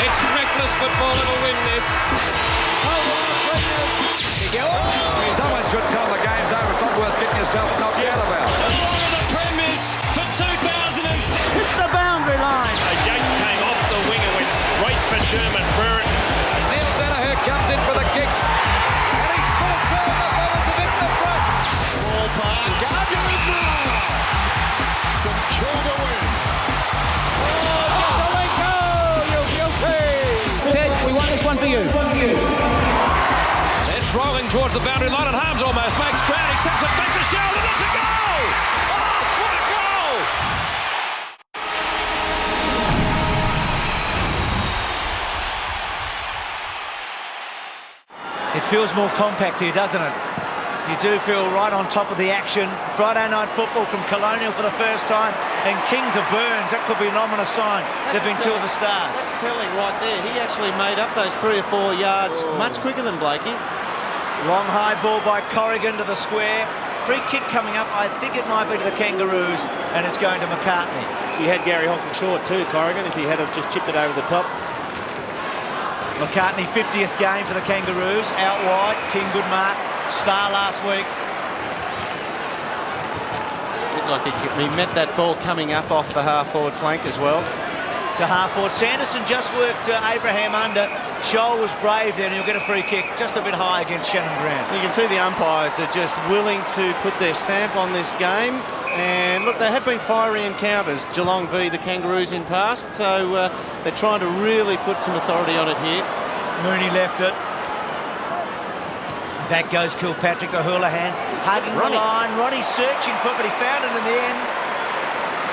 It's reckless football that'll win this. Someone should tell the games over. It's not worth getting yourself knocked out about. It's a lot of the premise for 2006. Hit the boundary line. Yates came off the wing and went straight for Dermot Burton. Neil Danaher comes in for the kick. And he's put it through. The Bombers have hit the front. Ball park. Some kill to win. Jessalenko, you're guilty. Ted, we want this one for you. It's rolling towards the boundary line and Harms almost makes ground. He tips it back to Sheldon. It's a goal! Oh, what a goal! It feels more compact here, doesn't it? You do feel right on top of the action. Friday night football from Colonial for the first time, and King to Burns. That could be an ominous sign. They've been two of the stars. That's telling right there. He actually made up those 3 or 4 yards much quicker than Blakey. Long high ball by Corrigan to the square. Free kick coming up. I think it might be to the Kangaroos, and it's going to McCartney. So you had Gary Honkin short too, Corrigan, if he had have just chipped it over the top. McCartney, 50th game for the Kangaroos. Out wide. King, good mark. Star last week. Looked like he met that ball coming up off the half-forward flank as well. To half forward. Sanderson just worked Abraham under. Scholl was brave there, and he'll get a free kick just a bit high against Shannon Grant. You can see the umpires are just willing to put their stamp on this game. And look, there have been fiery encounters, Geelong v the Kangaroos in past, so they're trying to really put some authority on it here. Mooney left it. Back goes Kilpatrick to Houlihan. Hugging the line. Ronnie's searching for it, but he found it in the end.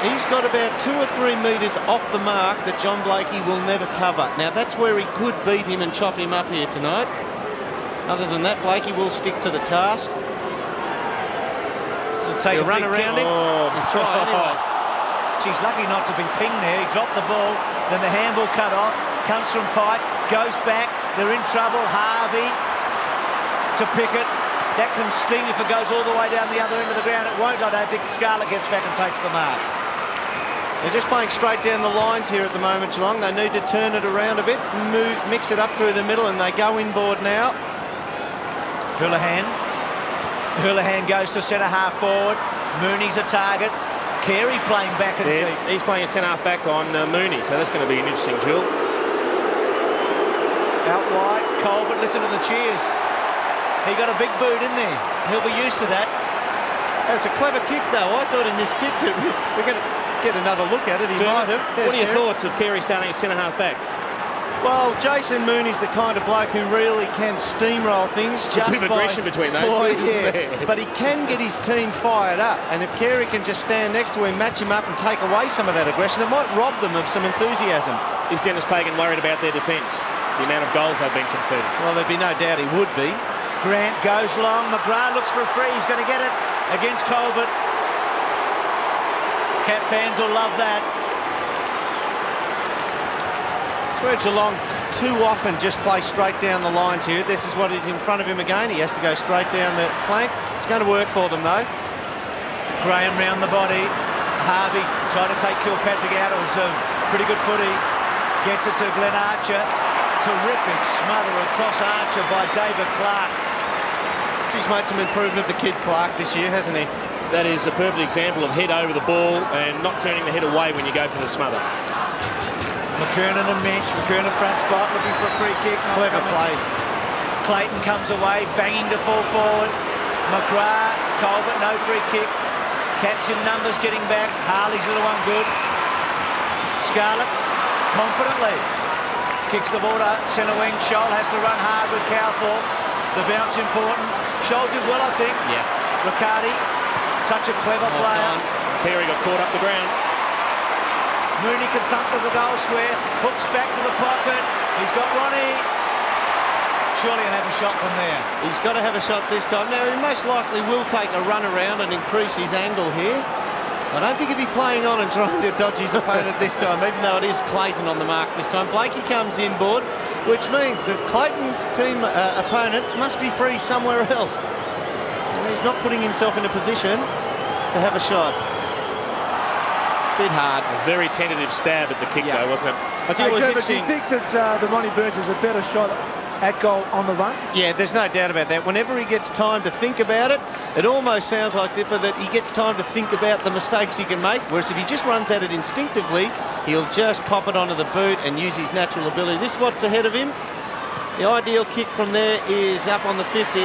He's got about 2 or 3 metres off the mark that John Blakey will never cover. Now, that's where he could beat him and chop him up here tonight. Other than that, Blakey will stick to the task. So take a run around him. Try anyway. She's lucky not to be pinged there. He dropped the ball. Then the handball cut off. Comes from Pike. Goes back. They're in trouble. Harvey to Pickett. That can sting if it goes all the way down the other end of the ground. It won't, I don't think. Scarlett gets back and takes the mark. They're just playing straight down the lines here at the moment, Geelong. They need to turn it around a bit, mix it up through the middle, and they go inboard now. Houlihan. Houlihan goes to centre half forward. Mooney's a target. Carey playing back and deep. He's playing centre half back on Mooney, so that's going to be an interesting duel. Out wide, Colbert, listen to the cheers. He got a big boot in there. He'll be used to that. That's a clever kick, though. I thought in this kick that we're going to get another look at it. He might have. What are your thoughts of Carey starting at centre half back? Well, Jason Mooney's the kind of bloke who really can steamroll things. Just a bit of aggression between those two, isn't there? But he can get his team fired up. And if Carey can just stand next to him, match him up and take away some of that aggression, it might rob them of some enthusiasm. Is Dennis Pagan worried about their defence? The amount of goals they've been conceding? Well, there'd be no doubt he would be. Grant goes long. McGrath looks for a free. He's going to get it against Colbert. Cat fans will love that. It's where Geelong too often just play straight down the lines here. This is what is in front of him again. He has to go straight down the flank. It's going to work for them, though. Graham round the body. Harvey trying to take Kilpatrick out. It was a pretty good footy. Gets it to Glenn Archer. Terrific smother across Archer by David Clark. He's made some improvement, the kid Clark, this year, hasn't he? That is a perfect example of head over the ball and not turning the head away when you go for the smother. McKernan and Mitch. McKernan front spot looking for a free kick. Clever play. Clayton comes away, banging to full forward. McGrath, Colbert, no free kick. Cats in numbers getting back. Harley's little one good. Scarlett, confidently. Kicks the ball to centre wing. Scholl has to run hard with Cowthorpe. The bounce important. Scholl did well, I think. Yeah. Riccardi, such a clever player. Carey got caught up the ground. Mooney can thump to the goal square. Hooks back to the pocket. He's got Ronnie. Surely he'll have a shot from there. He's got to have a shot this time. Now, he most likely will take a run around and increase his angle here. I don't think he'll be playing on and trying to dodge his opponent this time, even though it is Clayton on the mark this time. Blakey comes inboard, which means that Clayton's team opponent must be free somewhere else. And he's not putting himself in a position to have a shot. Bit hard. A very tentative stab at the kick, though, wasn't it? I tell you what's Do you interesting. think that the Ronnie Burns is a better shot at goal on the run? Yeah, there's no doubt about that. Whenever he gets time to think about it, it almost sounds like Dipper that he gets time to think about the mistakes he can make, whereas if he just runs at it instinctively, he'll just pop it onto the boot and use his natural ability. This is what's ahead of him. The ideal kick from there is up on the 50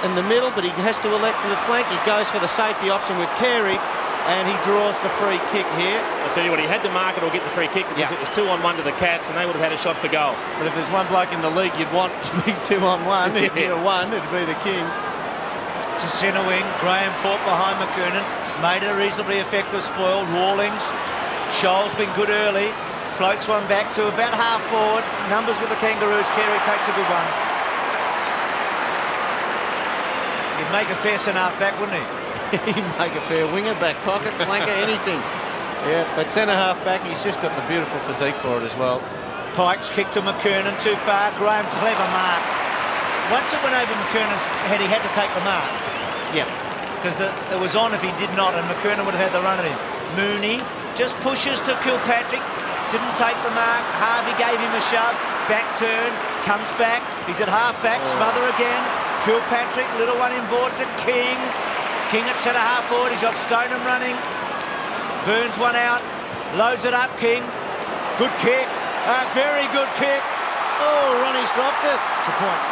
in the middle, but he has to elect for the flank. He goes for the safety option with Carey, and he draws the free kick here. I'll tell you what, he had to mark it or get the free kick because it was 2-on-1 to the Cats and they would have had a shot for goal. But if there's one bloke in the league you'd want to be 2-on-1, if you're one, it'd be the king. To centre wing, Graham caught behind McKernan, made it a reasonably effective spoil. Rawlings, Scholl's been good early, floats one back to about half forward. Numbers with the Kangaroos. Carey takes a good one. He'd make a fair centre half back, wouldn't he? He'd make a fair winger, back pocket, flanker, anything. Yeah, but centre half back, he's just got the beautiful physique for it as well. Pike's kick to McKernan, too far. Graham, clever mark. Once it went over McKernan's head, he had to take the mark. Yeah. Because it was on if he did not, and McKernan would have had the run at him. Mooney just pushes to Kilpatrick, didn't take the mark. Harvey gave him a shove, back turn, comes back. He's at half back, smother again. Kilpatrick, little one inboard to King. King at centre half forward, he's got Stoneham running. Burns one out, loads it up, King. Good kick, a very good kick. Oh, Ronnie's dropped it. It's a point.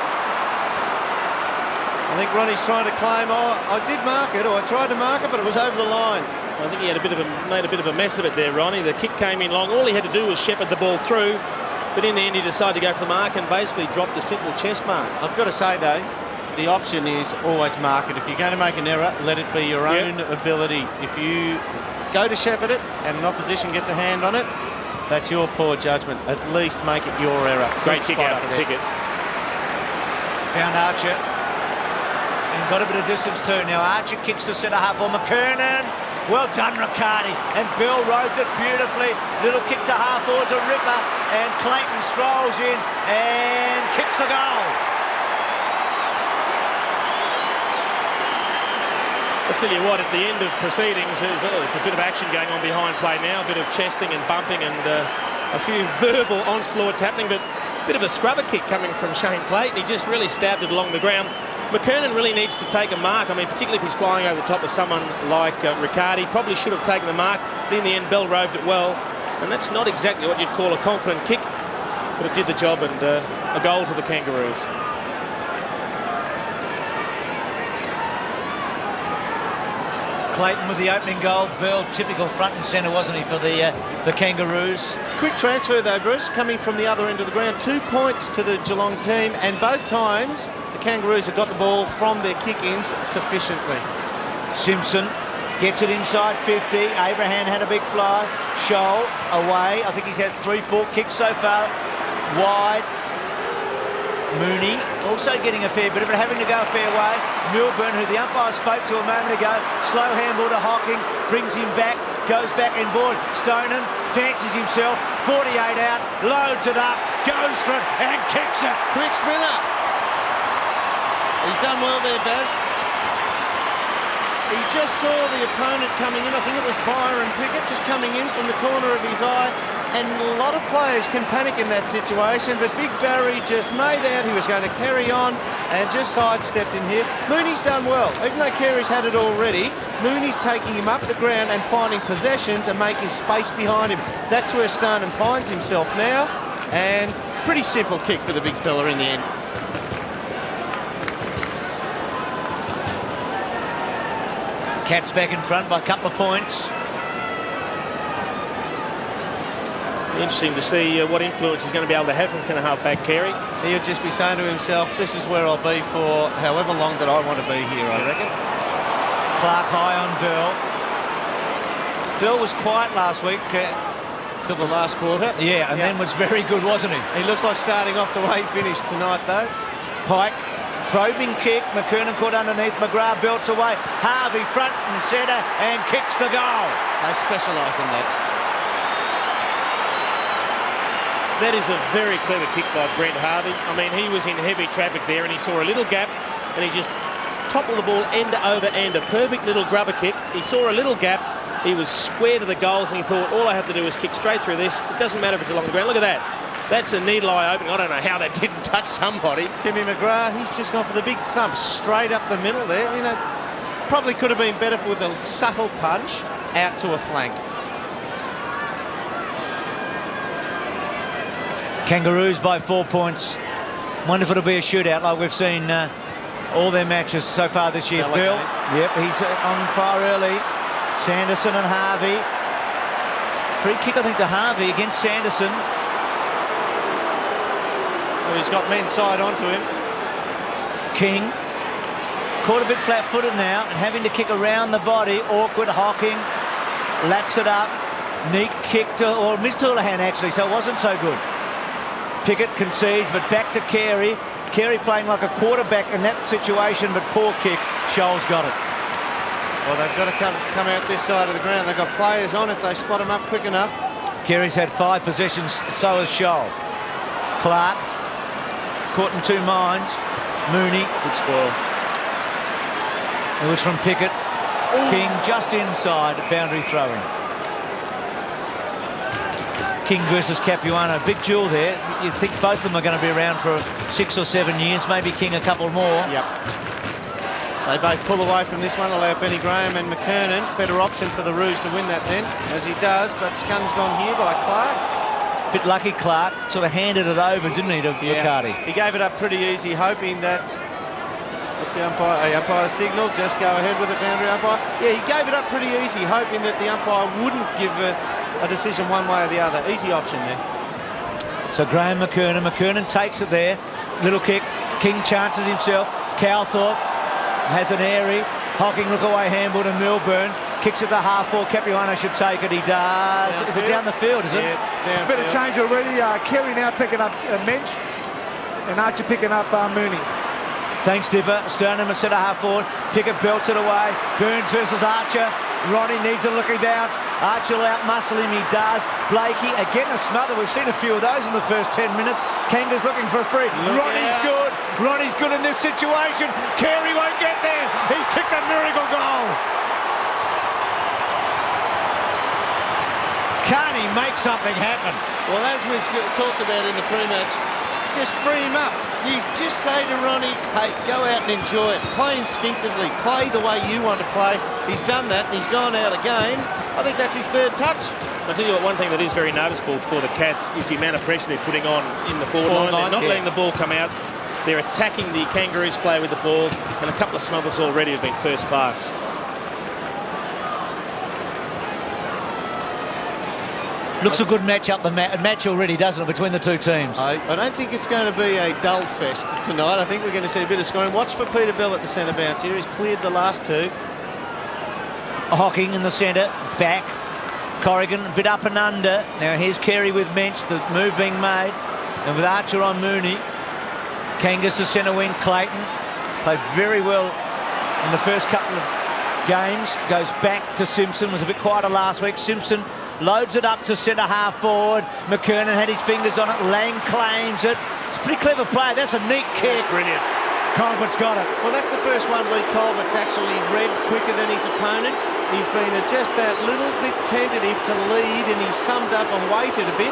I think Ronnie's trying to claim, I did mark it, or I tried to mark it, but it was over the line. I think he had made a bit of a mess of it there, Ronnie. The kick came in long. All he had to do was shepherd the ball through, but in the end he decided to go for the mark and basically dropped a simple chest mark. I've got to say, though, the option is always mark it. If you're going to make an error, let it be your own ability. If you go to shepherd it and an opposition gets a hand on it, that's your poor judgment. At least make it your error. Great kick out from Pickett. Found Archer and got a bit of distance too. Now Archer kicks to centre half for McKernan. Well done, Riccardi. And Bill rows it beautifully. Little kick to half forwards, a ripper. And Clayton strolls in and kicks the goal. I'll tell you what, at the end of proceedings, there's a bit of action going on behind play now, a bit of chesting and bumping and a few verbal onslaughts happening, but a bit of a scrubber kick coming from Shane Clayton. He just really stabbed it along the ground. McKernan really needs to take a mark. I mean, particularly if he's flying over the top of someone like Riccardi, probably should have taken the mark, but in the end, Bell roved it well, and that's not exactly what you'd call a confident kick, but it did the job, and a goal to the Kangaroos. Clayton with the opening goal. Bell, typical front and centre, wasn't he, for the Kangaroos? Quick transfer, though, Bruce, coming from the other end of the ground. 2 points to the Geelong team, and both times the Kangaroos have got the ball from their kick-ins sufficiently. Simpson gets it inside 50. Abraham had a big fly. Scholl away. I think he's had 3 fork kicks so far. Wide. Mooney also getting a fair bit of it, having to go a fair way. Milburn, who the umpire spoke to a moment ago, slow handball to Hocking, brings him back, goes back inboard. Stoneham fancies himself, 48 out, loads it up, goes for it and kicks it. Quick spinner. He's done well there, Baz. He just saw the opponent coming in. I think it was Byron Pickett just coming in from the corner of his eye. And a lot of players can panic in that situation, but Big Barry just made out he was going to carry on and just sidestepped in here. Mooney's done well. Even though Carey's had it already, Mooney's taking him up the ground and finding possessions and making space behind him. That's where Stoneham finds himself now, and pretty simple kick for the big fella in the end. Cats back in front by a couple of points. Interesting to see what influence he's going to be able to have from centre-half back Carey. He'll just be saying to himself, this is where I'll be for however long that I want to be here, I reckon. Clark high on Bell. Bell was quiet last week. Till the last quarter. Yeah, and then was very good, wasn't he? He looks like starting off the way he finished tonight, though. Pike, probing kick. McKernan caught underneath. McGrath belts away. Harvey front and centre and kicks the goal. They specialise in that. That is a very clever kick by Brent Harvey. I mean, he was in heavy traffic there and he saw a little gap and he just toppled the ball end over end. A perfect little grubber kick. He saw a little gap He was square to the goals and he thought, all I have to do is kick straight through this. It doesn't matter if it's along the ground. Look at that. That's a needle eye opening. I don't know how that didn't touch somebody. Timmy McGrath, he's just gone for the big thump straight up the middle there. You know, probably could have been better with a subtle punch out to a flank. Kangaroos by 4 points. Wonder if it'll be a shootout like we've seen all their matches so far this year. Bill, yep, he's on fire early. Sanderson and Harvey. Free kick, I think, to Harvey against Sanderson. Well, he's got men's side onto him. King caught a bit flat-footed now and having to kick around the body. Awkward. Hocking laps it up. Neat kick to, or missed Houlihan actually, so it wasn't so good. Pickett concedes, but back to Carey. Carey playing like a quarterback in that situation, but poor kick. Scholl's got it. Well, they've got to come out this side of the ground. They've got players on if they spot them up quick enough. Carey's had 5 possessions, so has Scholl. Clark caught in 2 minds. Mooney. Good spoil. It was from Pickett. King just inside, boundary throwing. King versus Capuano, big duel there. You'd think both of them are going to be around for 6 or 7 years, maybe King a couple more. Yep. They both pull away from this one, allow Benny Graham and McKernan. Better option for the Roos to win that then, as he does, but scunged on here by Clark. Bit lucky Clark, sort of handed it over, didn't he, to McCarty? He gave it up pretty easy, hoping that... What's the umpire? The umpire signal, just go ahead with it, boundary umpire. Yeah, he gave it up pretty easy, hoping that the umpire wouldn't give a decision one way or the other. Easy option there. So Graham McKernan takes it there. Little kick. King chances himself. Calthorpe has an airy. Hocking look away handball to Milburn. Kicks it to half-forward. Capuano should take it. He does. Is it down the field, is it? Yeah, It's been a change already. Kerry now picking up Mensch and Archer picking up Mooney. Thanks, Dipper. Sternham at centre half forward. Pickett belts it away. Burns versus Archer. Ronnie needs a looking bounce. Archer will out-muscle him. He does. Blakey again a smother. We've seen a few of those in the first 10 minutes. Kanga's looking for a free. Ronnie's good. Ronnie's good in this situation. Carey won't get there. He's kicked a miracle goal. Can he make something happen? Well, as we've talked about in the pre-match, just free him up. You just say to Ronnie, hey, go out and enjoy it. Play instinctively. Play the way you want to play. He's done that and he's gone out again. I think that's his 3rd touch. I'll tell you what, one thing that is very noticeable for the Cats is the amount of pressure they're putting on in the forward line. They're not letting the ball come out. They're attacking the Kangaroos player with the ball, and a couple of smothers already have been first class. Looks a good match up the match already, doesn't it, between the two teams? I don't think it's going to be a dull fest tonight. I think we're going to see a bit of scoring. Watch for Peter Bell at the centre bounce here. He's cleared the last 2. Hocking in the centre, back. Corrigan a bit up and under. Now here's Carey with Mensch, the move being made. And with Archer on Mooney. Kangas to centre wing, Clayton. Played very well in the first couple of games. Goes back to Simpson, was a bit quieter last week. Simpson loads it up to centre half forward. McKernan had his fingers on it. Lang claims it. It's a pretty clever play. That's a neat kick. That's brilliant. Colbert's got it. Well, that's the first one Lee Colbert's actually read quicker than his opponent. He's been just that little bit tentative to lead, and he's summed up and waited a bit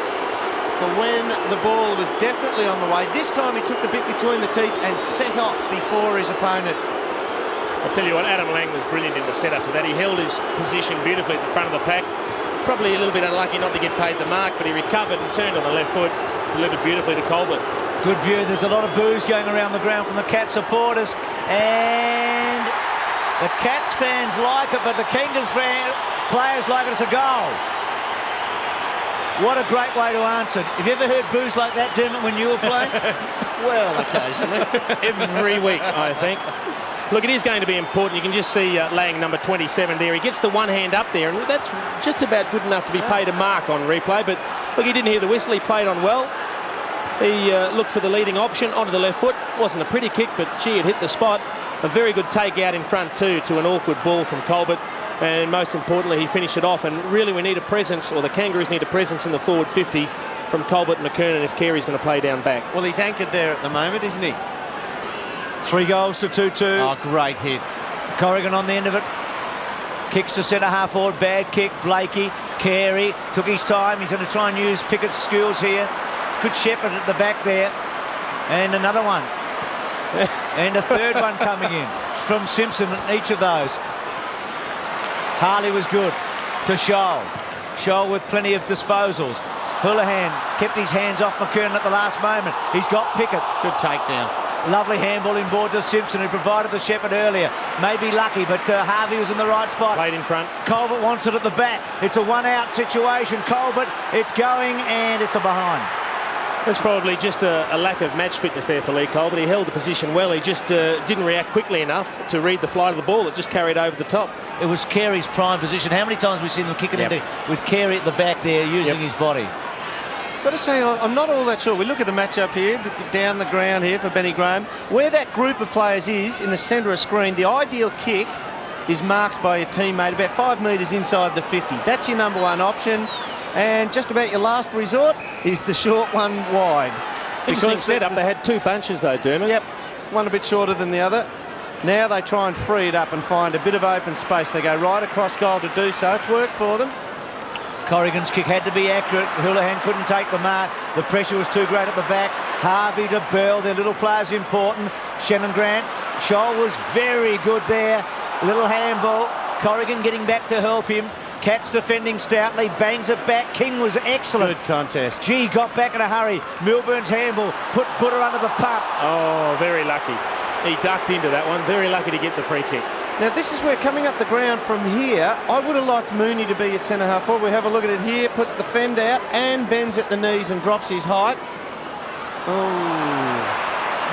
for when the ball was definitely on the way. This time he took the bit between the teeth and set off before his opponent. I'll tell you what, Adam Lang was brilliant in the setup to that. He held his position beautifully at the front of the pack. Probably a little bit unlucky not to get paid the mark, but he recovered and turned on the left foot, delivered beautifully to Colbert. Good view. There's a lot of boos going around the ground from the Cats supporters, and the Cats fans like it, but the Kangas players like it as a goal. What a great way to answer it. Have you ever heard boos like that, Dermot, when you were playing? Well, occasionally. Every week, I think. Look, it is going to be important. You can just see Lang, number 27 there. He gets the one hand up there, and that's just about good enough to be paid a mark on replay. But look, he didn't hear the whistle. He played on well. He looked for the leading option onto the left foot. Wasn't a pretty kick, but gee, it hit the spot. A very good take out in front too to an awkward ball from Colbert. And most importantly, he finished it off. And really, we need a presence, or the Kangaroos need a presence in the forward 50 from Colbert and McKernan if Carey's going to play down back. Well, he's anchored there at the moment, isn't he? 3 goals to 2-2. Oh, great hit. Corrigan on the end of it. Kicks to centre half forward, bad kick. Blakey, Carey took his time. He's going to try and use Pickett's skills here. It's good shepherd at the back there. And another one. And a third one coming in from Simpson in each of those. Harley was good to Scholl. Scholl with plenty of disposals. Houlihan kept his hands off McKernan at the last moment. He's got Pickett. Good takedown. Lovely handball in board to Simpson, who provided the shepherd earlier. Maybe lucky, but Harvey was in the right spot. Played in front. Colbert wants it at the back. It's a one-out situation. Colbert, it's going, and it's a behind. There's probably just a lack of match fitness there for Lee Colbert. He held the position well. He just didn't react quickly enough to read the flight of the ball. It just carried over the top. It was Carey's prime position. How many times have we seen them kick it into with Carey at the back there using his body? Got to say, I'm not all that sure. We look at the matchup here, down the ground here for Benny Graham. Where that group of players is, in the centre of screen, the ideal kick is marked by your teammate about 5 metres inside the 50. That's your number one option. And just about your last resort is the short one wide. Interesting setup. They had two bunches though, Dermot. Yep, one a bit shorter than the other. Now they try and free it up and find a bit of open space. They go right across goal to do so. It's worked for them. Corrigan's kick had to be accurate. Houlihan couldn't take the mark. The pressure was too great at the back. Harvey to Bell. Their little players important. Shannon Grant. Scholl was very good there. Little handball. Corrigan getting back to help him. Katz defending stoutly, bangs it back. King was excellent. Good contest. Gee, got back in a hurry. Milburn's handball put her under the pump. Oh, very lucky. He ducked into that one. Very lucky to get the free kick. Now this is where, coming up the ground from here, I would have liked Mooney to be at centre half forward. We have a look at it here, puts the fend out and bends at the knees and drops his height. Oh.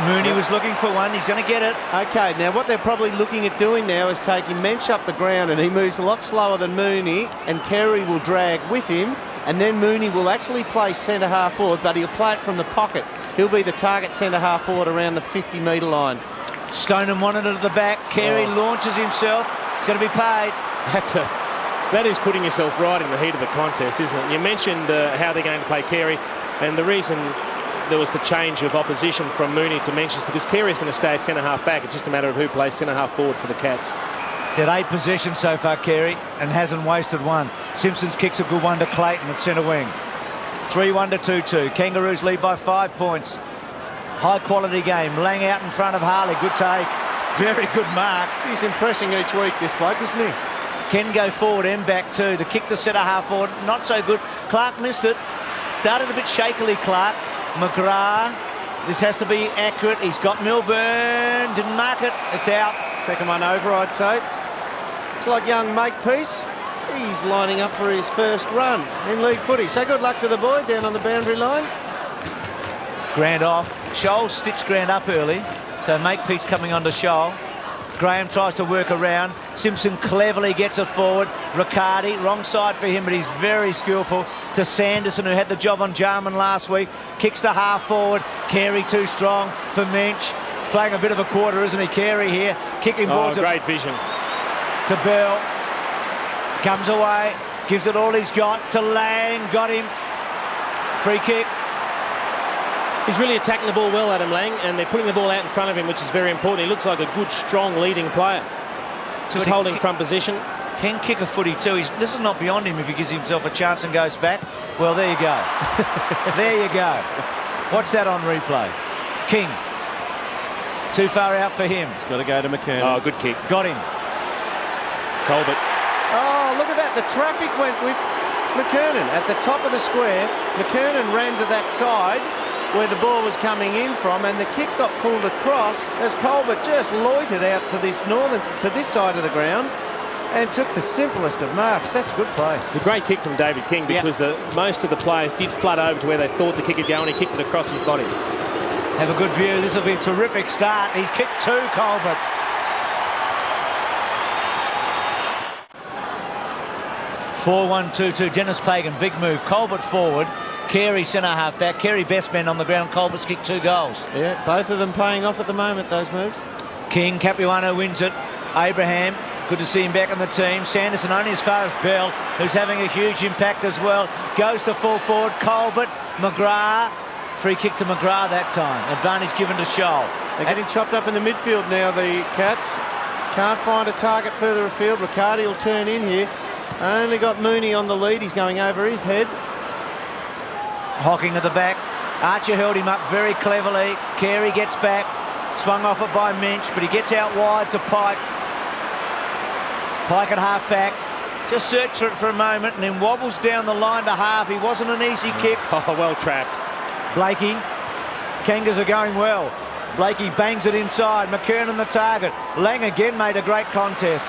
Mooney was looking for one. He's going to get it. Okay, now what they're probably looking at doing now is taking Mensch up the ground, and he moves a lot slower than Mooney, and Carey will drag with him, and then Mooney will actually play centre half forward, but he'll play it from the pocket. He'll be the target centre half forward around the 50-metre line. Stoneham wanted it at the back. Carey launches himself. It's going to be paid. That is putting yourself right in the heat of the contest, isn't it? You mentioned how they're going to play Carey, and the reason there was the change of opposition from Mooney to Mensch is because Carey's going to stay at centre half back. It's just a matter of who plays centre half forward for the Cats. He's had 8 possessions so far, Carey, and hasn't wasted one. Simpson's kicks a good one to Clayton at centre wing. 3-1 to 2-2. Kangaroos lead by 5 points. High quality game. Lang out in front of Harley. Good take. Very good mark. He's impressing each week, this bloke, isn't he? Can go forward and back too. The kick to centre half forward, not so good. Clark missed it. Started a bit shakily, Clark. McGrath. This has to be accurate. He's got Milburn. Didn't mark it. It's out. Second one over, I'd say. Looks like young Makepeace. He's lining up for his first run in league footy. So good luck to the boy down on the boundary line. Grant off. Scholl stitched Grant up early. So Makepeace coming on to Scholl. Graham tries to work around. Simpson cleverly gets it forward. Riccardi, wrong side for him, but he's very skillful. To Sanderson, who had the job on Jarman last week. Kicks to half forward. Carey too strong for Mensch. He's playing a bit of a quarter, isn't he? Carey here. Kicking balls. Great vision. To Bell. Comes away. Gives it all he's got. To Lang. Got him. Free kick. He's really attacking the ball well, Adam Lang, and they're putting the ball out in front of him, which is very important. He looks like a good, strong leading player. Just holding front position. Can kick a footy too. This is not beyond him if he gives himself a chance and goes back. Well, there you go. There you go. Watch that on replay. King. Too far out for him. It's got to go to McKernan. Oh, good kick. Got him. Colbert. Oh, look at that. The traffic went with McKernan at the top of the square. McKernan ran to that side where the ball was coming in from, and the kick got pulled across as Colbert just loitered out to this side of the ground and took the simplest of marks. That's good play. It's a great kick from David King because most of the players did flood over to where they thought the kick would go, and he kicked it across his body. Have a good view. This will be a terrific start. He's kicked 2, Colbert. (4-1, 2-2). Dennis Pagan, big move. Colbert forward. Carey centre half back. Carey best man on the ground. Colbert's kicked 2 goals. Yeah, both of them paying off at the moment, those moves. King, Capuano wins it. Abraham, good to see him back on the team. Sanderson only as far as Bell, who's having a huge impact as well. Goes to full forward. Colbert, McGrath. Free kick to McGrath that time. Advantage given to Scholl. They're getting chopped up in the midfield now, the Cats. Can't find a target further afield. Riccardi will turn in here. Only got Mooney on the lead. He's going over his head. Hocking at the back. Archer held him up very cleverly. Carey gets back. Swung off it by Minch, but he gets out wide to Pike. Pike at half back. Just searched for it for a moment and then wobbles down the line to half. He wasn't an easy kick. Oh, well trapped. Blakey. Kangas are going well. Blakey bangs it inside. McKernan the target. Lang again made a great contest.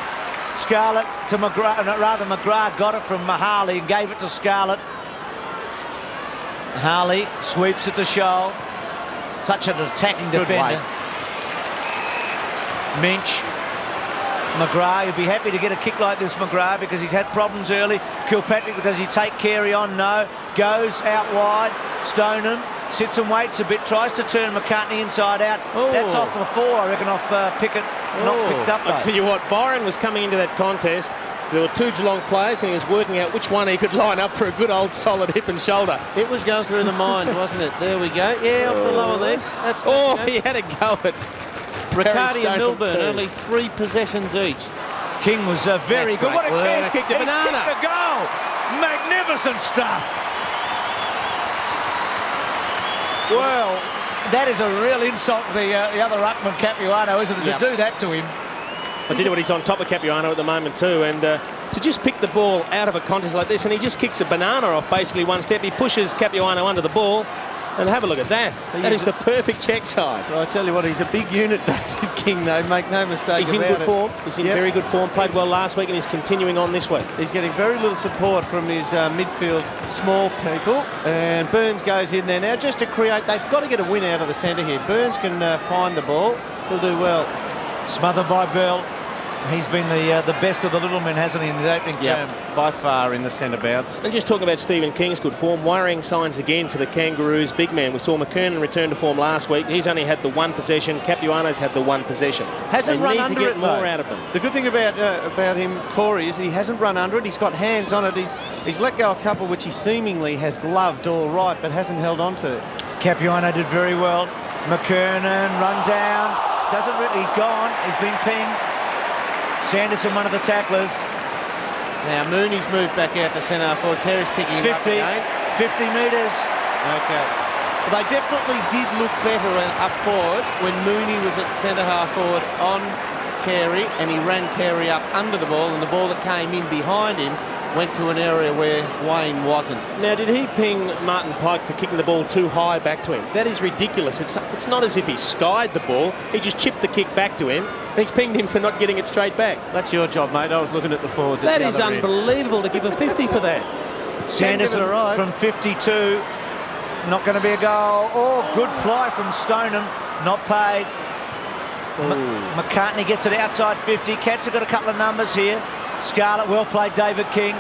Scarlett to McGrath. Rather, McGrath got it from Harley and gave it to Scarlett. Harley sweeps it to Scholl. Such an attacking defender. Minch. McGrath, he'll be happy to get a kick like this, McGrath, because he's had problems early. Kilpatrick, does he take Carey on? No. Goes out wide. Stoneham sits and waits a bit. Tries to turn McCartney inside out. Oh. That's off the 4, I reckon, off Pickett. Not picked up, though. I'll tell you what, Byron was coming into that contest. There were 2 Geelong players and he was working out which one he could line up for a good old solid hip and shoulder. It was going through the mind, wasn't it? There we go. Yeah, off the lower leg. That's He had a go at Riccardi and Stoneham Milburn, too. only 3 possessions each. King was very That's good. What a great kick! work. Kicked a banana. He's kicked a goal. Magnificent stuff. Well, that is a real insult to the other ruckman, Capuano, isn't it? Yep. To do that to him. I tell you what, he's on top of Capuano at the moment too, and to just pick the ball out of a contest like this, and he just kicks a banana off basically one step. He pushes Capuano under the ball, and have a look at that. That is the perfect check side. Well, I tell you what, he's a big unit, David King, though. Make no mistake He's in about good it. form. He's in very good form. Played well last week, and he's continuing on this week. He's getting very little support from his midfield small people, and Burns goes in there now just to create. They've got to get a win out of the centre here. Burns can find the ball. He'll do well. Smothered by Bell. He's been the best of the little men, hasn't he, in the opening term? By far in the centre bounce. And just talking about Stephen King's good form, worrying signs again for the Kangaroos big man. We saw McKernan return to form last week. He's only had the 1 possession. Capuano's had the 1 possession. Hasn't they run need under to get it, more though. out of them. The good thing about him, Corey, is he hasn't run under it. He's got hands on it. He's let go a couple which he seemingly has gloved all right, but hasn't held on to. Capuano did very well. McKernan run down. He's gone. He's been pinged. Sanderson, one of the tacklers. Now Mooney's moved back out to centre forward. Carey's picking It's him up 50 again. metres. Okay. Well, they definitely did look better up forward when Mooney was at centre half forward on Carey, and he ran Carey up under the ball, and the ball that came in behind him went to an area where Wayne wasn't. Now, did he ping Martin Pike for kicking the ball too high back to him? That is ridiculous. It's not as if he skied the ball. He just chipped the kick back to him. He's pinged him for not getting it straight back. That's your job, mate. I was looking at the forwards. That at is the other end. unbelievable to give a 50 for that. Sanderson give it a ride. from 52. Not going to be a goal. Oh, good fly from Stoneham. Not paid. McCartney gets it outside 50. Cats have got a couple of numbers here. Scarlett, well played, David King.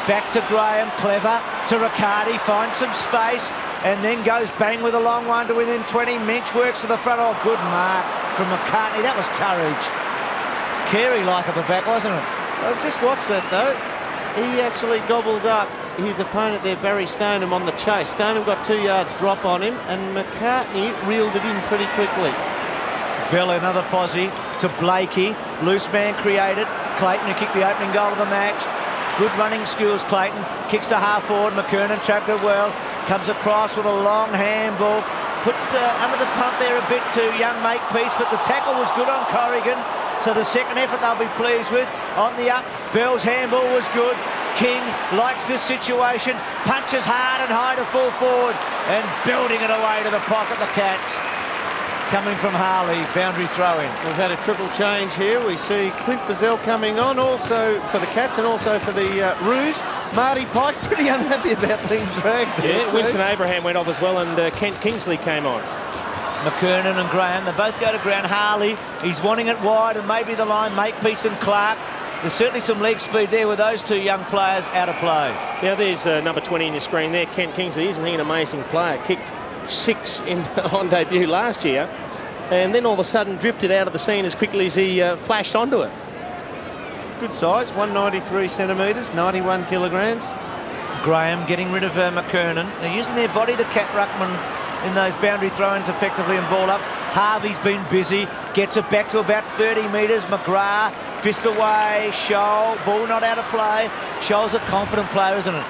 Back to Graham, clever. To Riccardi, finds some space. And then goes bang with a long one to within 20. Minch works to the front. Oh, good mark from McCartney. That was courage. Carey-like at the back, wasn't it? Well, just watch that, though. He actually gobbled up his opponent there, Barry Stoneham, on the chase. Stoneham got 2 yards drop on him, and McCartney reeled it in pretty quickly. Bell, another posse to Blakey. Loose man created. Clayton, who kicked the opening goal of the match. Good running skills, Clayton. Kicks to half forward. McKernan trapped it well. Comes across with a long handball. Puts under the pump there a bit to young Makepeace, but the tackle was good on Corrigan. So the second effort they'll be pleased with. On the up, Bell's handball was good. King likes this situation. Punches hard and high to full forward. And building it away to the pocket, the Cats. Coming from Harley, boundary throw-in. We've had a triple change here. We see Clint Bazell coming on, also for the Cats and also for the Roos. Marty Pike pretty unhappy about being dragged there. Yeah, Winston Abraham went off as well, and Kent Kingsley came on. McKernan and Graham, they both go to ground. Harley, he's wanting it wide, and maybe the line, Makepeace and Clark. There's certainly some leg speed there with those 2 young players out of play. Now there's number 20 in your screen there, Kent Kingsley. Isn't he an amazing player? Kicked 6 on debut last year, and then all of a sudden drifted out of the scene as quickly as he flashed onto it. Good size, 193 centimetres, 91 kilograms. Graham getting rid of McKernan. They're using their body, the Cat ruckman, in those boundary throw-ins effectively and ball ups. Harvey's been busy, gets it back to about 30 metres. McGrath, fist away, Scholl, ball not out of play. Scholl's a confident player, isn't it?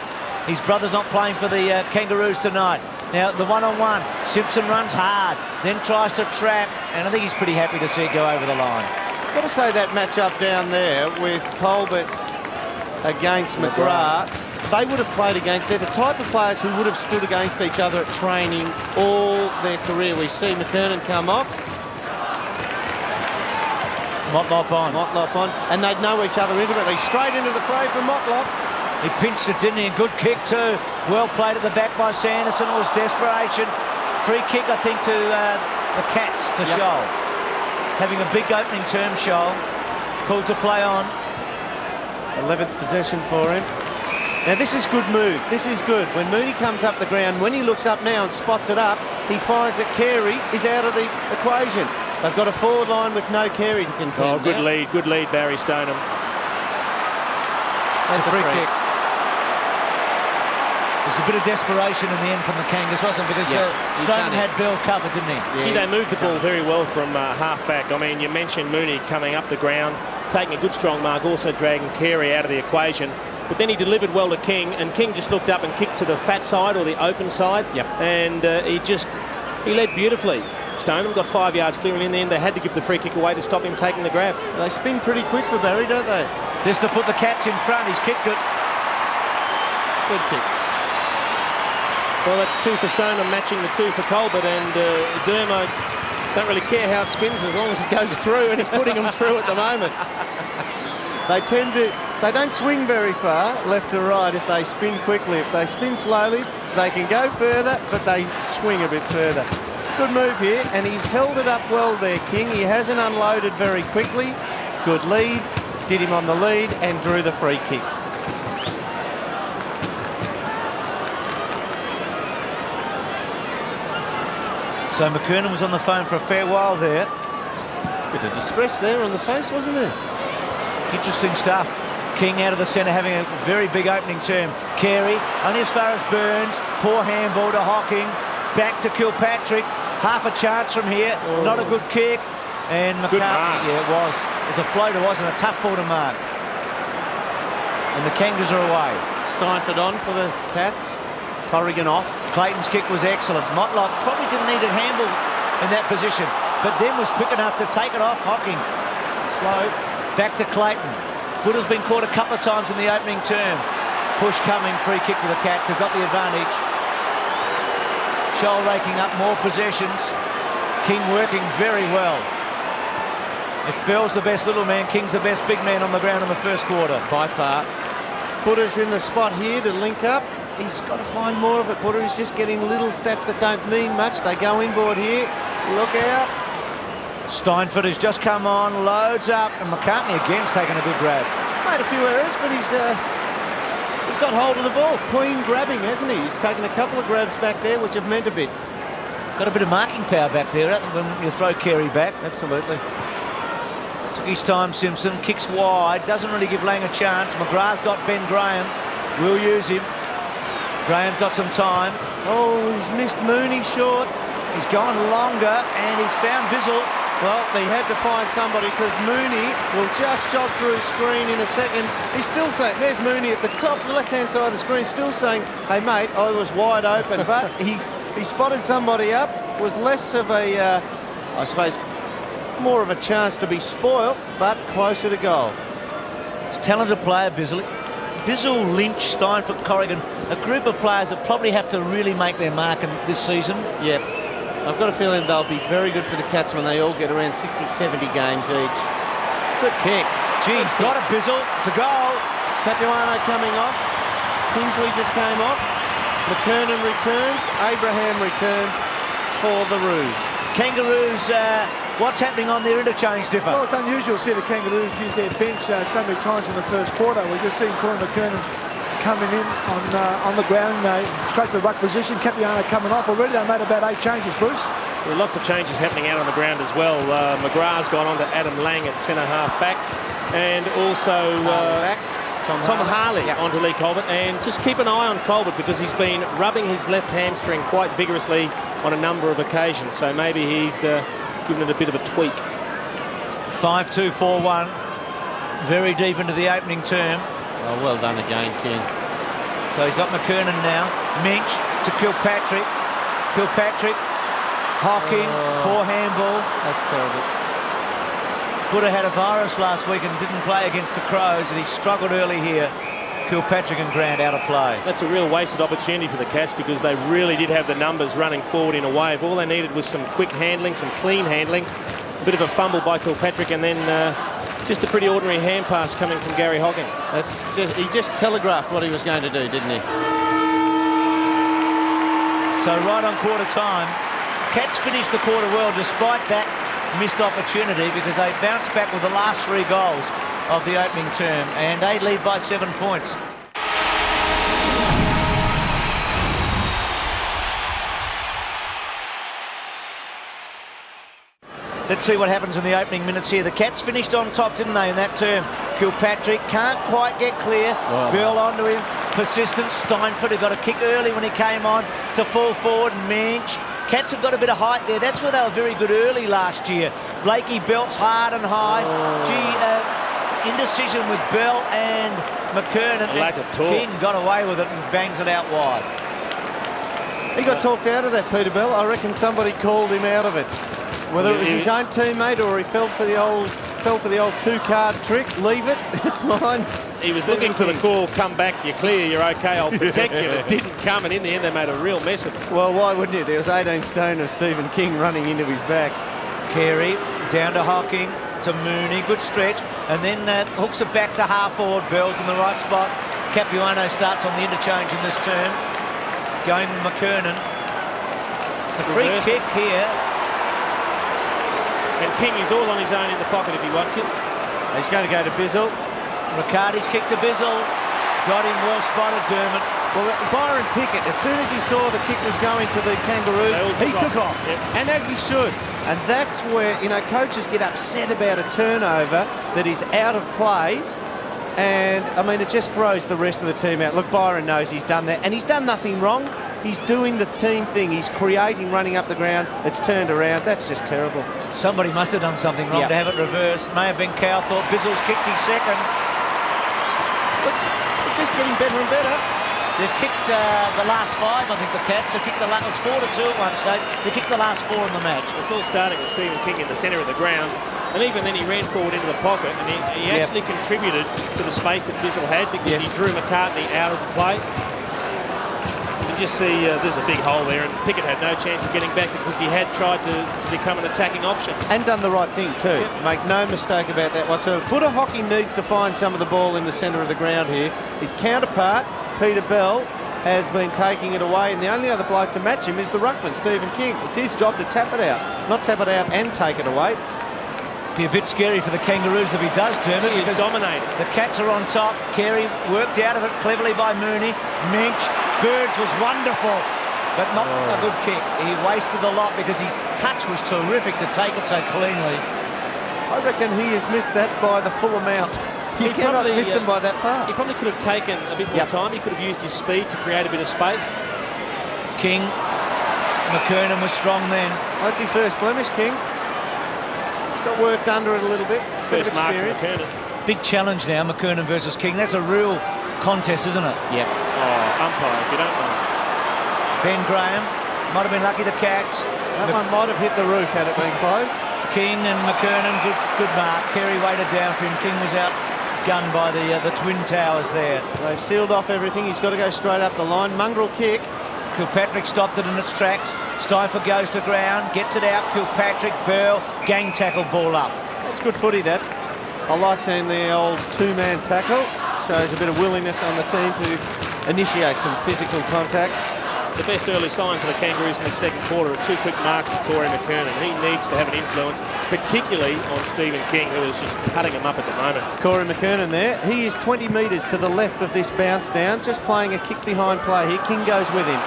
His brother's not playing for the Kangaroos tonight. Now, the one-on-one, Simpson runs hard, then tries to trap, and I think he's pretty happy to see it go over the line. Got to say that match-up down there with Colbert against McGrath, they would have played against, they're the type of players who would have stood against each other at training all their career. We see McKernan come off. Motlop on. And they'd know each other intimately. Straight into the fray for Motlop. He pinched it, didn't he? A good kick too. Well played at the back by Sanderson. It was desperation. Free kick, I think, to the Cats, to Scholl. Having a big opening term, Scholl. Called to play on. 11th possession for him. Now this is good move. This is good. When Mooney comes up the ground, when he looks up now and spots it up, he finds that Carey is out of the equation. They've got a forward line with no Carey to contend. Oh, good lead, Barry Stoneham. That's a free kick. There's a bit of desperation in the end from the Kangas, wasn't it? Because Stoneham had Bell covered, didn't he? Yeah, gee, they moved the ball very well from half-back. I mean, you mentioned Mooney coming up the ground, taking a good strong mark, also dragging Carey out of the equation. But then he delivered well to King, and King just looked up and kicked to the fat side or the open side. And he led beautifully. Stoneham got 5 yards clear, and in the end they had to give the free kick away to stop him taking the grab. They spin pretty quick for Barry, don't they? Just to put the Cats in front, he's kicked it. Good kick. Well, that's 2 for Stoneham, matching the 2 for Colbert, and Dermo don't really care how it spins as long as it goes through, and he's putting them through at the moment. They don't swing very far, left or right, if they spin quickly. If they spin slowly, they can go further, but they swing a bit further. Good move here, and he's held it up well there, King. He hasn't unloaded very quickly. Good lead, did him on the lead, and drew the free kick. So McKernan was on the phone for a fair while there. Bit of distress there on the face, wasn't there? Interesting stuff. King out of the centre having a very big opening term. Carey only as far as Burns. Poor handball to Hocking. Back to Kilpatrick. Half a chance from here. Not a good kick. And McCarthy, yeah, it was. It was a floater, wasn't it? A tough ball to mark. And the Kangaroos are away. Steinford on for the Cats. Corrigan off. Clayton's kick was excellent. Motlop probably didn't need a handball in that position, but then was quick enough to take it off Hocking. Slow. Back to Clayton. Buddha's been caught a couple of times in the opening term. Push coming, free kick to the Cats. They've got the advantage. Scholl raking up more possessions. King working very well. If Bell's the best little man, King's the best big man on the ground in the first quarter. By far. Buddha's in the spot here to link up. He's got to find more of it. Buddha is just getting little stats that don't mean much. They go inboard here. Look out. Steinford has just come on, loads up, and McCartney again's taken a good grab. He's made a few errors, but he's got hold of the ball. Clean grabbing, hasn't he? He's taken a couple of grabs back there, which have meant a bit. Got a bit of marking power back there when you throw Carey back. Absolutely. Took his time, Simpson. Kicks wide, doesn't really give Lang a chance. McGrath's got Ben Graham. Will use him. Graham's got some time. Oh, he's missed Mooney short. He's gone longer, and he's found Bizzle. Well, they had to find somebody because Mooney will just jog through screen in a second. He's still saying, there's Mooney at the top, the left-hand side of the screen, still saying, hey, mate, I was wide open. But he spotted somebody up, was less of a, I suppose, more of a chance to be spoilt, but closer to goal. He's a talented player, Bizzle. Bizzle, Lynch, Steinford, Corrigan, a group of players that probably have to really make their mark in this season. Yep. I've got a feeling they'll be very good for the Cats when they all get around 60, 70 games each. Good kick. Gee, he's got it, Bizzle. It's a goal. Capuano coming off. Kingsley just came off. McKernan returns. Abraham returns for the Roos. Kangaroos, what's happening on their interchange, Dipper? Well, it's unusual to see the Kangaroos use their bench so many times in the first quarter. We've just seen Corey McKernan coming in on the ground, straight to the ruck position. Capuano coming off. Already they made about 8 changes, Bruce. There are lots of changes happening out on the ground as well. McGrath's gone on to Adam Lang at centre half back, and also Tom Harley onto Lee Colbert. And just keep an eye on Colbert because he's been rubbing his left hamstring quite vigorously on a number of occasions. So maybe he's given it a bit of a tweak. 5-2-4-1. Very deep into the opening term. Oh, well done again, King. So he's got McKernan now. Minch to Kilpatrick. Kilpatrick. Hocking. Poor handball. That's terrible. Buddha had a virus last week and didn't play against the Crows, and he struggled early here. Kilpatrick and Grant out of play. That's a real wasted opportunity for the Cats because they really did have the numbers running forward in a wave. All they needed was some quick handling, some clean handling. A bit of a fumble by Kilpatrick, and then just a pretty ordinary hand pass coming from Gary Hocking. He just telegraphed what he was going to do, didn't he? So right on quarter time, Cats finished the quarter well despite that missed opportunity because they bounced back with the last 3 goals of the opening term, and they lead by 7 points. Let's see what happens in the opening minutes here. The Cats finished on top, didn't they, in that term? Kilpatrick can't quite get clear. Bill onto him. Persistence. Steinford, who got a kick early when he came on to fall forward. Minch. Cats have got a bit of height there. That's where they were very good early last year. Blakey belts hard and high. Indecision with Bell and McKernan. A lack of talk. King got away with it and bangs it out wide. He got talked out of that, Peter Bell. I reckon somebody called him out of it. Whether it was his own teammate or he fell for the old 2-card trick. Leave it. It's mine. He was looking for the call, come back, you're clear, you're okay, I'll protect you. It didn't come, and in the end they made a real mess of it. Well, why wouldn't you? There was 18 stone of Stephen King running into his back. Carey down to Hocking to Mooney, good stretch, and then hooks it back to half forward. Bell's in the right spot. Capuano starts on the interchange in this term, going with McKernan. It's a free kick here. And King is all on his own in the pocket if he wants it. He's going to go to Bizzle. Riccardi's kick to Bizzle. Got him well spotted, Dermot. Well, Byron Pickett, as soon as he saw the kick was going to the Kangaroos, he took off. Yep. And as he should. And that's where, coaches get upset about a turnover that is out of play. And, it just throws the rest of the team out. Look, Byron knows he's done that. And he's done nothing wrong. He's doing the team thing. He's creating, running up the ground. It's turned around. That's just terrible. Somebody must have done something wrong to have it reversed. May have been Cowthorpe. Bizzle's kicked his second. Look, it's just getting better and better. They've kicked the last 5, I think, the Cats. They've kicked the last 4-2 at one stage. They kicked the last 4 in the match. It's all starting with Stephen King in the centre of the ground. And even then he ran forward into the pocket, and he actually contributed to the space that Bizzle had because he drew McCartney out of the play. You can just see there's a big hole there, and Pickett had no chance of getting back because he had tried to become an attacking option. And done the right thing too. Yep. Make no mistake about that whatsoever. Buddha Hockey needs to find some of the ball in the centre of the ground here. His counterpart, Peter Bell, has been taking it away, and the only other bloke to match him is the ruckman, Stephen King. It's his job to tap it out, not tap it out and take it away. Be a bit scary for the Kangaroos if he does, Dermot. He's dominated. The Cats are on top. Carey worked out of it cleverly by Mooney. Minch. Birds was wonderful, but not a good kick. He wasted a lot because his touch was terrific to take it so cleanly. I reckon he has missed that by the full amount. You cannot miss them by that far. He probably could have taken a bit more time. He could have used his speed to create a bit of space. King. McKernan was strong then. That's his first blemish, King. He's got worked under it a little bit. First mark to McKernan. Big challenge now, McKernan versus King. That's a real contest, isn't it? Yep. Oh, umpire, if you don't know. Ben Graham might have been lucky, the Cats. That one might have hit the roof had it been closed. King and McKernan, good mark. Carey waited down for him. King was outgunned by the Twin Towers there. They've sealed off everything. He's got to go straight up the line. Mongrel kick. Kilpatrick stopped it in its tracks. Steinford goes to ground, gets it out. Kilpatrick, Burl, gang tackle, ball up. That's good footy, that. I like seeing the old two-man tackle. Shows a bit of willingness on the team to initiate some physical contact. The best early sign for the Kangaroos in the second quarter are 2 quick marks to Corey McKernan. He needs to have an influence, particularly on Stephen King, who is just cutting him up at the moment. Corey McKernan there. He is 20 metres to the left of this bounce down, just playing a kick behind play here. King goes with him.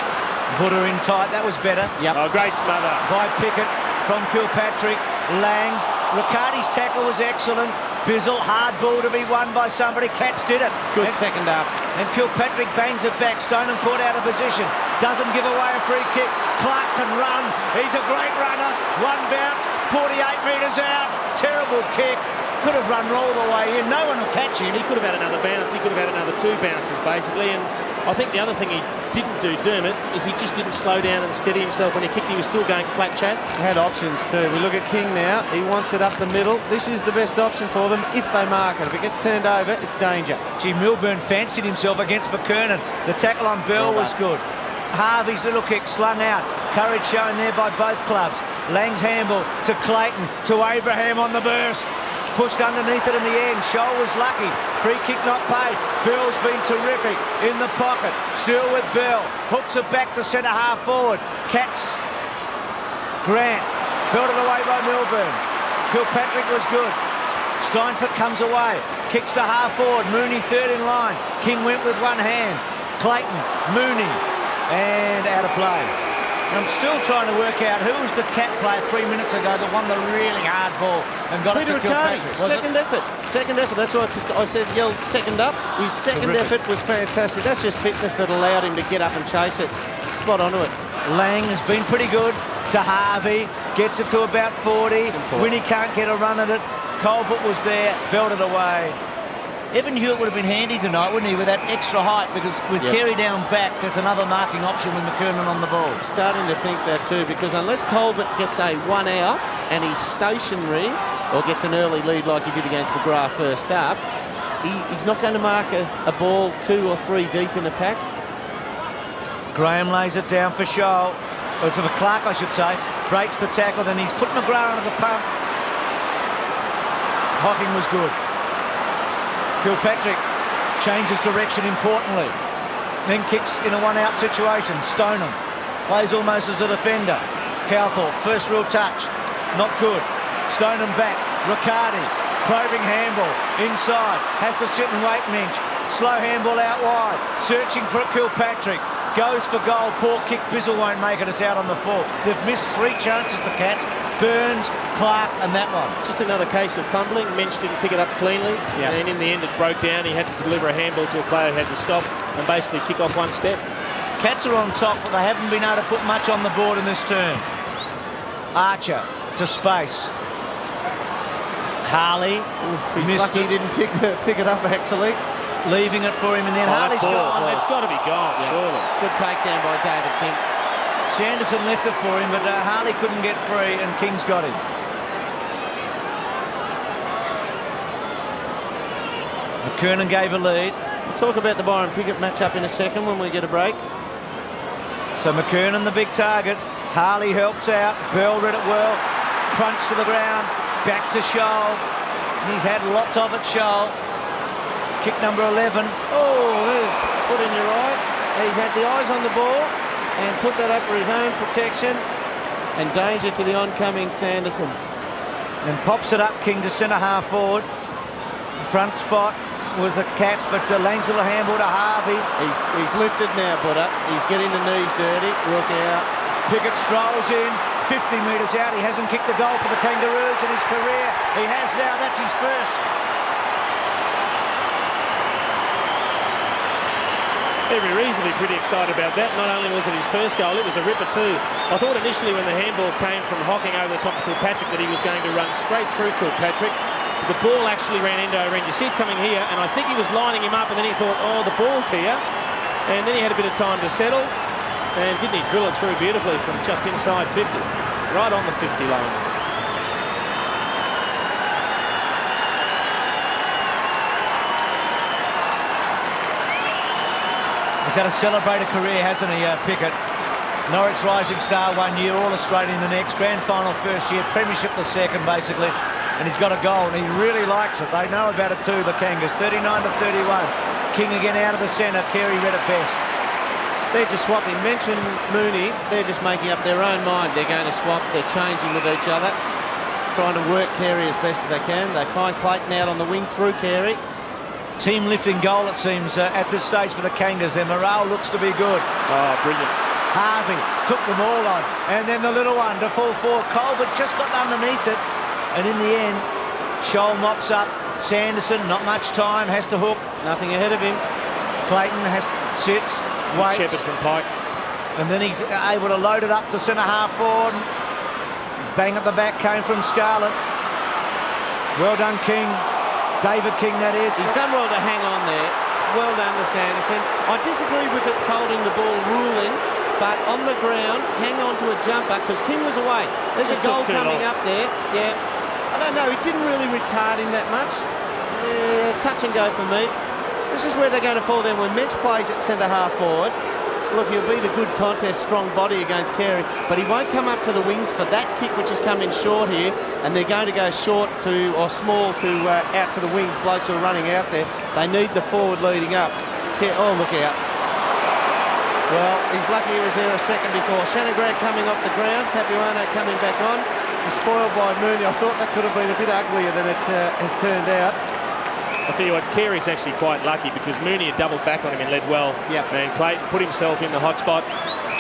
Buddha in tight, that was better. Yep. Oh, great smother. By Pickett from Kilpatrick. Lang. Riccardi's tackle was excellent. Bizzle, hard ball to be won by somebody. Cats did it. Good second up. And Kilpatrick bangs it back. Stoneham caught out of position. Doesn't give away a free kick. Clark can run. He's a great runner. One bounce, 48 metres out. Terrible kick. Could have run all the way in. No one will catch him. He could have had another bounce. He could have had another 2 bounces, basically. And I think the other thing he didn't do, Dermot, is he just didn't slow down and steady himself when he kicked. He was still going flat, Chad. Had options too. We look at King now. He wants it up the middle. This is the best option for them if they mark it. If it gets turned over, it's danger. Gee, Milburn fancied himself against McKernan. The tackle on Bell was good. Harvey's little kick slung out. Courage shown there by both clubs. Lang's handball to Clayton, to Abraham on the burst. Pushed underneath it in the end. Scholl was lucky. Free kick not paid. Bell's been terrific in the pocket. Still with Bell. Hooks it back to centre half forward. Cats Grant. Belted away by Milburn. Kilpatrick was good. Steinfort comes away. Kicks to half forward. Mooney third in line. King went with one hand. Clayton, Mooney, and out of play. I'm still trying to work out who was the cat player 3 minutes ago that won the really hard ball and got Peter it to Riccardi, Kilpatrick. second effort. That's why I said yelled second up. His second effort was fantastic. That's just fitness that allowed him to get up and chase it. Spot onto it. Lang has been pretty good to Harvey. Gets it to about 40. Winnie can't get a run at it. Colbert was there, belted away. Evan Hewitt would have been handy tonight, wouldn't he, with that extra height, because with Carey down back, there's another marking option with McKernan on the ball. Starting to think that too, because unless Colbert gets a 1 out and he's stationary or gets an early lead like he did against McGrath first up, he's not going to mark a ball 2 or 3 deep in the pack. Graham lays it down for Scholl, or to Clark I should say, breaks the tackle, then he's put McGrath under the pump. Hocking was good. Kilpatrick changes direction importantly. Then kicks in a 1 out situation. Stoneham plays almost as a defender. Cowthorpe, first real touch. Not good. Stoneham back. Riccardi, probing handball. Inside. Has to sit and wait an inch. Slow handball out wide. Searching for Kilpatrick. Goes for goal. Poor kick. Bizzle won't make it. It's out on the full. They've missed 3 chances, the Cats. Burns, Clark and that one. Just another case of fumbling. Mensch didn't pick it up cleanly, and in the end it broke down. He had to deliver a handball to a player who had to stop and basically kick off 1 step. Cats are on top, but they haven't been able to put much on the board in this turn. Archer to space. Harley. He's lucky he didn't pick it up actually. Leaving it for him, and then Harley's gone. It's got to be gone, surely. Good takedown by David King. Sanderson left it for him, but Harley couldn't get free, and King's got him. McKernan gave a lead. We'll talk about the Byron Pickett matchup in a second when we get a break. So McKernan the big target. Harley helps out. Bell read it well. Crunch to the ground. Back to Scholl. He's had lots of it, Scholl. Kick number 11. Oh, there's foot in your eye. He had the eyes on the ball and put that up for his own protection, and danger to the oncoming Sanderson. And pops it up, King to centre half forward. Front spot was the Cats, but Lang's little handball to Harvey. He's lifted now, Butter. He's getting the knees dirty. Look out. Pickett strolls in, 50 metres out. He hasn't kicked the goal for the Kangaroos in his career. He has now. That's his first. Every reason to be pretty excited about that. Not only was it his first goal, it was a ripper too. I thought initially when the handball came from Hocking over the top of Kilpatrick that he was going to run straight through Kilpatrick. But the ball actually ran end over end. You see it coming here, and I think he was lining him up, and then he thought, oh, the ball's here. And then he had a bit of time to settle. And didn't he drill it through beautifully from just inside 50. Right on the 50 line. He's had a celebrated career, hasn't he, Pickett? Norwich Rising Star 1 year, All-Australian the next, Grand Final first year, Premiership the second, basically. And he's got a goal, and he really likes it. They know about it too, the Kangas. 39 to 31. King again out of the centre. Carey read it best. They're just swapping. Mention Mooney. They're just making up their own mind. They're going to swap. They're changing with each other. Trying to work Carey as best as they can. They find Clayton out on the wing through Carey. Team lifting goal, it seems, at this stage for the Kangas. Their morale looks to be good. Oh, brilliant. Harvey took them all on. And then the little one to full forward. Colbert just got underneath it. And in the end, Scholl mops up. Sanderson, not much time, has to hook. Nothing ahead of him. Clayton sits, waits. Shepherd from Pike. And then he's able to load it up to centre half forward. Bang at the back came from Scarlett. Well done, King. David King, that is. He's done well to hang on there. Well done to Sanderson. I disagree with it's holding the ball ruling, but on the ground, hang on to a jumper because King was away. There's a goal coming up there. Yeah. I don't know. He didn't really retard him that much. Yeah, touch and go for me. This is where they're going to fall down when Mitch plays at centre half forward. Look, he'll be the good contest, strong body against Carey, but he won't come up to the wings for that kick, which has come in short here, and they're going to go short to, or small to, out to the wings, blokes who are running out there. They need the forward leading up. Oh, look out. Well, he's lucky he was there a second before. Shanagrad coming off the ground, Capuano coming back on. He's spoiled by Mooney. I thought that could have been a bit uglier than it has turned out. I'll tell you what, Carey's actually quite lucky because Mooney had doubled back on him and led well. Yep. And Clayton put himself in the hot spot.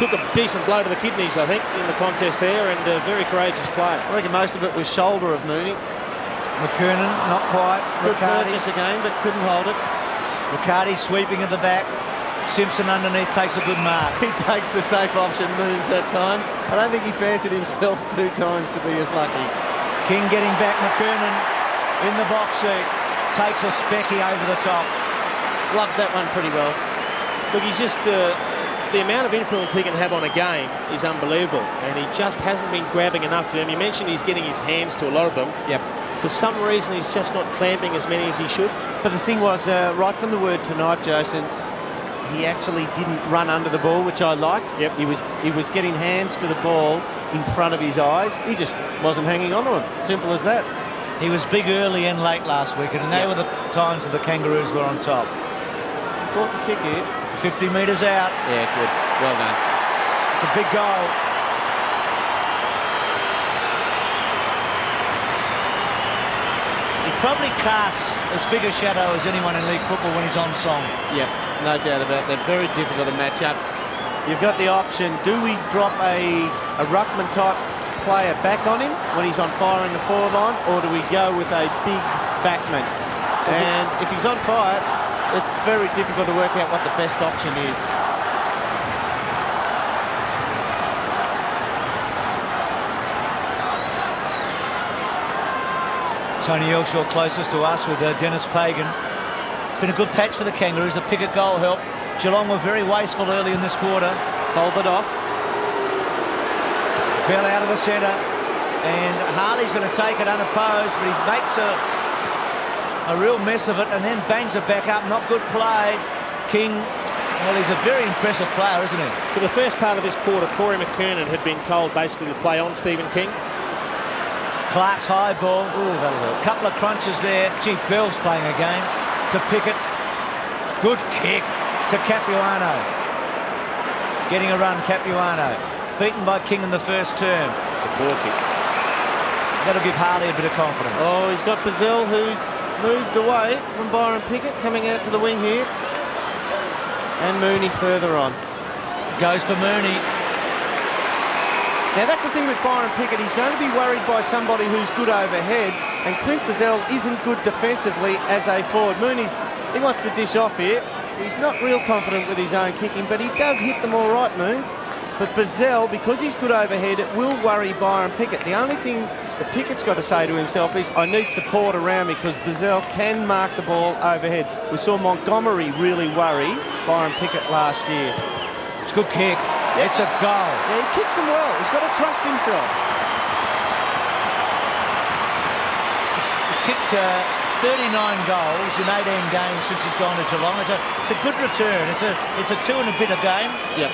Took a decent blow to the kidneys, I think, in the contest there, and a very courageous play. I reckon most of it was shoulder of Mooney. McKernan, not quite. Good Riccardi. purchase again, but couldn't hold it. Riccardi sweeping at the back. Simpson underneath takes a good mark. He takes the safe option moves that time. I don't think he fancied himself 2 times to be as lucky. King getting back, McKernan in the box seat. Takes a specky over the top. Loved that one pretty well. Look, he's just... the amount of influence he can have on a game is unbelievable, and he just hasn't been grabbing enough to him. You mentioned he's getting his hands to a lot of them. Yep. For some reason, he's just not clamping as many as he should. But the thing was, right from the word tonight, Jason, he actually didn't run under the ball, which I liked. Yep. He was getting hands to the ball in front of his eyes. He just wasn't hanging on to him. Simple as that. He was big early and late last week, and they were the times that the Kangaroos were on top. Important kick here. 50 metres out. Yeah, good. Well done. It's a big goal. He probably casts as big a shadow as anyone in league football when he's on song. Yep, no doubt about that. Very difficult to match up. You've got the option, do we drop a ruckman type player back on him when he's on fire in the forward line, or do we go with a big backman? And if he's on fire, it's very difficult to work out what the best option is. Tony Elshaw closest to us with Dennis Pagan. It's been a good patch for the Kangaroos. A Pickett goal helped. Geelong were very wasteful early in this quarter. Colbert off. Bell out of the centre, and Harley's going to take it unopposed, but he makes a real mess of it and then bangs it back up. Not good play. King, well, he's a very impressive player, isn't he? For the first part of this quarter, Corey McKernan had been told basically to play on Stephen King. Clark's high ball. Ooh, that'll hurt. A couple of crunches there. Gee, Bell's playing a game. To Pickett. Good kick to Capuano. Getting a run, Capuano. Beaten by King in the first term. It's a poor kick. That'll give Harley a bit of confidence. Oh, he's got Bazell, who's moved away from Byron Pickett, coming out to the wing here. And Mooney further on. Goes for Mooney. Now, that's the thing with Byron Pickett. He's going to be worried by somebody who's good overhead, and Clint Bazell isn't good defensively as a forward. He wants to dish off here. He's not real confident with his own kicking, but he does hit them all right, Moons. But Bazell, because he's good overhead, it will worry Byron Pickett. The only thing that Pickett's got to say to himself is, I need support around me, because Bazell can mark the ball overhead. We saw Montgomery really worry Byron Pickett last year. It's a good kick. Yeah. It's a goal. Yeah, he kicks them well. He's got to trust himself. He's kicked 39 goals in 18 games since he's gone to Geelong. It's a good return. It's a 2 and a bit a game. Yep.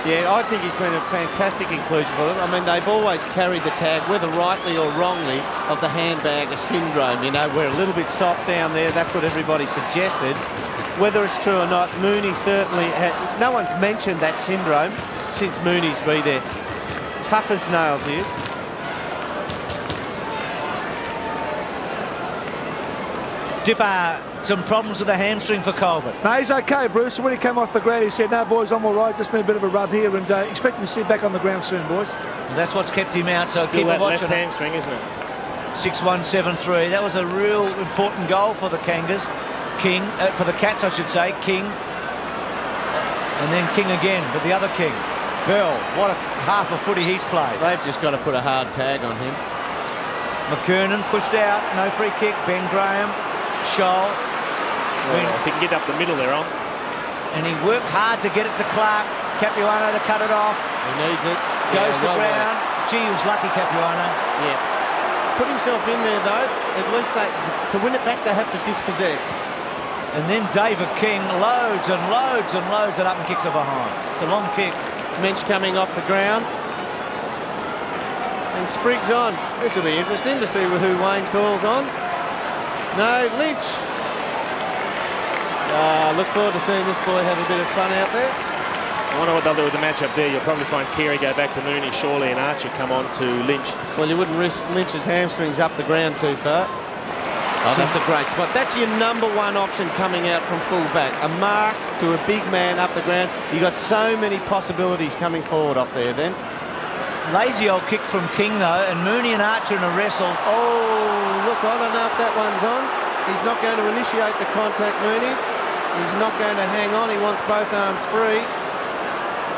Yeah, I think he's been a fantastic inclusion for them. I mean, they've always carried the tag, whether rightly or wrongly, of the handbagger syndrome. You know, we're a little bit soft down there. That's what everybody suggested. Whether it's true or not, Mooney certainly had... No one's mentioned that syndrome since Mooney's been there. Tough as nails he is. Dipper, some problems with the hamstring for Colbert. No, he's okay, Bruce. When he came off the ground, he said, no, boys, I'm all right. Just need a bit of a rub here, and expecting to see him back on the ground soon, boys. And that's what's kept him out, so Still keep that watching. left hamstring, isn't it? 6-1-7-3. That was a real important goal for the Kangas. For the Cats, I should say. King And then King again, but the other King. Bell, what a half a footy he's played. They've just got to put a hard tag on him. McKernan pushed out, no free kick. Ben Graham, Scholl. If he can get up the middle there on. And he worked hard to get it to Clark. Capuano to cut it off. He needs it. Goes to well ground. Gee, he was lucky, Capuano. Yeah. Put himself in there, though. At least to win it back, they have to dispossess. And then David King loads and loads and loads it up and kicks it behind. It's a long kick. Mensch coming off the ground. And Spriggs on. This will be interesting to see who Wayne calls on. No, Lynch. Look forward to seeing this boy have a bit of fun out there. I wonder what they'll do with the matchup there. You'll probably find Carey go back to Mooney, Shawley and Archer come on to Lynch. Well, you wouldn't risk Lynch's hamstrings up the ground too far. Oh, that's a great spot. That's your number one option coming out from full-back. A mark to a big man up the ground. You've got so many possibilities coming forward off there then. Lazy old kick from King, though, and Mooney and Archer in a wrestle. Oh, look, I don't know if that one's on. He's not going to initiate the contact, Mooney. He's not going to hang on. He wants both arms free.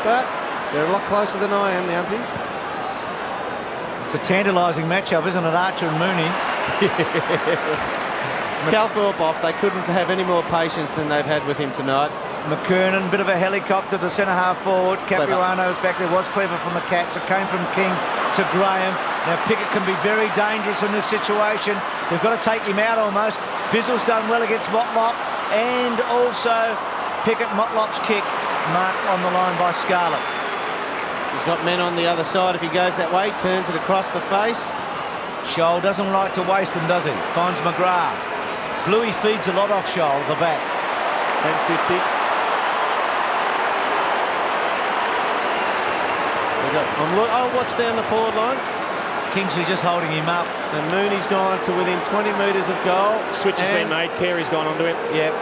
But they're a lot closer than I am, the umpies. It's a tantalising matchup, isn't it, Archer and Mooney? Calthorpe off. They couldn't have any more patience than they've had with him tonight. McKernan, bit of a helicopter to centre half forward. Capuano's back there, was clever from the catch. It came from King to Graham. Now Pickett can be very dangerous in this situation. They've got to take him out almost. Bizzle's done well against Motlop, and also Pickett, Motlop's kick marked on the line by Scarlett. He's got men on the other side. If he goes that way, turns it across the face. Scholl doesn't like to waste them, does he? Finds McGrath. Bluey feeds a lot off Scholl, the back. And 50. I'll watch down the forward line. Kingsley just holding him up. And Mooney's gone to within 20 metres of goal. Switch has been made. Carey's gone onto him. Yep.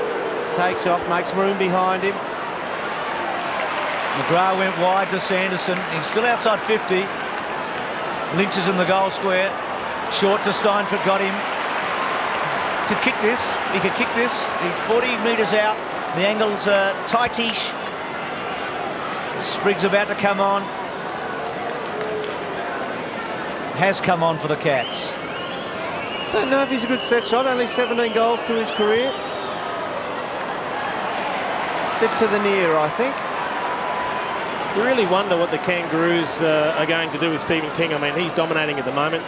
Takes off, makes room behind him. McGrath went wide to Sanderson. He's still outside 50. Lynch is in the goal square. Short to Steinford, got him. Could kick this. He could kick this. He's 40 metres out. The angle's tightish. Spriggs about to come on. Has come on for the Cats. Don't know if he's a good set shot. Only 17 goals to his career. Bit to the near, I think. You really wonder what the Kangaroos are going to do with Stephen King. I mean, he's dominating at the moment.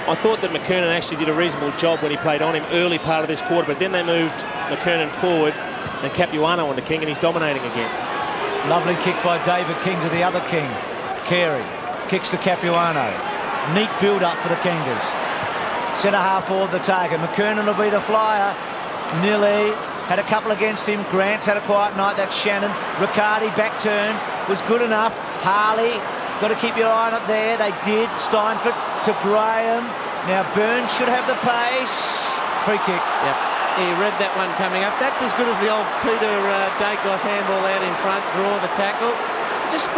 I thought that McKernan actually did a reasonable job when he played on him early part of this quarter, but then they moved McKernan forward and Capuano onto King, and he's dominating again. Lovely kick by David King to the other King. Carey kicks to Capuano. Neat build-up for the Kangas. Centre half forward the target. McKernan will be the flyer. Nilly had a couple against him. Grant's had a quiet night. That's Shannon. Riccardi back turn was good enough. Harley, got to keep your eye on it there. They did. Steinford to Graham. Now Burns should have the pace. Free kick. Yep. He read that one coming up. That's as good as the old Peter Dacos handball out in front. Draw the tackle. Just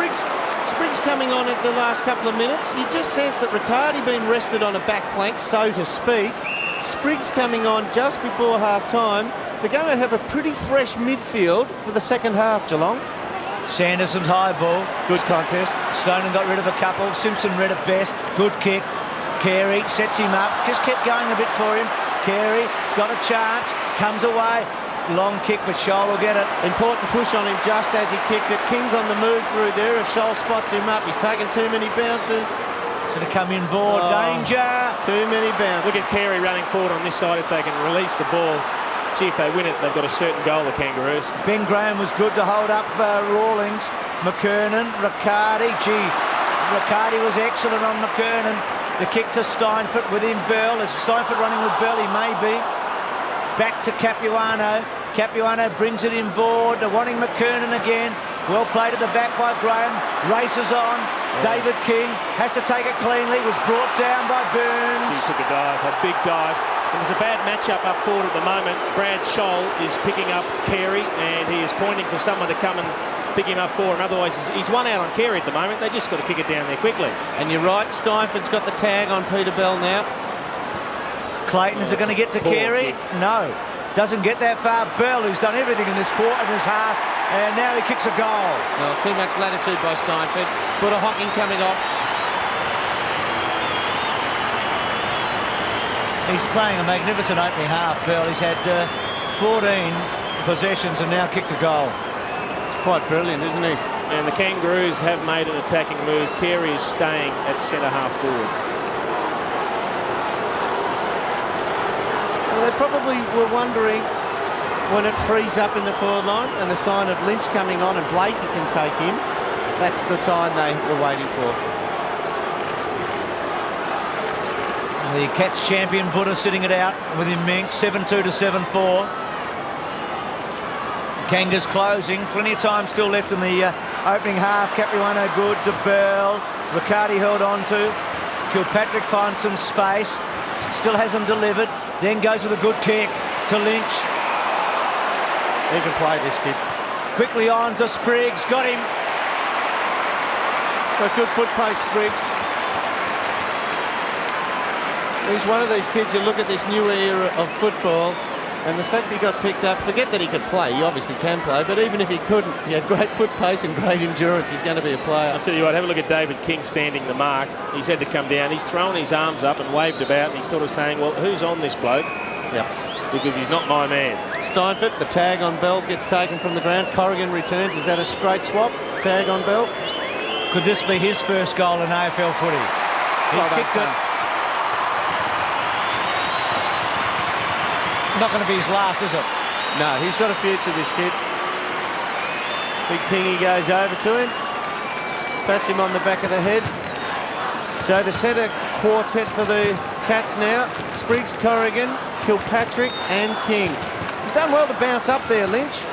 Spriggs coming on at the last couple of minutes. You just sense that Riccardi being rested on a back flank, so to speak. Spriggs coming on just before half-time. They're going to have a pretty fresh midfield for the second half, Geelong. Sanderson's high ball. Good contest. Stonen got rid of a couple. Simpson read it best. Good kick. Carey sets him up. Just kept going a bit for him. Carey's got a chance. Comes away. Long kick, but Scholl will get it. Important push on him just as he kicked it. King's on the move through there. If Scholl spots him up, he's taken too many bounces. Should have come in board. Danger. Too many bounces. Look at Carey running forward on this side. If they can release the ball, gee, if they win it, they've got a certain goal, the Kangaroos. Ben Graham was good to hold up Rawlings. McKernan, Riccardi. Gee, Riccardi was excellent on McKernan. The kick to Steinford within Bell. Is Steinford running with Bell? He may be. Back to Capuano. Capuano brings it in board. They're wanting McKernan again. Well played at the back by Graham. Races on. David King has to take it cleanly. Was brought down by Burns. He took a dive, a big dive. And there's a bad matchup up forward at the moment. Brad Scholl is picking up Carey, and he is pointing for someone to come and pick him up forward. And otherwise, he's one out on Carey at the moment. They just got to kick it down there quickly. And you're right, Steinford's got the tag on Peter Bell now. Clayton, is it going to get to Carey? No. Doesn't get that far. Bell, who's done everything in this quarter, in this half, And now he kicks a goal. Well, too much latitude by Steinfeld. Buddha Hocking coming off. He's playing a magnificent opening half, Pearl. He's had 14 possessions and now kicked a goal. It's quite brilliant, isn't he? And the Kangaroos have made an attacking move. Carey is staying at centre-half forward. Well, they probably were wondering when it frees up in the forward line and the sign of Lynch coming on and Blakey can take him. That's the time they were waiting for. The Cats champion Buddha sitting it out with him Mink, 7-2 to 7-4. Kangas closing, plenty of time still left in the opening half. Capuano good, De Bell, Riccardi held on to. Kilpatrick finds some space, still hasn't delivered, then goes with a good kick to Lynch. He can play, this kid. Quickly on to Spriggs, got him. A good foot pace, Spriggs. He's one of these kids, you look at this new era of football and the fact he got picked up, forget that he could play, he obviously can play, but even if he couldn't, he had great foot pace and great endurance. He's going to be a player. I'll tell you what, have a look at David King standing the mark. He's had to come down. He's thrown his arms up and waved about. And he's sort of saying, well, who's on this bloke? Yep. Because he's not my man. Steinfeld, the tag on Bell gets taken from the ground. Corrigan returns. Is that a straight swap? Tag on Bell. Could this be his first goal in AFL footy? He's kicked it. Not going to be his last, is it? No, he's got a future, this kid. Big Kingy goes over to him. Pats him on the back of the head. So the centre quartet for the Cats now. Spriggs, Corrigan, Kilpatrick and King. He's done well to bounce up there, Lynch.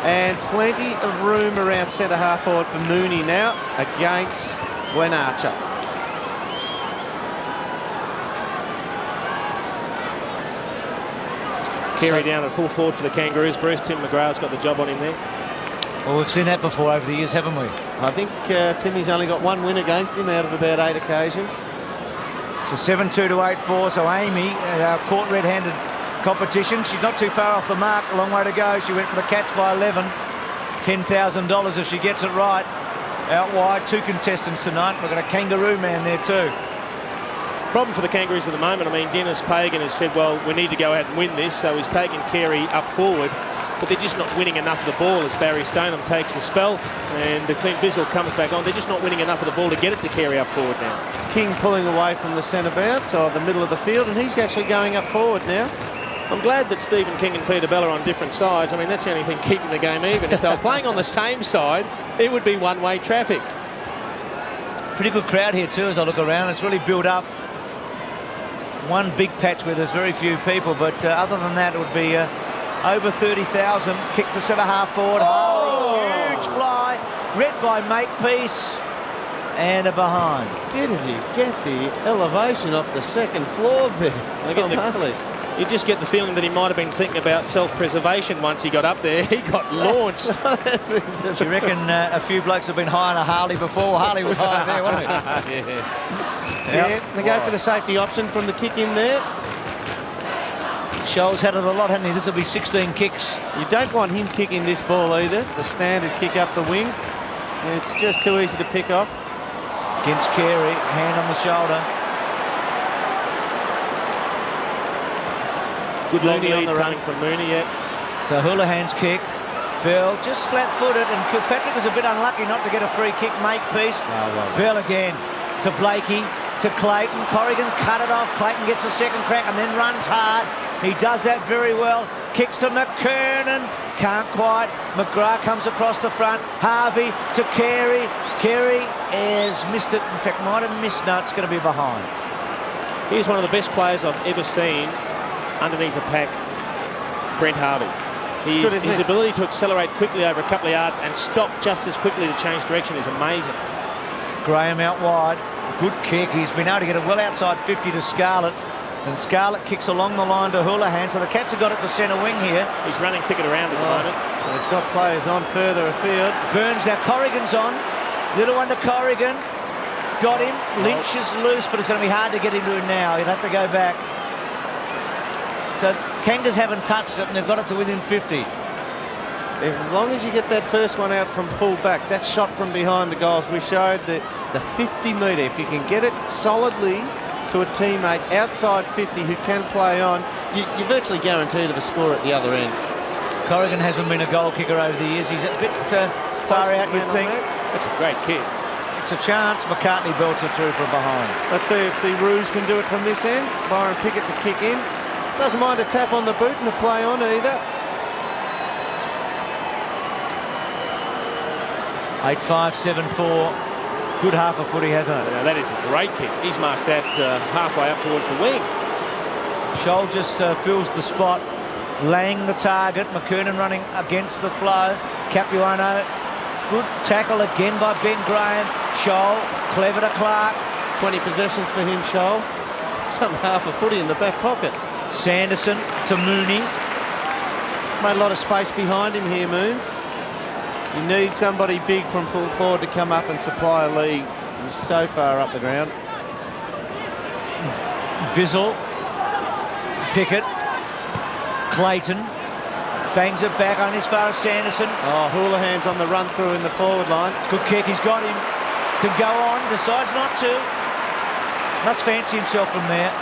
And plenty of room around centre half forward for Mooney now against Glenn Archer. Carey down at full forward for the Kangaroos. Bruce, Tim McGrath's got the job on him there. Well, we've seen that before over the years, haven't we? I think Timmy's only got one win against him out of about 8 occasions. So 7-2 to 8-4. So Amy, our caught red-handed competition. She's not too far off the mark. A long way to go. She went for the Cats by 11. $10,000 if she gets it right. Out wide, 2 contestants tonight. We've got a Kangaroo man there too. Problem for the Kangaroos at the moment, I mean, Dennis Pagan has said, well, we need to go out and win this, so he's taken Carey up forward, but they're just not winning enough of the ball as Barry Stoneham takes a spell and Clint Bizzle comes back on. They're just not winning enough of the ball to get it to Carey up forward now. King pulling away from the centre bounce or the middle of the field, and he's actually going up forward now. I'm glad that Stephen King and Peter Bell are on different sides. I mean, that's the only thing keeping the game even. If they were playing on the same side, it would be one-way traffic. Pretty good crowd here too as I look around. It's really built up. One big patch where there's very few people, but other than that, it would be over 30,000. Kick to centre half forward. Oh, huge fly. Read by Makepeace. And a behind. Didn't he get the elevation off the second floor there, Tom Harley? You just get the feeling that he might have been thinking about self-preservation once he got up there. He got launched. Do you reckon a few blokes have been high on a Harley before? Well, Harley was high there, wasn't he? Yeah, they go for the safety option from the kick in there. Scholes had it a lot, hadn't he? This will be 16 kicks. You don't want him kicking this ball either. The standard kick up the wing. It's just too easy to pick off. Against Carey, hand on the shoulder. Good long Mooney lead on the coming run from Mooney yet. So Houlihan's kick. Bell just flat-footed, and Kilpatrick was a bit unlucky not to get a free kick. Makepeace. Bell again to Blakey, to Clayton. Corrigan cut it off. Clayton gets a second crack and then runs hard. He does that very well. Kicks to McKernan. Can't quite. McGrath comes across the front. Harvey to Carey. Carey has missed it. In fact, might have missed. No, it's going to be behind. He's one of the best players I've ever seen underneath the pack, Brent Harvey. His ability to accelerate quickly over a couple of yards and stop just as quickly to change direction is amazing. Graham out wide. Good kick. He's been able to get it well outside 50 to Scarlett. And Scarlett kicks along the line to Houlihan. So the Cats have got it to centre wing here. He's running Pickett around at the moment. They've got players on further afield. Burns now. Corrigan's on. Little one to Corrigan. Got him. Lynch is loose, but it's going to be hard to get into him now. He'll have to go back. So Kangas haven't touched it, and they've got it to within 50. As long as you get that first one out from full back, that shot from behind the goals, we showed the 50 metre. If you can get it solidly to a teammate outside 50 who can play on, you're virtually guaranteed of a score at the other end. Corrigan hasn't been a goal kicker over the years. He's a bit far out, you'd think. That's a great kick. It's a chance. McCartney belts it through from behind. Let's see if the Roos can do it from this end. Byron Pickett to kick in. Doesn't mind a tap on the boot and a play on either. 8-5, 7-4. Good half a footy, hasn't it? Now, that is a great kick. He's marked that halfway up towards the wing. Scholl just fills the spot. Lang the target. McKernan running against the flow. Capuano. Good tackle again by Ben Graham. Scholl, clever to Clark. 20 possessions for him, Scholl. Some half a footy in the back pocket. Sanderson to Mooney. Made a lot of space behind him here, Moons. You need somebody big from full forward to come up and supply a lead. He's so far up the ground. Bizzle. Pickett. Clayton. Bangs it back on as far as Sanderson. Oh, Houlihan's on the run through in the forward line. It's a good kick. He's got him. Could go on. Decides not to. Must fancy himself from there.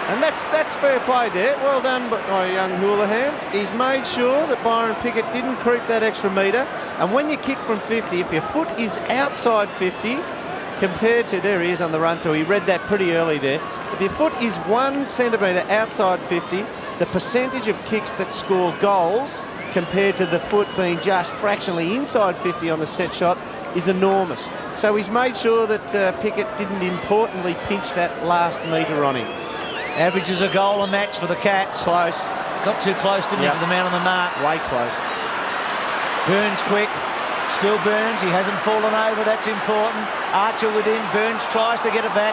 And that's fair play there. Well done by young Houlihan. He's made sure that Byron Pickett didn't creep that extra metre. And when you kick from 50, if your foot is outside 50, compared to, there he is on the run through, he read that pretty early there. If your foot is 1 centimetre outside 50, the percentage of kicks that score goals compared to the foot being just fractionally inside 50 on the set shot is enormous. So he's made sure that Pickett didn't importantly pinch that last metre on him. Averages a goal a match for the Cats. Close. Got too close, didn't he, to the man on the mark. Way close. Burns quick. Still Burns. He hasn't fallen over. That's important. Archer within. Burns tries to get it back.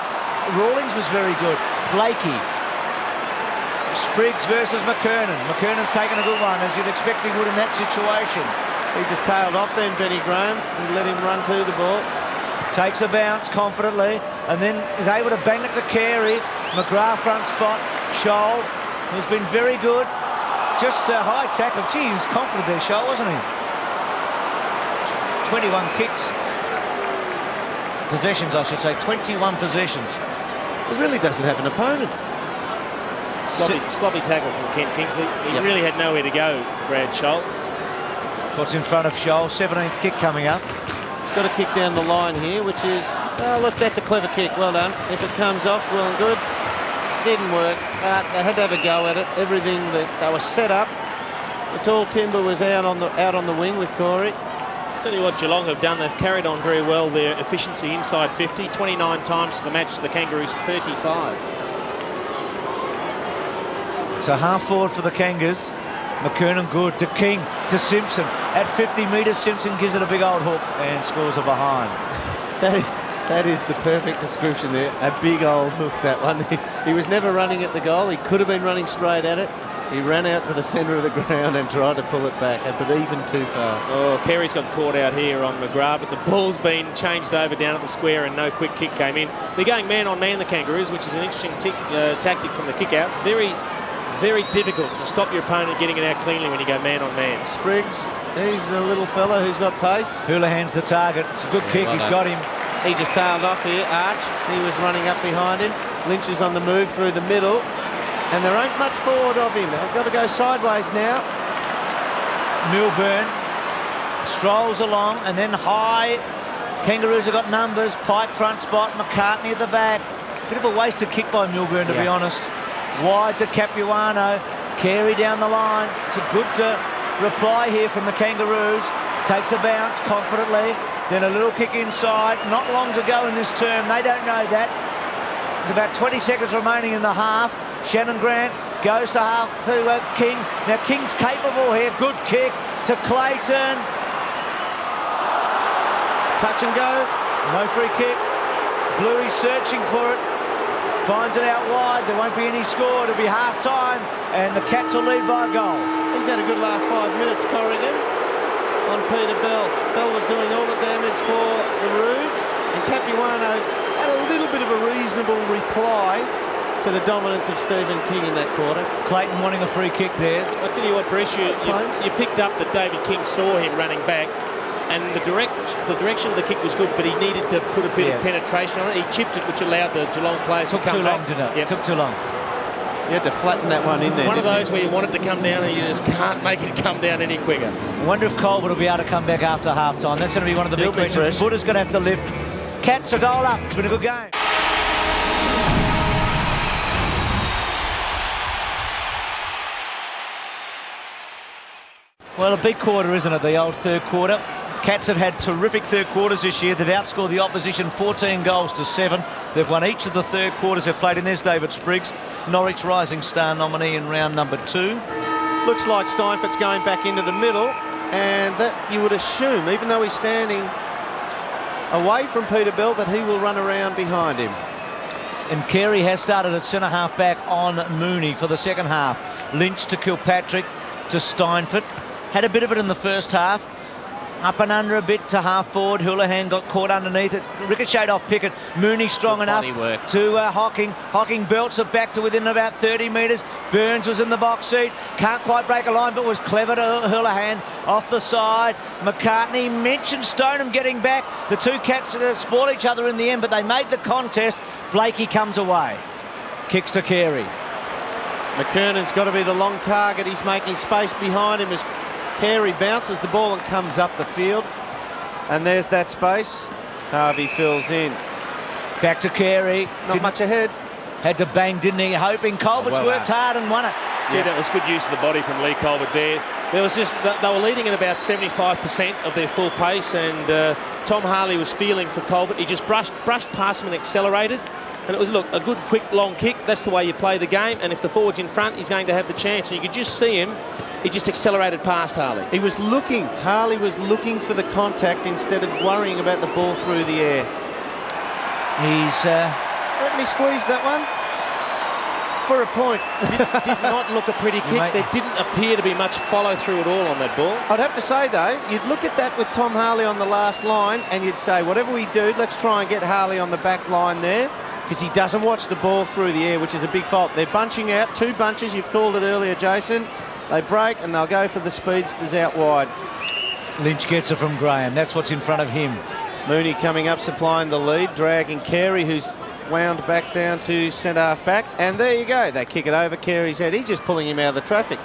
Rawlings was very good. Blakey. Spriggs versus McKernan. McKernan's taken a good one, as you'd expect he would in that situation. He just tailed off then, Benny Graham. He let him run to the ball. Takes a bounce confidently and then is able to bang it to Carey. McGrath front spot. Scholl has been very good. Just a high tackle. Gee, he was confident there, Scholl, wasn't he? 21 kicks. Possessions, I should say. 21 possessions. He really doesn't have an opponent. Sloppy tackle from Kent Kingsley. He really had nowhere to go, Brad Scholl. That's what's in front of Scholl. 17th kick coming up. He's got a kick down the line here, which is, oh, look, that's a clever kick. Well done. If it comes off, well and good. Didn't work. They had to have a go at it. Everything that they were set up. The tall timber was out on the wing with Corey. I'll tell you what Geelong have done. They've carried on very well their efficiency inside 50. 29 times to the match to the Kangaroos 35. So half forward for the Kangas. McKernan good to King to Simpson. At 50 metres, Simpson gives it a big old hook and scores a behind. That is the perfect description there. A big old hook, that one. He was never running at the goal. He could have been running straight at it. He ran out to the centre of the ground and tried to pull it back, but even too far. Oh, Carey's got caught out here on McGrath, but the ball's been changed over down at the square and no quick kick came in. They're going man-on-man, the Kangaroos, which is an interesting tactic from the kick-out. Very, very difficult to stop your opponent getting it out cleanly when you go man-on-man. Spriggs, he's the little fella who's got pace. Houlihan's the target. It's a good kick. He's got him. He just tailed off here. Arch, he was running up behind him. Lynch is on the move through the middle. And there ain't much forward of him. They've got to go sideways now. Milburn strolls along and then high. Kangaroos have got numbers. Pike front spot. McCartney at the back. Bit of a wasted kick by Milburn, to be honest. Wide to Capuano. Carey down the line. It's a good reply here from the Kangaroos. Takes a bounce confidently. Then a little kick inside. Not long to go in this term. They don't know that. There's about 20 seconds remaining in the half. Shannon Grant goes to King. Now King's capable here. Good kick to Clayton. Touch and go. No free kick. Bluey's searching for it. Finds it out wide. There won't be any score. It'll be half time. And the Cats will lead by a goal. He's had a good last 5 minutes, Corrigan, on Peter Bell. Bell was doing all the damage for the Roos. And Capuano had a little bit of a reasonable reply to the dominance of Stephen King in that quarter. Clayton wanting a free kick there. I tell you what, Bruce, you picked up that David King saw him running back, and the direction of the kick was good, but he needed to put a bit of penetration on it. He chipped it, which allowed the Geelong players to come back. Took too long, didn't it? Yep. Took too long. You had to flatten that one in there. One of those where you want it to come down and you just can't make it come down any quicker. I wonder if Colbert will be able to come back after half-time. That's going to be one of the big questions. Buddha's going to have to lift. Cats a goal up. It's been a good game. Well, a big quarter, isn't it, the old third quarter? Cats have had terrific third quarters this year. They've outscored the opposition 14 goals to 7. They've won each of the third quarters they've played in. There's David Spriggs, Norwich Rising Star nominee in round number 2. Looks like Steinfurt's going back into the middle, and that you would assume, even though he's standing away from Peterbilt, that he will run around behind him. And Carey has started at centre-half back on Mooney for the second half. Lynch to Kilpatrick to Steinfurt. Had a bit of it in the first half. Up and under a bit to half forward. Houlihan got caught underneath it. Ricocheted off Pickett. Mooney strong enough to Hocking. Hocking belts it back to within about 30 metres. Burns was in the box seat. Can't quite break a line, but was clever to Houlihan off the side. McCartney mentioned Stoneham getting back. The two Cats spoil each other in the end, but they made the contest. Blakey comes away. Kicks to Carey. McKernan's got to be the long target. He's making space behind him as Carey bounces the ball and comes up the field. And there's that space. Harvey fills in. Back to Carey. Not much ahead. Had to bang, didn't he? Hoping. Colbert's worked hard and won it. Yeah, that was good use of the body from Lee Colbert there. There was just they were leading at about 75% of their full pace, and Tom Harley was feeling for Colbert. He just brushed past him and accelerated. And it was, look, a good, quick, long kick. That's the way you play the game. And if the forward's in front, he's going to have the chance. And you could just see him. He just accelerated past Harley. He was looking. Harley was looking for the contact instead of worrying about the ball through the air. I reckon he squeezed that one for a point. Did not look a pretty kick. There didn't appear to be much follow through at all on that ball. I'd have to say, though, you'd look at that with Tom Harley on the last line and you'd say, whatever we do, let's try and get Harley on the back line there, because he doesn't watch the ball through the air, which is a big fault. They're bunching out. 2 bunches, you've called it earlier, Jason. They break and they'll go for the speedsters out wide. Lynch gets it from Graham. That's what's in front of him. Mooney coming up, supplying the lead, dragging Carey, who's wound back down to centre-half back. And there you go. They kick it over Carey's head. He's just pulling him out of the traffic.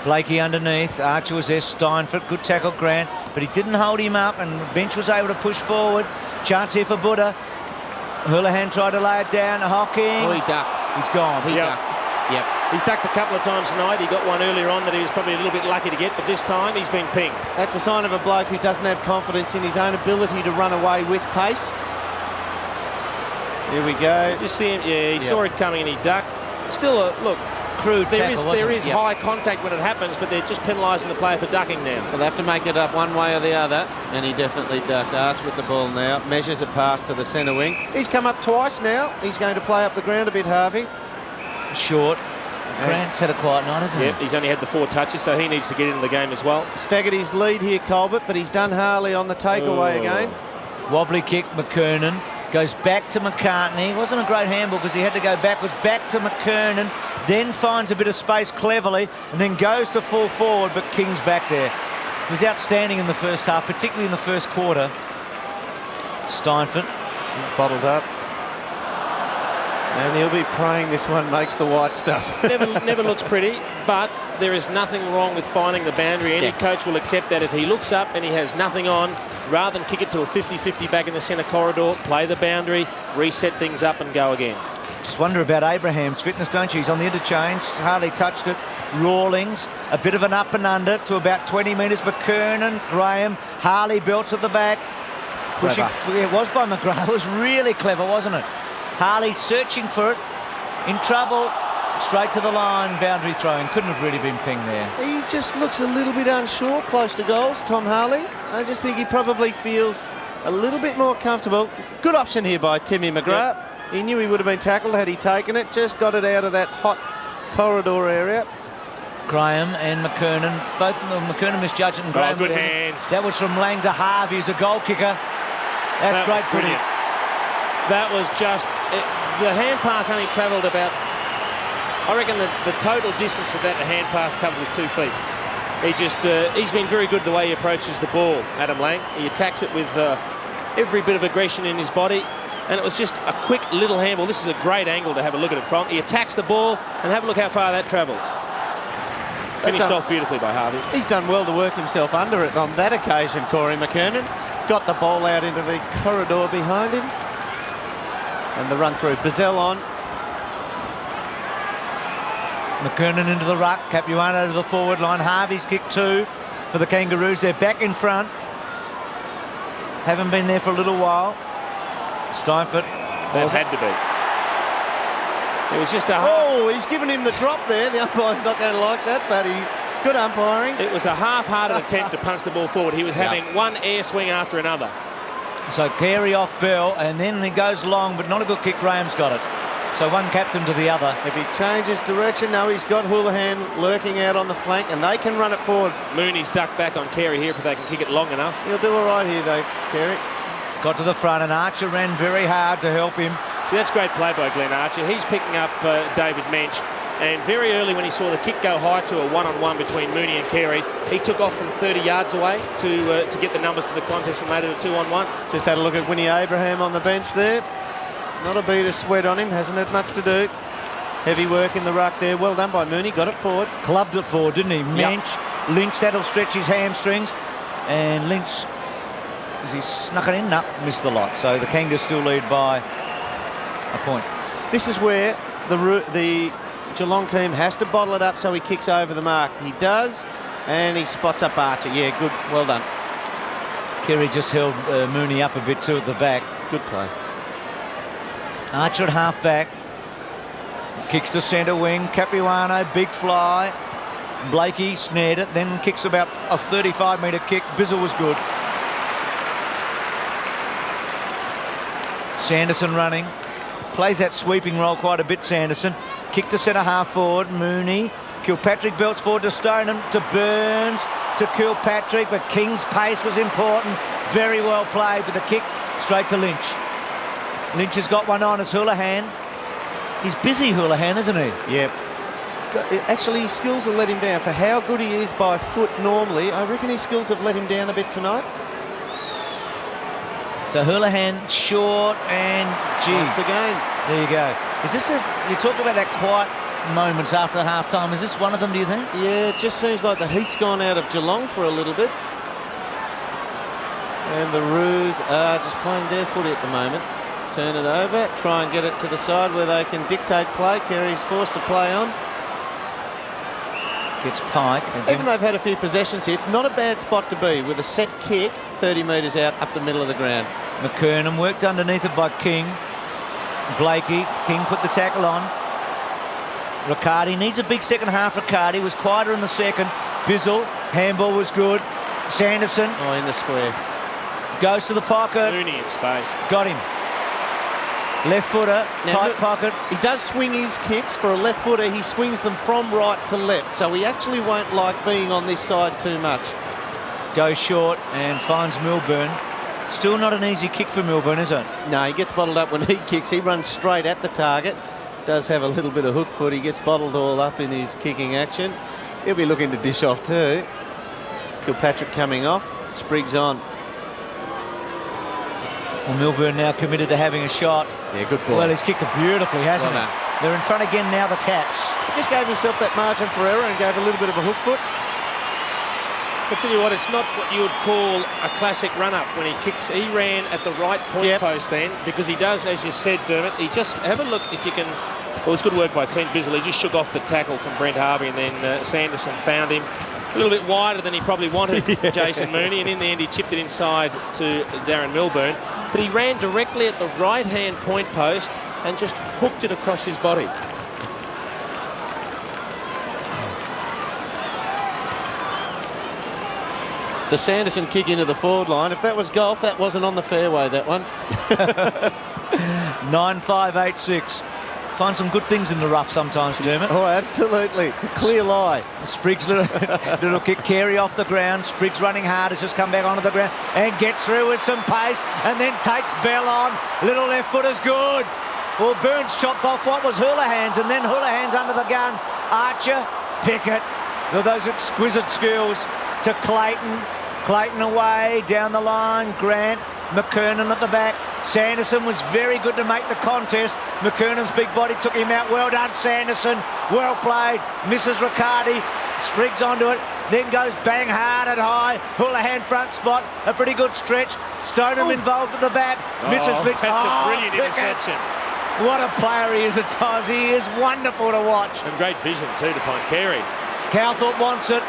Blakey underneath. Archer was there. Steinfurt. Good tackle, Grant. But he didn't hold him up, and Bench was able to push forward. Chance here for Buddha. Houlihan tried to lay it down. Hocking. Oh, he ducked. He's gone. He ducked. Yep. He's ducked a couple of times tonight. He got one earlier on that he was probably a little bit lucky to get, but this time he's been pinged. That's a sign of a bloke who doesn't have confidence in his own ability to run away with pace. Here we go. Just see him. Yeah, he saw it coming and he ducked. Still, look, crude tackle, there is high contact when it happens, but they're just penalising the player for ducking now. They'll have to make it up one way or the other, and he definitely ducked. Arch with the ball now. Measures a pass to the centre wing. He's come up twice now. He's going to play up the ground a bit, Harvey. Short. Grant's had a quiet night, hasn't he? Yep, he's only had the 4 touches, so he needs to get into the game as well. Staggered his lead here, Colbert, but he's done Harley on the takeaway again. Wobbly kick, McKernan. Goes back to McCartney. It wasn't a great handball because he had to go backwards. Back to McKernan. Then finds a bit of space cleverly and then goes to full forward, but King's back there. He was outstanding in the first half, particularly in the first quarter. Steinfurt. He's bottled up. And he'll be praying this one makes the white stuff. never looks pretty, but there is nothing wrong with finding the boundary. Any coach will accept that if he looks up and he has nothing on, rather than kick it to a 50-50 back in the centre corridor, play the boundary, reset things up and go again. Just wonder about Abraham's fitness, don't you? He's on the interchange, hardly touched it. Rawlings, a bit of an up and under to about 20 metres. McKernan, Graham, Harley belts at the back. Pushing, it was by McGrath. It was really clever, wasn't it? Harley searching for it, in trouble, straight to the line, boundary throwing. Couldn't have really been pinged there. He just looks a little bit unsure, close to goals, Tom Harley. I just think he probably feels a little bit more comfortable. Good option here by Timmy McGrath. Yep. He knew he would have been tackled had he taken it, just got it out of that hot corridor area. Graham and McKernan, both McKernan misjudged it and Graham. Good hands. That was from Lang to Harvey, who's a goal kicker. That's great for him. That was just, the hand pass only travelled about I reckon the total distance of that hand pass cover was 2 feet. He's been very good the way he approaches the ball, Adam Lang. He attacks it with every bit of aggression in his body, and it was just a quick little handball. This is a great angle to have a look at it from. He attacks the ball, and have a look how far that travels. Finished off beautifully by Harvey. He's done well to work himself under it on that occasion, Corey McKernan. Got the ball out into the corridor behind him. And the run through. Bazell on. McKernan into the ruck. Capuano to the forward line. Harvey's kick 2 for the Kangaroos. They're back in front. Haven't been there for a little while. Steinfort. That had to be. It was just a... Oh, he's given him the drop there. The umpire's not going to like that, but good umpiring. It was a half-hearted attempt to punch the ball forward. He was having one air swing after another. So Carey off Bell, and then he goes long, but not a good kick. Graham's got it. So one captain to the other. If he changes direction, no, he's got Houlihan lurking out on the flank, and they can run it forward. Mooney's ducked back on Carey here if they can kick it long enough. He'll do all right here, though, Carey. Got to the front, and Archer ran very hard to help him. See, that's great play by Glenn Archer. He's picking up David Mensch, and very early when he saw the kick go high to a one-on-one between Mooney and Carey, he took off from 30 yards away to get the numbers to the contest and made it a 2-on-1. Just had a look at Winnie Abraham on the bench there. Not a beat of sweat on him, hasn't had much to do. Heavy work in the ruck there. Well done by Mooney, got it forward. Clubbed it forward, didn't he? Mensch, Lynch, that'll stretch his hamstrings. And Lynch, as he snuck it in, missed the lot. So the Kangas still lead by a point. This is where the Geelong team has to bottle it up so he kicks over the mark. He does, and he spots up Archer. Yeah, good, well done. Carey just held Mooney up a bit too at the back. Good play. Archer at half back. Kicks to centre wing. Capuano, big fly. Blakey snared it, then kicks about a 35-metre kick. Bizzle was good. Sanderson running. Plays that sweeping role quite a bit, Sanderson. Kick to centre half forward. Mooney. Kilpatrick belts forward to Stoneham. To Burns. To Kilpatrick. But King's pace was important. Very well played with the kick straight to Lynch. Lynch has got one on. It's Houlihan. He's busy, Houlihan, isn't he? Yep. Actually, his skills have let him down. For how good he is by foot normally, I reckon his skills have let him down a bit tonight. So Houlihan short and Once again. There you go. Is this you talk about that quiet moments after half time. Is this one of them, do you think? Yeah, it just seems like the heat's gone out of Geelong for a little bit. And the Roos are just playing their footy at the moment. Turn it over, try and get it to the side where they can dictate play. Carey's forced to play on. Gets Pike. Even though they've had a few possessions here, it's not a bad spot to be with a set kick 30 metres out up the middle of the ground. McKernan worked underneath it by King. Blakey. King put the tackle on. Riccardi needs a big second half. Riccardi was quieter in the second. Bizzle. Handball was good. Sanderson. Oh, in the square. Goes to the pocket. Mooney in space. Got him. Left footer, tight pocket. He does swing his kicks. For a left footer, he swings them from right to left, so he actually won't like being on this side too much. Goes short and finds Milburn. Still not an easy kick for Milburn, is it? No, he gets bottled up when he kicks. He runs straight at the target. Does have a little bit of hook foot. He gets bottled all up in his kicking action. He'll be looking to dish off too. Kilpatrick coming off. Spriggs on. Well, Milburn now committed to having a shot. Yeah, good ball. Well, he's kicked it beautifully, hasn't he? They're in front again now, the Cats. He just gave himself that margin for error and gave a little bit of a hook foot. I'll tell you what, it's not what you would call a classic run-up when he kicks. He ran at the right point post then, because he does, as you said, Dermot, he just, have a look if you can. Well, it's good work by Clint Bizzle. He just shook off the tackle from Brent Harvey, and then Sanderson found him a little bit wider than he probably wanted, Jason Mooney, and in the end he chipped it inside to Darren Milburn. But he ran directly at the right-hand point post and just hooked it across his body. The Sanderson kick into the forward line. If that was golf, that wasn't on the fairway, that one. 9-5-8-6. Find some good things in the rough sometimes, Dermot. Oh, absolutely. A clear lie. Spriggs little kick. Carey off the ground. Spriggs running hard. Has just come back onto the ground and gets through with some pace and then takes Bell on. Little left foot is good. Well, Burns chopped off what was Houlihan's, and then Houlihan's under the gun. Archer, Pickett, with those exquisite skills to Clayton. Clayton away, down the line, Grant, McKernan at the back. Sanderson was very good to make the contest. McKernan's big body took him out. Well done, Sanderson. Well played. Misses Riccardi. Spriggs onto it. Then goes bang hard and high. Houlihan front spot. A pretty good stretch. Stoneham involved at the back. Misses Flick. That's a brilliant interception. What a player he is at times. He is wonderful to watch. And great vision too to find Carey. Cowthorpe wants it.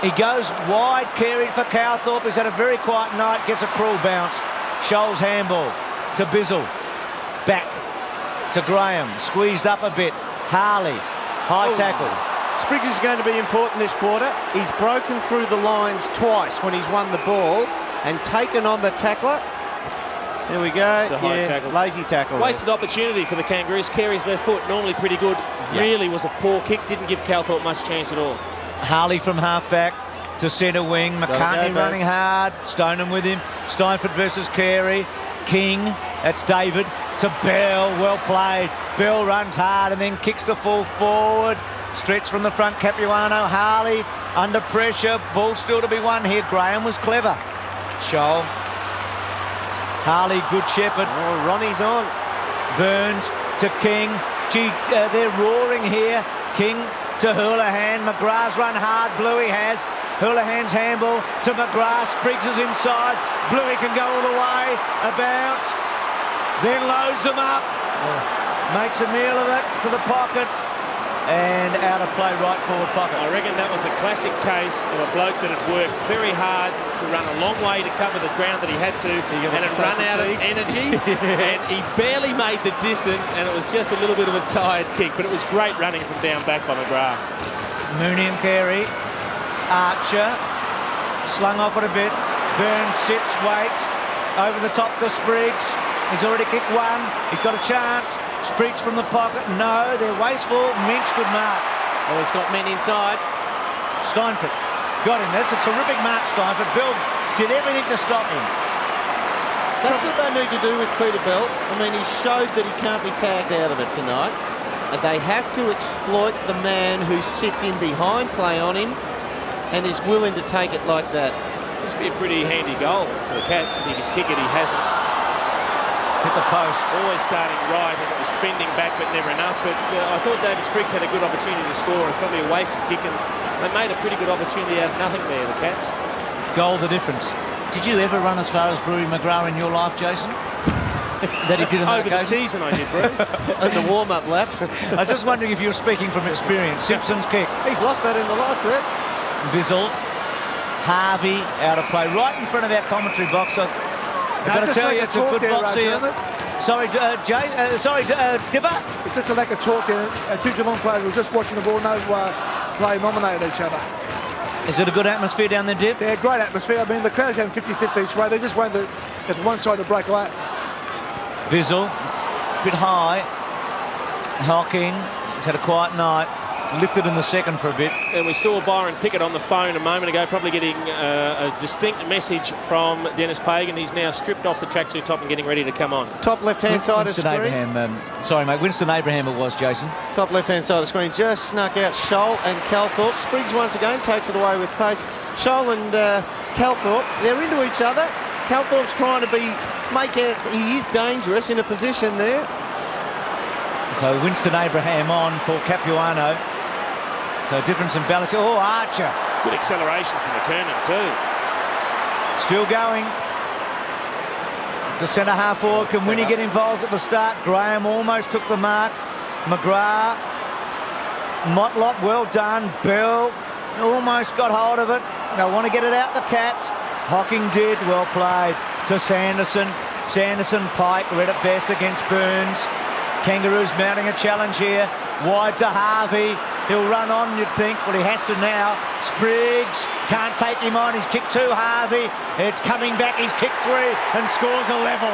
He goes wide, Carey for Cowthorpe. He's had a very quiet night. Gets a cruel bounce. Scholes handball to Bizzle. Back to Graham. Squeezed up a bit. Harley. High tackle. Spriggs is going to be important this quarter. He's broken through the lines twice when he's won the ball and taken on the tackler. There we go. Just a high tackle. Lazy tackle. Wasted opportunity for the Kangaroos. Carries their foot, normally pretty good. Really was a poor kick. Didn't give Cowthorpe much chance at all. Harley from half-back to centre wing. McCartney running hard. Stoneham with him. Steinford versus Carey. King, that's David, to Bell. Well played. Bell runs hard and then kicks to full forward. Stretch from the front, Capuano. Harley under pressure. Ball still to be won here. Graham was clever. Scholl. Harley, good shepherd. Oh, Ronnie's on. Burns to King. Gee, they're roaring here. King to Houlihan. McGrath's run hard. Bluey has. Houlihan's handball to McGrath. Spriggs is inside. Bluey can go all the way. A bounce. Then loads them up. Makes a meal of it to the pocket. And out of play, right forward pocket. I reckon that was a classic case of a bloke that had worked very hard to run a long way to cover the ground that he had to, and had run out of energy, and he barely made the distance, and it was just a little bit of a tired kick, but it was great running from down back by McGrath. Mooney and Carey. Archer slung off it a bit. Burns sits, waits. Over the top to Spriggs. He's already kicked one. He's got a chance. Spriggs from the pocket. No, they're wasteful. Minch, good mark. Oh, he's got men inside. Steinford got him. That's a terrific mark, Steinford. Bill did everything to stop him. That's what they need to do with Peter Bell. I mean, he showed that he can't be tagged out of it tonight. And they have to exploit the man who sits in behind play on him and is willing to take it like that. This would be a pretty handy goal for the Cats. If he could kick it, he hasn't. Hit the post. Always starting right, and it was bending back, but never enough. But I thought David Spriggs had a good opportunity to score. It's probably a wasted kick, and they made a pretty good opportunity out of nothing there, the Cats. Goal the difference. Did you ever run as far as Brewery McGrath in your life, Jason? That he did on Over the season, I did, Bruce. And the warm-up laps. I was just wondering if you were speaking from experience. Simpson's kick. He's lost that in the lights there. Bizzle. Harvey out of play. Right in front of our commentary box. I've got to tell you, it's a good box here. Sorry, Dipper? It's just a lack of talk. Two Geelong players were just watching the ball. No play nominated each other. Is it a good atmosphere down there, Dip? Yeah, great atmosphere. I mean, the crowd's having 50-50 each way. They just want at one side to break away. Bizzle, a bit high. Hocking, he's had a quiet night. Lifted in the second for a bit. And we saw Byron Pickett on the phone a moment ago, probably getting a distinct message from Dennis Pagan. He's now stripped off the tracksuit top and getting ready to come on. Top left-hand side of screen. Sorry, mate. Winston Abraham it was, Jason. Top left-hand side of screen. Just snuck out Scholl and Calthorpe. Spriggs once again takes it away with pace. Scholl and Calthorpe, they're into each other. Calthorpe's trying to make it. He is dangerous in a position there. So Winston Abraham on for Capuano. So difference in balance. Oh, Archer. Good acceleration from McKernan too. Still going. To centre half forward. Can Winnie get involved at the start? Graham almost took the mark. McGrath. Motlop, well done. Bell almost got hold of it. They want to get it out the Cats. Hocking did. Well played to Sanderson. Sanderson, Pike, read it best against Burns. Kangaroos mounting a challenge here. Wide to Harvey. He'll run on, you'd think, but he has to now. Spriggs can't take him on. He's kicked two, Harvey. It's coming back. He's kicked three and scores a level.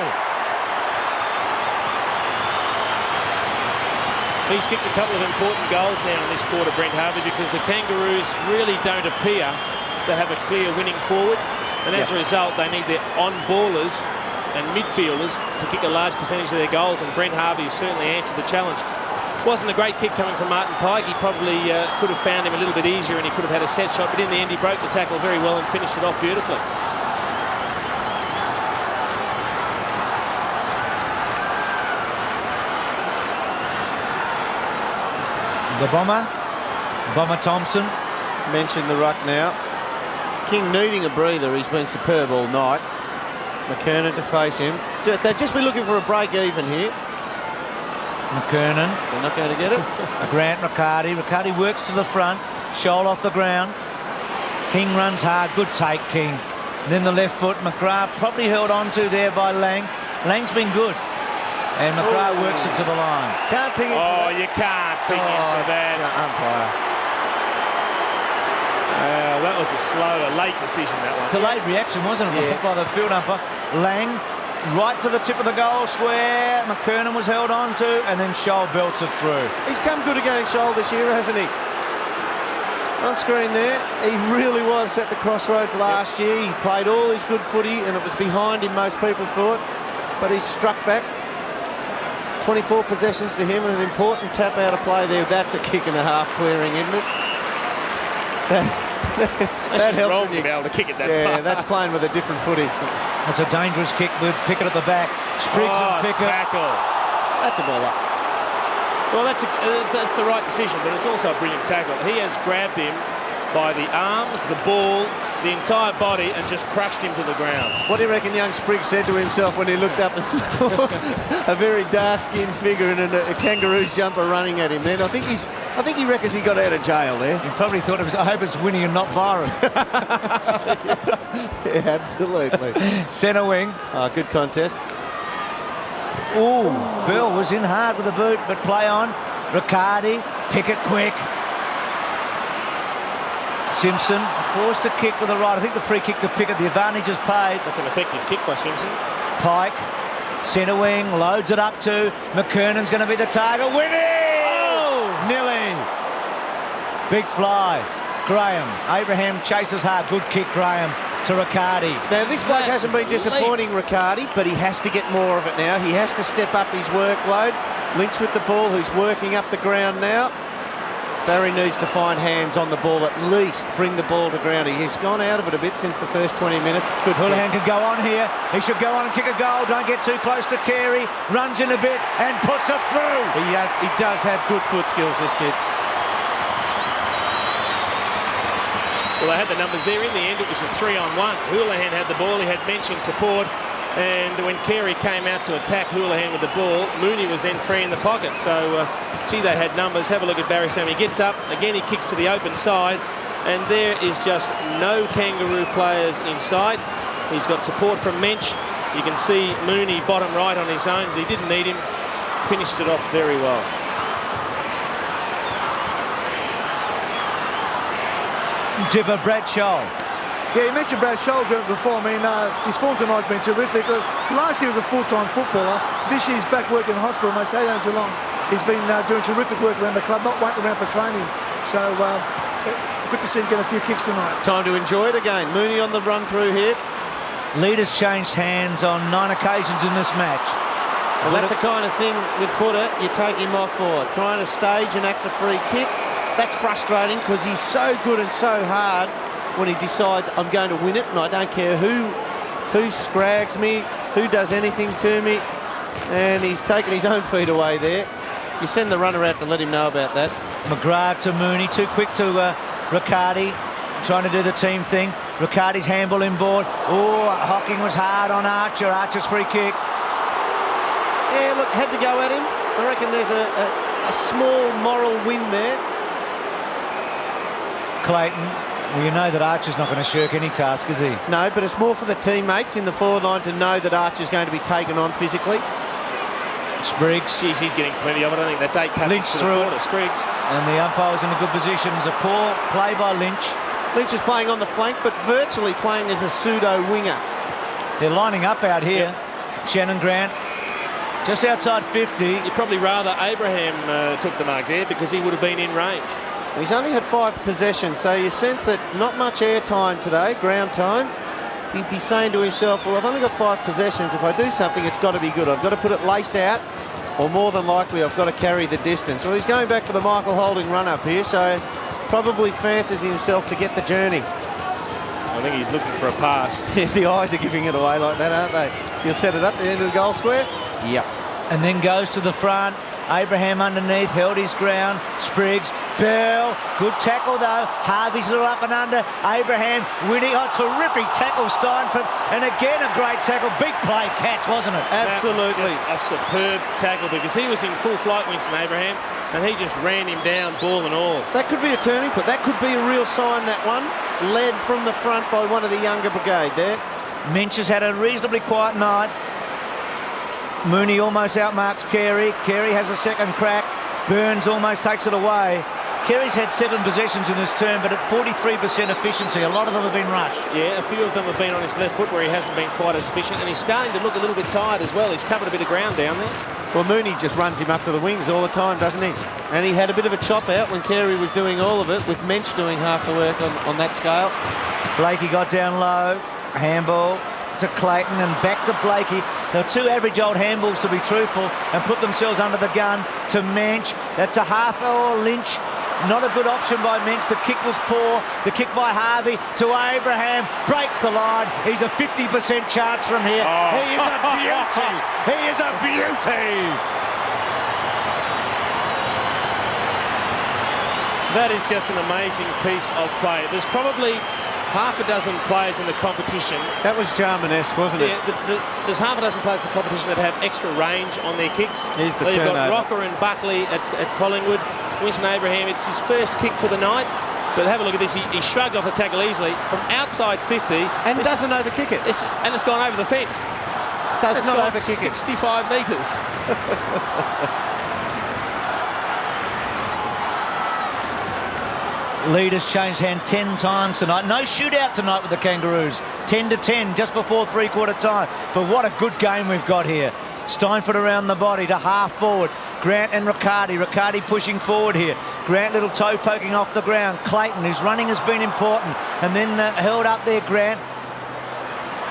He's kicked a couple of important goals now in this quarter, Brent Harvey, because the Kangaroos really don't appear to have a clear winning forward. And as a result, they need their on-ballers and midfielders to kick a large percentage of their goals, and Brent Harvey has certainly answered the challenge. Wasn't a great kick coming from Martin Pike. He probably could have found him a little bit easier and he could have had a set shot, but in the end he broke the tackle very well and finished it off beautifully. The Bomber Thompson. Mentioned the ruck now. King needing a breather. He's been superb all night. McKernan to face him. They'd just be looking for a break even here. McKernan. They're not going to get it. Grant Riccardi. Riccardi works to the front. Shoal off the ground. King runs hard. Good take, King. And then the left foot. McGrath probably held on to there by Lang. Lang's been good. And McGrath works it to the line. Can't ping it. Oh, you can't ping him for that. Umpire. That was a late decision, that one. Delayed reaction, wasn't it? Yeah. By the field umpire. Lang right to the tip of the goal square. McKernan was held on to, and then Shoal belts it through. He's come good against Shoal this year, hasn't he? On screen there, he really was at the crossroads last year. He played all his good footy, and it was behind him, most people thought. But he's struck back. 24 possessions to him, and an important tap out of play there. That's a kick and a half clearing, isn't it? That helps wrong when you to be able to kick it that far. Yeah, that's playing with a different footy. That's a dangerous kick with Pickett at the back. Spriggs and Pickett. Tackle. That's a ball up. Well, that's the right decision, but it's also a brilliant tackle. He has grabbed him by the arms, the ball, the entire body, and just crushed him to the ground. What do you reckon young Spriggs said to himself when he looked up and saw a very dark-skinned figure in a Kangaroos jumper running at him then? I think he reckons he got out of jail there. He probably thought it was, I hope it's Winnie and not Byron. Yeah, absolutely. Centre wing. Good contest. Ooh, Bill was in hard with the boot, but play on. Riccardi, Pickett quick. Simpson forced to kick with the right. I think the free kick to Pickett, the advantage is paid. That's an effective kick by Simpson. Pike, centre wing, loads it up to McKernan's going to be the target. Winnie! Oh! Nilly. Big fly. Graham. Abraham chases hard. Good kick, Graham, to Riccardi. Now, this bloke hasn't been disappointing, Riccardi, but he has to get more of it now. He has to step up his workload. Lynch with the ball, who's working up the ground now. Barry needs to find hands on the ball, at least bring the ball to ground. He's gone out of it a bit since the first 20 minutes. Good. Houlihan can go on here. He should go on and kick a goal. Don't get too close to Carey. Runs in a bit and puts it through. He does have good foot skills, this kid. Well, they had the numbers there. In the end, it was a 3-on-1. Houlihan had the ball. He had Mensch in support. And when Carey came out to attack Houlihan with the ball, Mooney was then free in the pocket. So, gee, they had numbers. Have a look at Barry Sam. He gets up. Again, he kicks to the open side. And there is just no Kangaroo players inside. He's got support from Mensch. You can see Mooney bottom right on his own. He didn't need him. Finished it off very well. Dipper Bradshaw. Yeah, you mentioned Brad Scholl before. I mean, his form tonight's been terrific. Last year he was a full-time footballer. This year he's back working in the hospital. They say down in Geelong. He's been doing terrific work around the club, not waiting around for training. So, good to see him get a few kicks tonight. Time to enjoy it again. Mooney on the run through here. Leaders changed hands on 9 occasions in this match. Well, that's the kind of thing with Buddha you take him off for. Trying to stage and act a free kick. That's frustrating because he's so good and so hard when he decides I'm going to win it, and I don't care who scrags me, who does anything to me, and he's taken his own feet away there. You send the runner out to let him know about that. McGrath to Mooney, too quick to Riccardi, trying to do the team thing. Riccardi's handball inboard. Oh, Hocking was hard on Archer. Archer's free kick. Yeah, look, had to go at him. I reckon there's a small moral win there. Clayton. Well, you know that Archer's not going to shirk any task, is he? No, but it's more for the teammates in the forward line to know that Archer's going to be taken on physically. Spriggs. Jeez, he's getting plenty of it. I think that's 8 touches Lynch to the through quarter. Spriggs. And the umpire's in a good position. It's a poor play by Lynch. Lynch is playing on the flank, but virtually playing as a pseudo winger. They're lining up out here. Yep. Shannon Grant, just outside 50. You'd probably rather Abraham took the mark there because he would have been in range. He's only had 5 possessions, so you sense that not much air time today, ground time. he'd be saying to himself, well, I've only got 5 possessions. If I do something, it's got to be good. I've got to put it lace out, or more than likely I've got to carry the distance. Well, he's going back for the Michael Holding run-up here, so probably fancies himself to get the journey. I think he's looking for a pass. The eyes are giving it away like that, aren't they? He'll set it up at the end of the goal square. Yep. And then goes to the front. Abraham underneath, held his ground. Spriggs, Bell, good tackle though. Harvey's a little up and under. Abraham winning, terrific tackle, Steinford, and again a great tackle. Big play catch, wasn't it? Absolutely. A superb tackle, because he was in full flight, Winston Abraham, and he just ran him down, ball and all. That could be a turning point. That could be a real sign, that one. Led from the front by one of the younger brigade there. Minch has had a reasonably quiet night. Mooney almost outmarks Carey. Carey has a second crack. Burns almost takes it away. Carey's had 7 possessions in this term, but at 43% efficiency. A lot of them have been rushed. Yeah, a few of them have been on his left foot where he hasn't been quite as efficient, and he's starting to look a little bit tired as well. He's covered a bit of ground down there. Well, Mooney just runs him up to the wings all the time, doesn't he? And he had a bit of a chop out when Carey was doing all of it, with Mensch doing half the work on that scale. Blakey got down low. Handball to Clayton and back to Blakey. There were 2 average old handballs, to be truthful, and put themselves under the gun to Mensch. That's a half-hour Lynch. Not a good option by Mensch. The kick was poor. The kick by Harvey to Abraham. Breaks the line. He's a 50% chance from here. Oh. He is a beauty. He is a beauty. That is just an amazing piece of play. There's probably half a dozen players in the competition. That was Jarman-esque, wasn't it? Yeah, there's half a dozen players in the competition that have extra range on their kicks. Here's the You've turnover. got Rocker and Buckley at Collingwood. Winston Abraham, it's his first kick for the night. But have a look at this. He shrugged off the tackle easily from outside 50. And doesn't overkick it. And it's gone over the fence. Does It's not gone overkick it. 65 metres. Lead has changed hand 10 times tonight. No shootout tonight with the Kangaroos. 10-10 just before 3/4 time. But what a good game we've got here. Steinford around the body to half forward. Grant and Riccardi. Riccardi pushing forward here. Grant, little toe poking off the ground. Clayton, his running has been important. And then held up there, Grant.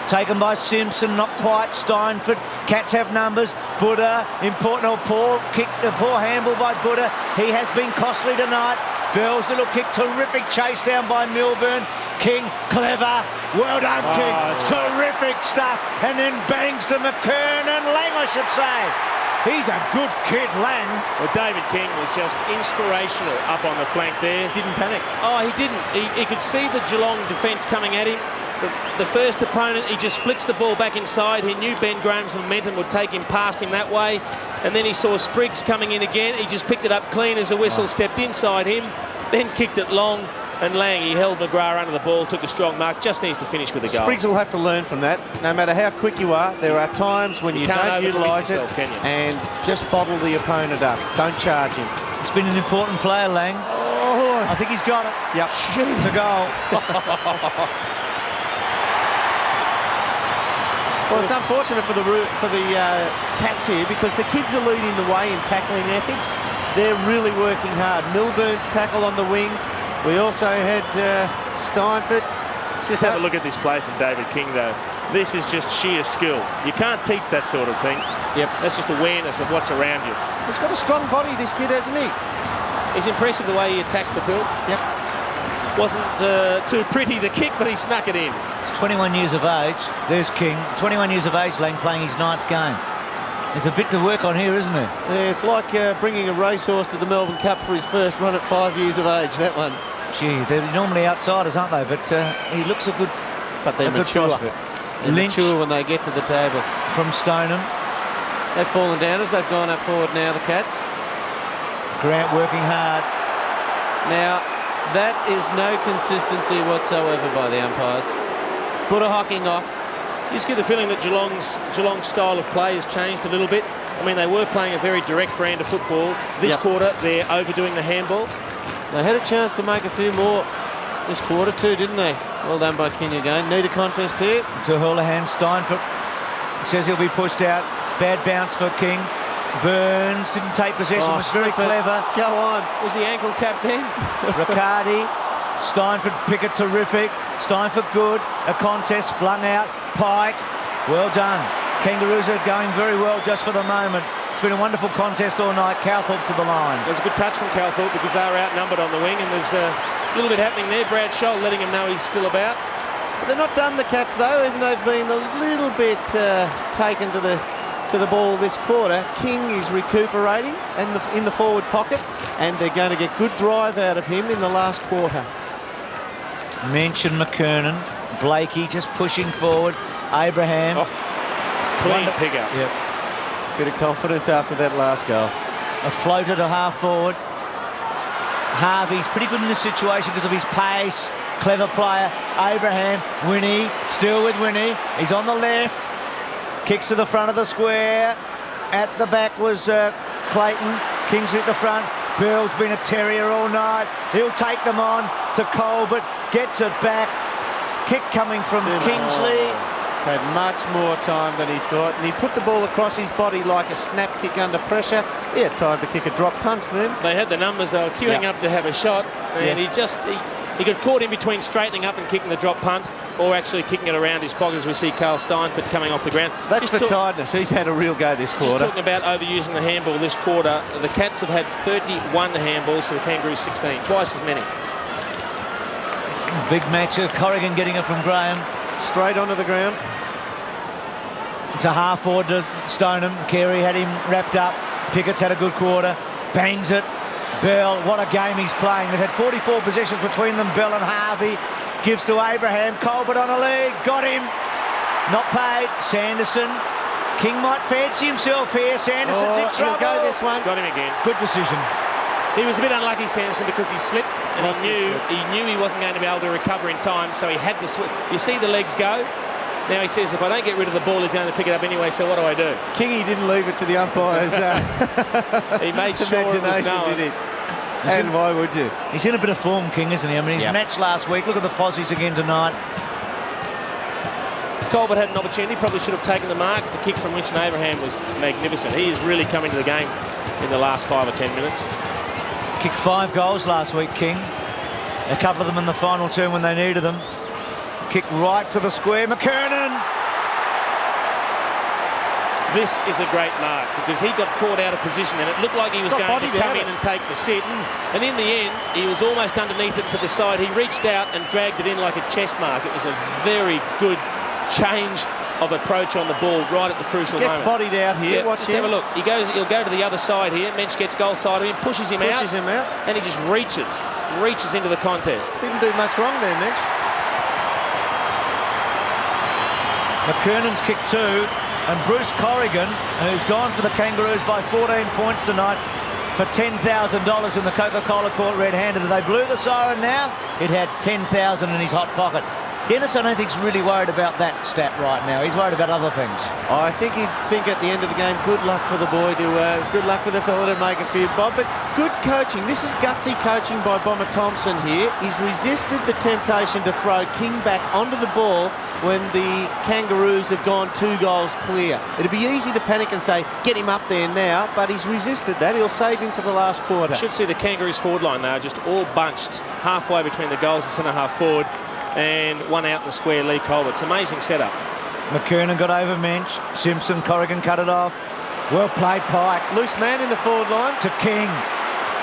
Taken by Simpson, not quite. Steinford. Cats have numbers. Buddha, important. Oh, poor handball by Buddha. He has been costly tonight. Bell's little kick, terrific chase down by Milburn. King, clever. Well done, King. Terrific stuff. And then bangs to McKernan. Lang, I should say. He's a good kid, Lang. Well, David King was just inspirational up on the flank there. Didn't panic. Oh, he didn't. He could see the Geelong defence coming at him. The first opponent, he just flicks the ball back inside. He knew Ben Graham's momentum would take him past him that way. And then he saw Spriggs coming in again. He just picked it up clean as the whistle stepped inside him, then kicked it long. And Lang, he held McGrath under the ball, took a strong mark, just needs to finish with a goal. Spriggs will have to learn from that. No matter how quick you are, there are times when you don't utilise it and just bottle the opponent up. Don't charge him. It's been an important player, Lang. Oh. I think he's got it. Yep. It's a goal. Well, it's unfortunate for the Cats here, because the kids are leading the way in tackling ethics. They're really working hard. Milburn's tackle on the wing. We also had Steinford. Just have a look at this play from David King, though. This is just sheer skill. You can't teach that sort of thing. Yep. That's just awareness of what's around you. He's got a strong body, this kid, hasn't he? It's impressive the way he attacks the pill. Yep. Wasn't too pretty, the kick, but he snuck it in. He's 21 years of age. There's King. 21 years of age, Lang, playing his 9th game. There's a bit to work on here, isn't there? Yeah, it's like bringing a racehorse to the Melbourne Cup for his first run at 5 years of age, that one. Gee, they're normally outsiders, aren't they? But he looks a good. But they're mature. They're mature when they get to the table. From Stoneham. They've fallen down as they've gone up forward now, the Cats. Grant working hard. Now, that is no consistency whatsoever by the umpires. Buddha hocking off. You just get the feeling that Geelong's style of play has changed a little bit. I mean, they were playing a very direct brand of football. This quarter, they're overdoing the handball. They had a chance to make a few more this quarter too, didn't they? Well done by King again. Need a contest here. To Houlihan. Steinford says he'll be pushed out. Bad bounce for King. Burns didn't take possession. Was very clever. Go on. Was the ankle tap then? Riccardi. Steinford, Pickett terrific. Steinford good. A contest flung out. Pike, well done. Kangaroos are going very well just for the moment. It's been a wonderful contest all night. Calthorpe to the line. There's a good touch from Calthorpe because they were outnumbered on the wing, and there's a little bit happening there. Brad Scholl letting him know he's still about. But they're not done, the Cats, though, even though they've been a little bit taken to the ball this quarter. King is recuperating and in the forward pocket, and they're going to get good drive out of him in the last quarter. Mention McKernan. Blakey just pushing forward. Abraham. Clean pick-up. Yep. Bit of confidence after that last goal. A floater to half forward. Harvey's pretty good in this situation because of his pace. Clever player. Abraham. Winnie. Still with Winnie. He's on the left. Kicks to the front of the square. At the back was Clayton. Kingsley at the front. Bell's been a terrier all night. He'll take them on to Colbert. Gets it back. Kick coming from Kingsley. Had much more time than he thought, and he put the ball across his body like a snap kick under pressure. He had time to kick a drop punt then. They had the numbers. They were queuing up to have a shot, and he got caught in between straightening up and kicking the drop punt or actually kicking it around his pocket, as we see Carl Steinford coming off the ground. That's for tiredness. He's had a real go this quarter. Just talking about overusing the handball this quarter, the Cats have had 31 handballs to the Kangaroos 16, twice as many. Big match. Corrigan getting it from Graham. Straight onto the ground. To half forward to Stoneham. Carey had him wrapped up. Pickett's had a good quarter. Bangs it. Bell, what a game he's playing. They've had 44 possessions between them. Bell and Harvey. Gives to Abraham. Colbert on a lead. Got him. Not paid. Sanderson. King might fancy himself here. Sanderson's in trouble. He'll go this one. Got him again. Good decision. He was a bit unlucky, Sanderson, because he slipped and he knew he wasn't going to be able to recover in time, so he had to switch. You see the legs go? Now he says, if I don't get rid of the ball, he's going to pick it up anyway, so what do I do? Kingy didn't leave it to the umpires. He made sure it was known. Did he? And why would you? He's in a bit of form, King, isn't he? I mean, he's matched last week. Look at the posies again tonight. Colbert had an opportunity, probably should have taken the mark. The kick from Winston Abraham was magnificent. He is really coming to the game in the last 5 or 10 minutes. Kicked 5 goals last week, King. A couple of them in the final term when they needed them. Kicked right to the square. McKernan! This is a great mark because he got caught out of position and it looked like he was going to come in and take the sit. And in the end, he was almost underneath it to the side. He reached out and dragged it in like a chest mark. It was a very good change of approach on the ball right at the crucial moment. Gets bodied out here. Yeah, watch just him. have a look. He'll go to the other side here. Mensch gets goal side of him, pushes him out, and he just reaches into the contest. Didn't do much wrong there, Mensch. McKernan's kicked 2, and Bruce Corrigan, who's gone for the Kangaroos by 14 points tonight for $10,000 in the Coca-Cola Court red-handed. They blew the siren now. It had $10,000 in his hot pocket. Dennis, I don't think, is really worried about that stat right now. He's worried about other things. I think he'd think at the end of the game, good luck for the boy to, good luck for the fella to make a few bob. But good coaching. This is gutsy coaching by Bomber Thompson here. He's resisted the temptation to throw King back onto the ball when the Kangaroos have gone 2 goals clear. It'd be easy to panic and say, get him up there now, but he's resisted that. He'll save him for the last quarter. You should see the Kangaroos forward line. They are just all bunched halfway between the goals and centre-half forward. And one out in the square, Lee Colbert. It's amazing setup. McKernan got over Mensch. Simpson, Corrigan cut it off. Well played, Pike. Loose man in the forward line. To King.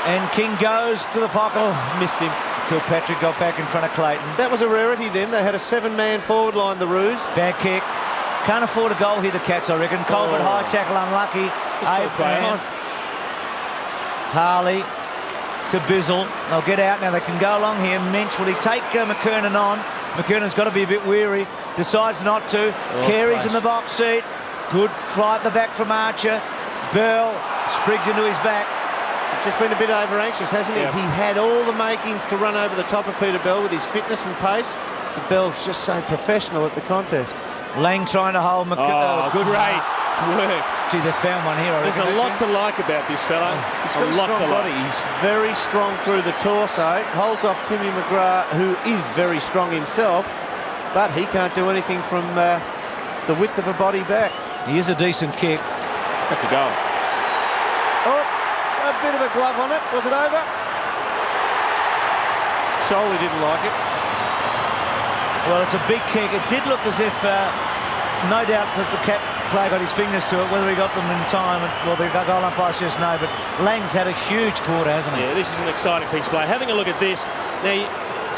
And King goes to the pocket. Oh, missed him. Kilpatrick got back in front of Clayton. That was a rarity then. They had a 7-man forward line, the Roos. Bad kick. Can't afford a goal here, the Cats, I reckon. Colbert, high tackle, unlucky. Abraham. Harley to Bizzle. They'll get out now. They can go along here. Mensch, will he take McKernan on? McKernan's got to be a bit weary. Decides not to. Carey's in the box seat. Good flight at the back from Archer. Bell sprigs into his back. Just been a bit over anxious, hasn't he? Yep. He had all the makings to run over the top of Peter Bell with his fitness and pace. But Bell's just so professional at the contest. Lang trying to hold McKernan. Good great work. Gee, they found one here. There's a lot to like about this fella. He's got a strong body. He's very strong through the torso. Holds off Timmy McGrath, who is very strong himself, but he can't do anything from the width of a body back. He is a decent kick. That's a goal. Oh, a bit of a glove on it. Was it over? Sholey didn't like it. Well, it's a big kick. It did look as if, no doubt that the cap player got his fingers to it. Whether he got them in time, well, the goal umpire says no, but Lang's had a huge quarter, hasn't he? Yeah, this is an exciting piece of play. Having a look at this, now,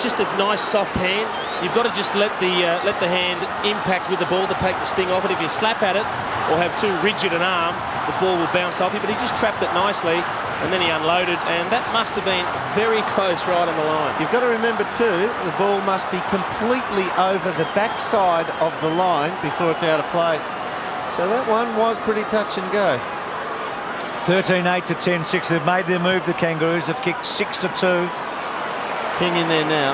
just a nice soft hand. You've got to just let the hand impact with the ball to take the sting off it. If you slap at it or have too rigid an arm, the ball will bounce off you. But he just trapped it nicely, and then he unloaded, and that must have been very close right on the line. You've got to remember too, the ball must be completely over the backside of the line before it's out of play. So that one was pretty touch and go. 13-8 to 10-6. They've made their move, the Kangaroos. They've kicked 6-2. King in there now.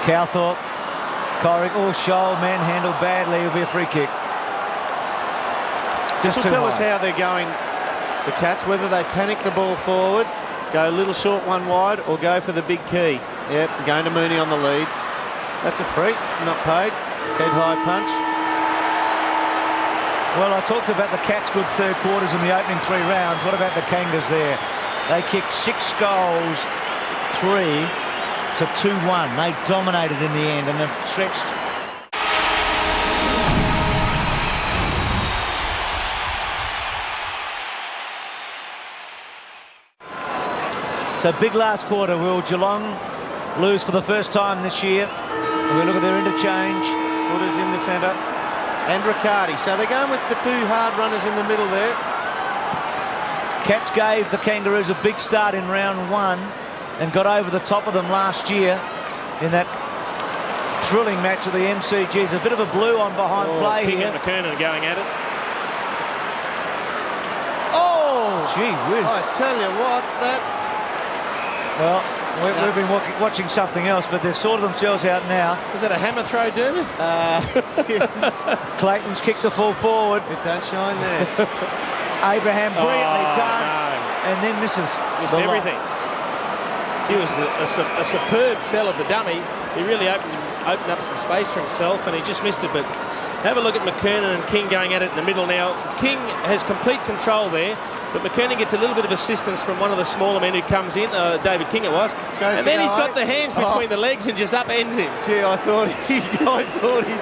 Cowthorpe, Corrick, Shoal, manhandled badly. It'll be a free kick. This will tell us how they're going, the Cats, whether they panic the ball forward, go a little short one wide, or go for the big key. Yep, going to Mooney on the lead. That's a free, not paid. Head high punch. Well, I talked about the Cats' good third quarters in the opening 3 rounds. What about the Kangas there? They kicked 6 goals, 3 to 2-1. They dominated in the end, and they've stretched. So big last quarter. Will Geelong lose for the first time this year? And we look at their interchange. Wooders in the centre. And Riccardi. So they're going with the 2 hard runners in the middle there. Cats gave the Kangaroos a big start in round 1 and got over the top of them last year in that thrilling match of the MCGs. A bit of a blue on behind play King here. and McKernan going at it. Oh! Gee whiz. I tell you what, that... Well, we've been watching something else, but they've sorted themselves out now. Is that a hammer throw, Dermot? Clayton's kicked the full forward. It don't shine there. Abraham brilliantly done. No. And then misses. Missed everything. He was a superb sell of the dummy. He really opened up some space for himself, and he just missed it. But have a look at McKernan and King going at it in the middle now. King has complete control there, but McKernan gets a little bit of assistance from one of the smaller men who comes in, David King it was, and then he's got the hands between the legs and just upends him. Gee, I thought he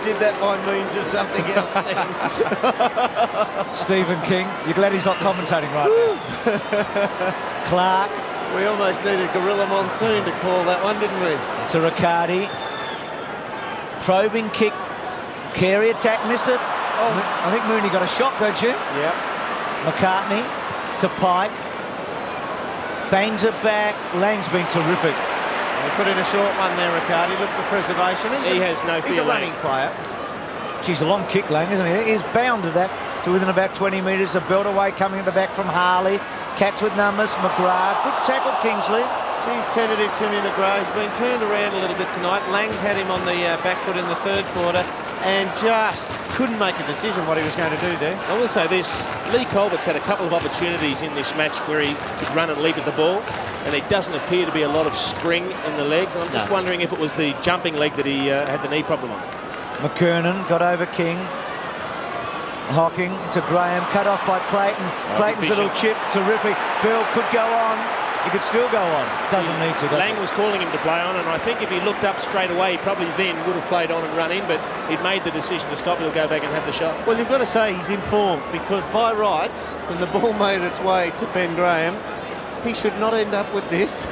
did that by means of something else then. Stephen King, you're glad he's not commentating right now. Clark. We almost needed Gorilla Monsoon to call that one, didn't we? To Riccardi. Probing kick. Carey attack, missed it. Oh. I think Mooney got a shot, don't you? Yep. McCartney to Pike. Bangs it back. Lang's been terrific. They put in a short one there, Riccardi. Look for preservation. He has no fear. He's a running player. Geez, a long kick, Lang, isn't he? He's bounded that to within about 20 metres. A belt away coming at the back from Harley. Cats with numbers. McGrath. Good tackle, Kingsley. Geez, tentative Timmy McGrath. He's been turned around a little bit tonight. Lang's had him on the back foot in the 3rd quarter and just couldn't make a decision what he was going to do there. I will say this, Lee Colbert's had a couple of opportunities in this match where he could run and leap at the ball, and there doesn't appear to be a lot of spring in the legs. And I'm just wondering if it was the jumping leg that he had the knee problem on. McKernan got over King. Hocking to Graham, cut off by Clayton. Clayton's little chip, terrific. Bill could go on. He could still go on. Doesn't need to. Lang was calling him to play on, and I think if he looked up straight away, he probably then would have played on and run in, but he'd made the decision to stop. He'll go back and have the shot. Well, you've got to say he's in form, because by rights, when the ball made its way to Ben Graham, he should not end up with this.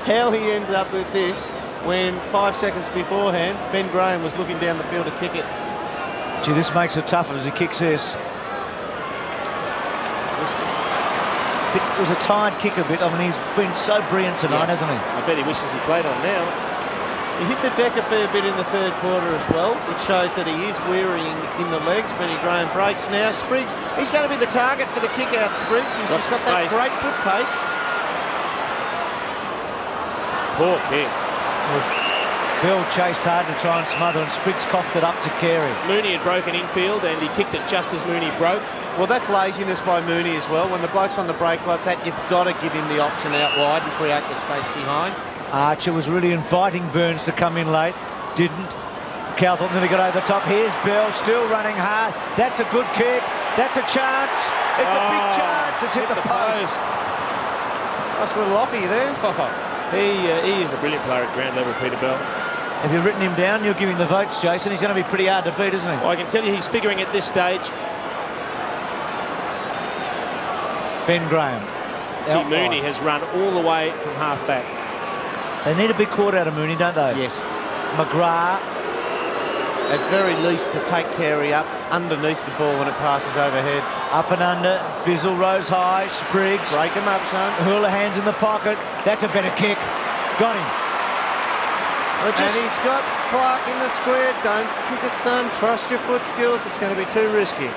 How he ends up with this when 5 seconds beforehand, Ben Graham was looking down the field to kick it. Gee, this makes it tougher as he kicks this. It was a tired kick a bit. I mean, he's been so brilliant tonight, hasn't he? I bet he wishes he played on now. He hit the deck a fair bit in the 3rd quarter as well, which shows that he is wearying in the legs. Benny Graham breaks now. Spriggs, he's going to be the target for the kick-out, Spriggs. He's just got that great foot pace. Poor kick. Bill chased hard to try and smother, and Spriggs coughed it up to Carey. Mooney had broken infield, and he kicked it just as Mooney broke. Well, that's laziness by Mooney as well. When the bloke's on the break like that, you've got to give him the option out wide and create the space behind. Archer was really inviting Burns to come in late. Didn't. Cowthorpe nearly got over the top. Here's Bill, still running hard. That's a good kick. That's a chance. It's a big chance. It's hit the post. Nice little offie there. He is a brilliant player at ground level, Peter Bell. If you've written him down, you're giving the votes, Jason. He's going to be pretty hard to beat, isn't he? Well, I can tell you he's figuring at this stage. Ben Graham. Gee, Mooney has run all the way from half back. They need a big quarter out of Mooney, don't they? Yes. McGrath. At very least to take Carey up underneath the ball when it passes overhead. Up and under. Bizzle rose high. Spriggs. Break him up, son. Houlihan's in the pocket. That's a better kick. Got him. And he's got Clark in the square. Don't kick it, son. Trust your foot skills. It's going to be too risky.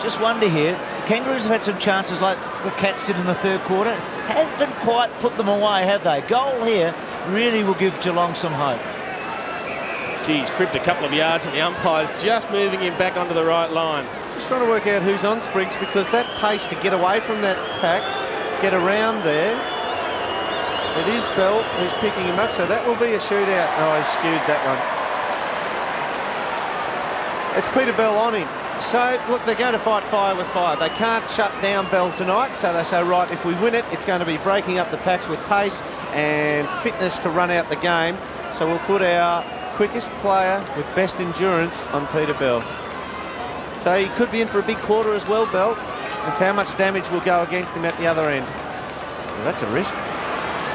Just wonder here. Kangaroos have had some chances like the Cats did in the third quarter. Haven't quite put them away, have they? Goal here really will give Geelong some hope. Geez, cribbed a couple of yards and the umpire's just moving him back onto the right line. Just trying to work out who's on Spriggs, because that pace to get away from that pack, get around there. It is Bell who's picking him up, so that will be a shootout. Oh, he skewed that one. It's Peter Bell on him. So, look, they're going to fight fire with fire. They can't shut down Bell tonight, so they say, right, if we win it, it's going to be breaking up the packs with pace and fitness to run out the game. So we'll put our quickest player with best endurance on Peter Bell. So he could be in for a big quarter as well, Bell. It's how much damage will go against him at the other end. Well, that's a risk.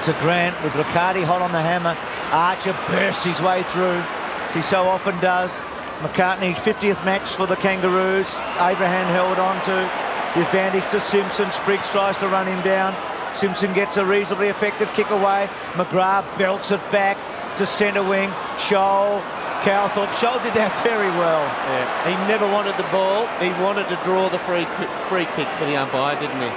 To Grant with Riccardi hot on the hammer. Archer bursts his way through, as he so often does. McCartney, 50th match for the Kangaroos. Abraham held on to the advantage to Simpson. Spriggs tries to run him down. Simpson gets a reasonably effective kick away. McGrath belts it back to centre wing. Scholl, Cowthorpe. Scholl did that very well. Yeah, he never wanted the ball. He wanted to draw the free kick for the umpire, didn't he?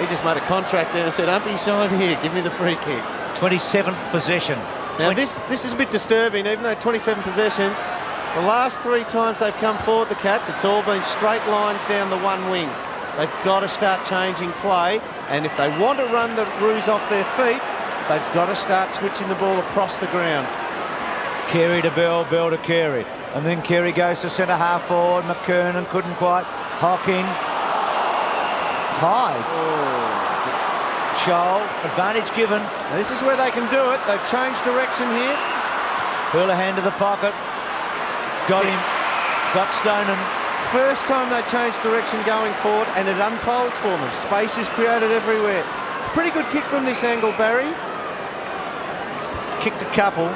He just made a contract there and said, umpy, sign here, give me the free kick. 27th possession. Now this is a bit disturbing, even though 27 possessions. The last 3 times they've come forward, the Cats, it's all been straight lines down the one wing. They've got to start changing play, and if they want to run the Roos off their feet, they've got to start switching the ball across the ground. Carey to Bell, Bell to Carey. And then Carey goes to centre half forward. McKernan couldn't quite. Hocking. High. Scholl, advantage given. Now this is where they can do it. They've changed direction here. Houlihan to the pocket. Got him. Got Stoneham. First time they changed direction going forward, and it unfolds for them. Space is created everywhere. Pretty good kick from this angle, Barry. Kicked a couple.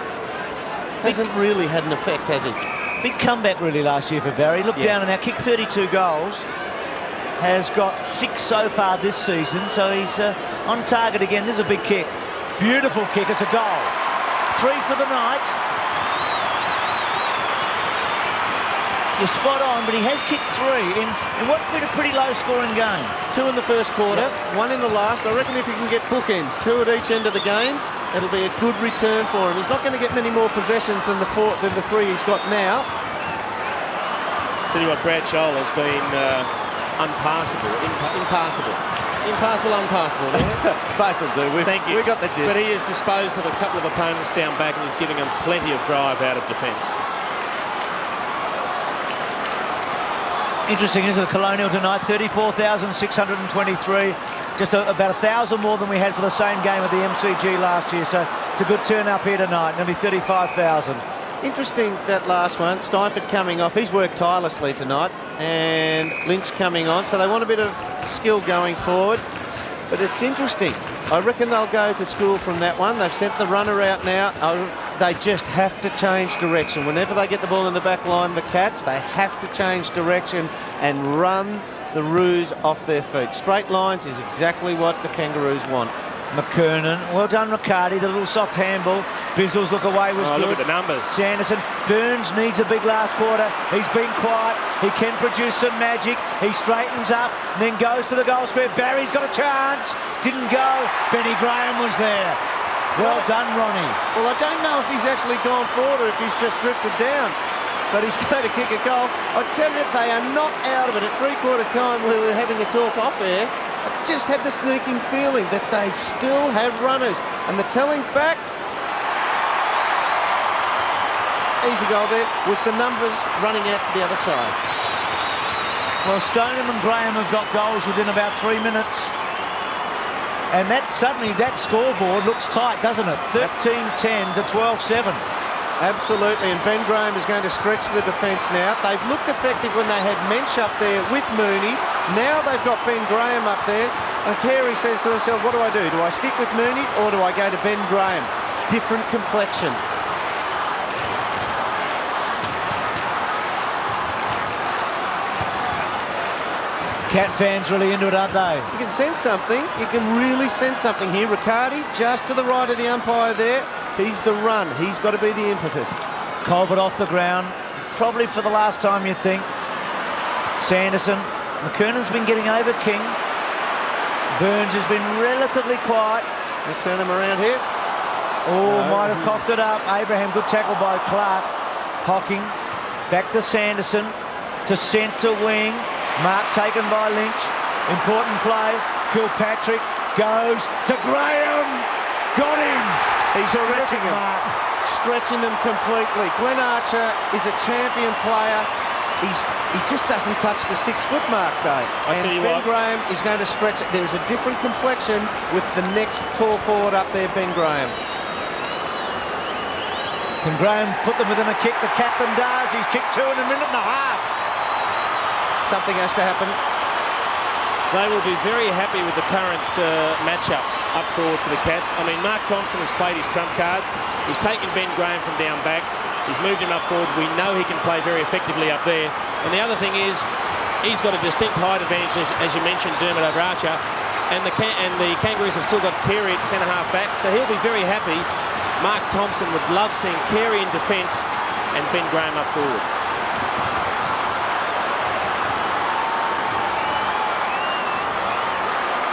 Hasn't really had an effect, has he? Big comeback really last year for Barry. Look down and now, kicked 32 goals. Has got 6 so far this season, so he's on target again. This is a big kick. Beautiful kick. It's a goal. 3 for the night. You're spot on, but he has kicked 3 in what's been a pretty low-scoring game. 2 in the first quarter, 1 in the last. I reckon if he can get bookends, 2 at each end of the game, it'll be a good return for him. He's not going to get many more possessions than the 3 he's got now. Tell you what, Brad Scholl has been unpassable, unpassable. Both will do. Thank you. We got the gist. But he has disposed of a couple of opponents down back, and he's giving them plenty of drive out of defence. Interesting, isn't it? Colonial tonight, 34,623. Just about 1,000 more than we had for the same game at the MCG last year. So it's a good turn up here tonight, nearly 35,000. Interesting, that last one. Steinford coming off. He's worked tirelessly tonight. And Lynch coming on. So they want a bit of skill going forward. But it's interesting. I reckon they'll go to school from that one. They've sent the runner out now. They just have to change direction. Whenever they get the ball in the back line, the Cats, they have to change direction and run the Roos off their feet. Straight lines is exactly what the Kangaroos want. McKernan, well done Riccardi, the little soft handball. Bizzle's look away was good. Look at the numbers. Sanderson, Burns needs a big last quarter. He's been quiet. He can produce some magic. He straightens up and then goes to the goal square. Barry's got a chance. Didn't go. Benny Graham was there. Well done, Ronnie. Well, I don't know if he's actually gone forward or if he's just drifted down. But he's going to kick a goal. I tell you, they are not out of it. At three-quarter time, we were having a talk off air. I just had the sneaking feeling that they still have runners. And the telling fact, easy goal there, was the numbers running out to the other side. Well, Stoneham and Graham have got goals within about 3 minutes. And suddenly that scoreboard looks tight, doesn't it? 13-10 to 12-7. Absolutely, and Ben Graham is going to stretch the defence now. They've looked effective when they had Mensch up there with Mooney. Now they've got Ben Graham up there. And Carey says to himself, what do? Do I stick with Mooney or do I go to Ben Graham? Different complexion. Cat fans really into it, aren't they? You can sense something. You can really sense something here. Riccardi just to the right of the umpire there. He's the run. He's got to be the impetus. Colbert off the ground. Probably for the last time, you'd think. Sanderson. McKernan's been getting over King. Burns has been relatively quiet. They turn him around here. Oh, might have coughed it up. Abraham, good tackle by Clark. Hocking. Back to Sanderson. To centre wing. Mark taken by Lynch. Important play. Kilpatrick goes to Graham. Got him. He's stretching them. Stretching them completely. Glenn Archer is a champion player. He just doesn't touch the 6 foot mark though. And Ben Graham is going to stretch it. There's a different complexion with the next tall forward up there, Ben Graham. Can Graham put them within a kick? The captain does. He's kicked 2 in a minute and a half. Something has to happen. They will be very happy with the current matchups up forward for the Cats. I mean, Mark Thompson has played his trump card. He's taken Ben Graham from down back. He's moved him up forward. We know he can play very effectively up there. And the other thing is, he's got a distinct height advantage, as you mentioned, Dermot over Archer. And the Kangaroos have still got Carey at centre-half back, so he'll be very happy. Mark Thompson would love seeing Carey in defence and Ben Graham up forward.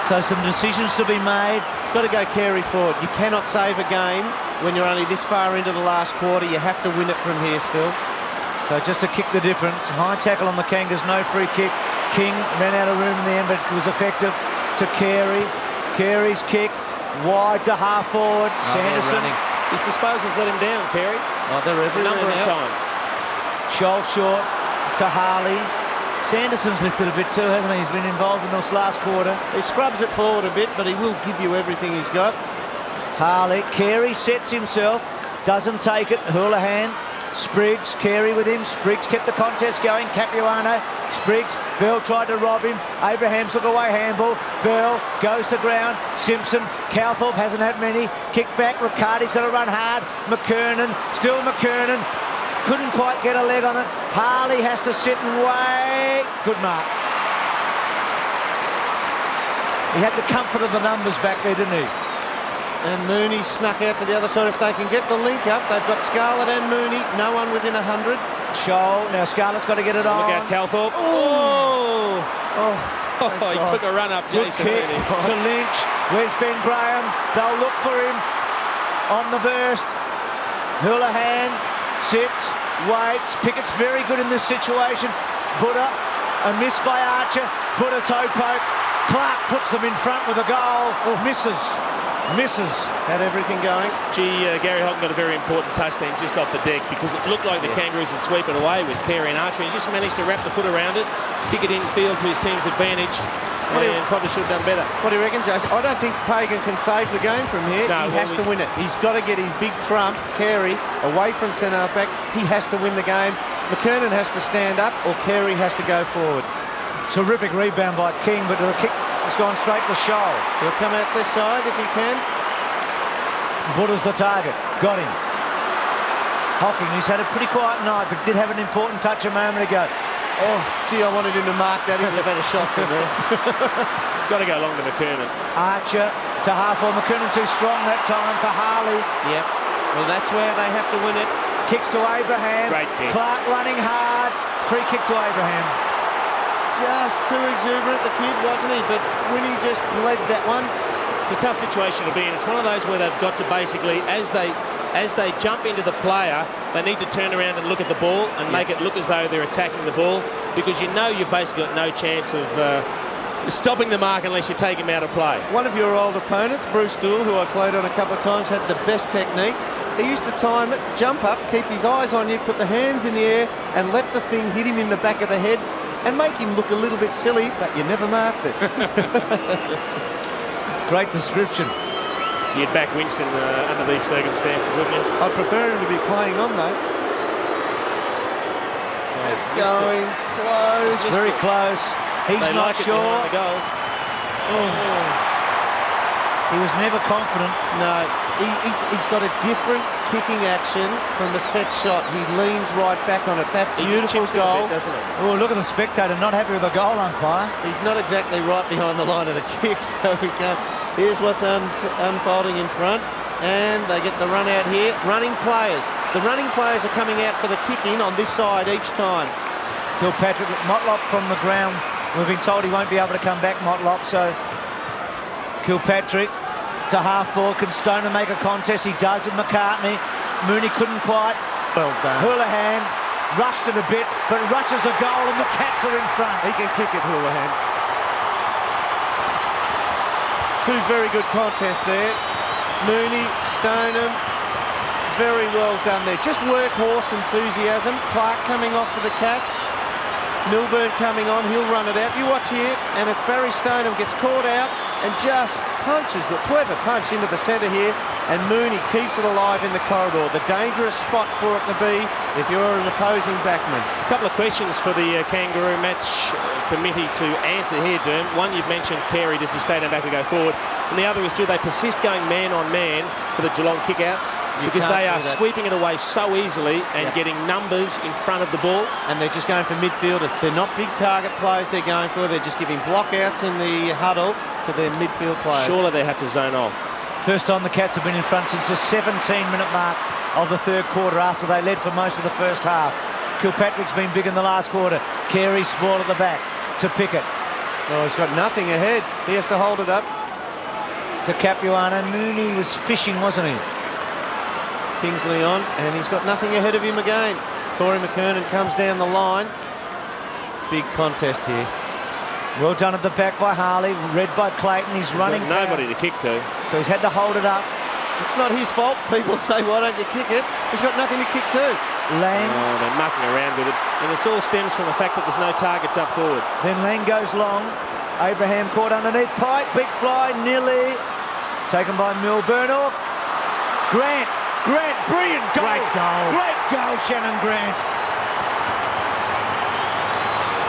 So some decisions to be made. Got to go Carey forward. You cannot save a game when you're only this far into the last quarter. You have to win it from here still. So just to kick the difference. High tackle on the Kangas, no free kick. King ran out of room in the end, but it was effective to Carey. Carey's kick wide to half forward. Sanderson. His disposals let him down, Carey. Oh, they're everywhere a number of times. Scholl short to Harley. Sanderson's lifted a bit too, hasn't he? He's been involved in this last quarter. He scrubs it forward a bit, but he will give you everything he's got. Harley. Carey sets himself. Doesn't take it. Houlihan. Spriggs. Carey with him. Spriggs kept the contest going. Capuano. Spriggs. Bell tried to rob him. Abraham's took away handball. Bell goes to ground. Simpson. Calthorpe hasn't had many. Kick back. Riccardi's got to run hard. McKernan. Still McKernan. Couldn't quite get a leg on it. Harley has to sit and wait. Good mark. He had the comfort of the numbers back there, didn't he? And Mooney snuck out to the other side. If they can get the link up, they've got Scarlett and Mooney. No one within 100. Scholl. Now Scarlett's got to get it on. Look out, Calthorpe. Oh, He took a run up, Good Jason. kick to Lynch. Where's Ben Graham? They'll look for him on the burst. Houlihan sits, waits. Pickett's very good in this situation. Buddha, a miss by Archer. Buddha toe poke. Clark puts them in front with a goal. Misses. Had everything going. Gary Hogan got a very important touch then just off the deck because it looked like the Kangaroos had sweep it away with Carey and Archer. He just managed to wrap the foot around it, kick it infield to his team's advantage, and probably should have done better. What do you reckon, Jason? I don't think Pagan can save the game from here. No, he has to win it. He's got to get his big trump, Carey, away from centre back. He has to win the game. McKernan has to stand up or Carey has to go forward. Terrific rebound by King, but the kick has gone straight to Scholl. He'll come out this side if he can. Buddha's the target. Got him. Hocking, he's had a pretty quiet night, but did have an important touch a moment ago. Oh, gee, I wanted him to mark that. He's a better shot for me. Got to go along to McKernan. Archer to half-forward. McKernan too strong that time for Harley. Yep. Well, that's where they have to win it. Kicks to Abraham. Great kick. Clark running hard. Free kick to Abraham. Just too exuberant, the kid, wasn't he? But Winnie just led that one. It's a tough situation to be in. It's one of those where they've got to basically, as they jump into the player, they need to turn around and look at the ball and make it look as though they're attacking the ball, because you know you've basically got no chance of stopping the mark unless you take him out of play. One of your old opponents, Bruce Dool, who I played on a couple of times, had the best technique. He used to time it, jump up, keep his eyes on you, put the hands in the air and let the thing hit him in the back of the head and make him look a little bit silly, but you never marked it. Great description. So you'd back Winston under these circumstances, wouldn't you? I'd prefer him to be playing on, though. It's going close. Very close. He's They not like it sure. behind the goals. He was never confident. No, he's got a different kicking action from a set shot. He leans right back on it. That He beautiful just chips it a goal. bit, doesn't he? Oh, look at the spectator, not happy with the goal umpire. He's not exactly right behind the line of the kick, so we can't. Here's what's unfolding in front, and they get the run out here. Running players. The running players are coming out for the kick in on this side each time. Kilpatrick, Motlop from the ground. We've been told he won't be able to come back, Motlop, so Kilpatrick to half forward. Can Stoner make a contest? He does with McCartney. Mooney couldn't quite. Well done. Houlihan rushed it a bit, but rushes a goal and the Cats are in front. He can kick it, Houlihan. Two very good contests there. Mooney, Stoneham, very well done there. Just workhorse enthusiasm. Clark coming off for the Cats. Milburn coming on, he'll run it out. You watch here, and it's Barry Stoneham gets caught out and just punches the clever punch into the centre here, and Mooney keeps it alive in the corridor. The dangerous spot for it to be if you're an opposing backman. A couple of questions for the Kangaroo match committee to answer here, Derm. One, you've mentioned Carey, does he stay down back and go forward? And the other is, do they persist going man on man for the Geelong kickouts? Because they are sweeping it away so easily and getting numbers in front of the ball. And they're just going for midfielders. They're not big target players they're going for. They're just giving blockouts in the huddle to their midfield players. Surely they have to zone off. First time the Cats have been in front since the 17-minute mark of the third quarter, after they led for most of the first half. Kilpatrick's been big in the last quarter. Carey small at the back to Pickett. Oh, he's got nothing ahead. He has to hold it up. To Capuano. Mooney was fishing, wasn't he? Kingsley on, and he's got nothing ahead of him again. Corey McKernan comes down the line. Big contest here. Well done at the back by Harley, read by Clayton. He's running. Nobody to kick to. So he's had to hold it up. It's not his fault. People say, why don't you kick it? He's got nothing to kick to. Lang. Oh, they're mucking around with it. And it all stems from the fact that there's no targets up forward. Then Lang goes long. Abraham caught underneath. Pike, big fly, nearly. Taken by Milburn. Oh, Grant, brilliant goal. Great goal, Shannon Grant.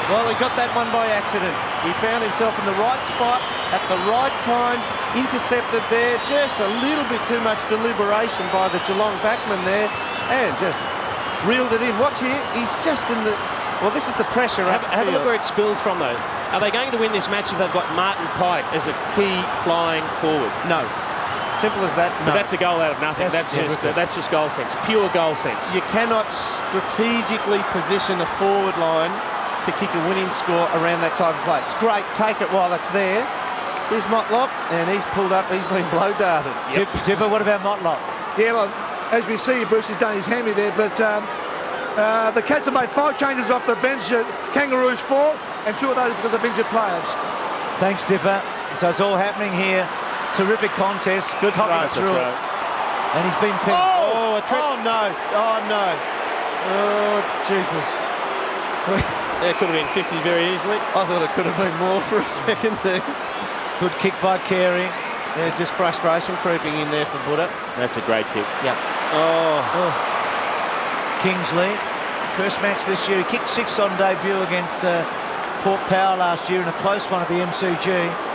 Well, he got that one by accident. He found himself in the right spot at the right time, intercepted there. Just a little bit too much deliberation by the Geelong backman there, and just reeled it in. Watch here, he's just in the... Well, this is the pressure. Have a look where it spills from, though. Are they going to win this match if they've got Martin Pike as a key flying forward? No. Simple as that. No. But that's a goal out of nothing. That's just goal sense. Pure goal sense. You cannot strategically position a forward line to kick a winning score around that type of play. It's great. Take it while it's there. Here's Motlop, and he's pulled up. He's been blow darted. Yep. Tipper, what about Motlop? Yeah, well, as we see, Bruce has done his hammy there, but the Cats have made 5 changes off the bench. Kangaroos 4, and 2 of those because of injured players. Thanks, Dipper. So it's all happening here. Terrific contest. Good throw. And he's been picked. Oh no. Oh, jeepers. It could have been 50 very easily. I thought it could have been more for a second there. Good kick by Carey. Yeah, just frustration creeping in there for Buddha. That's a great kick. Yeah. Oh. Kingsley, first match this year. He kicked 6 on debut against Port Power last year in a close one at the MCG.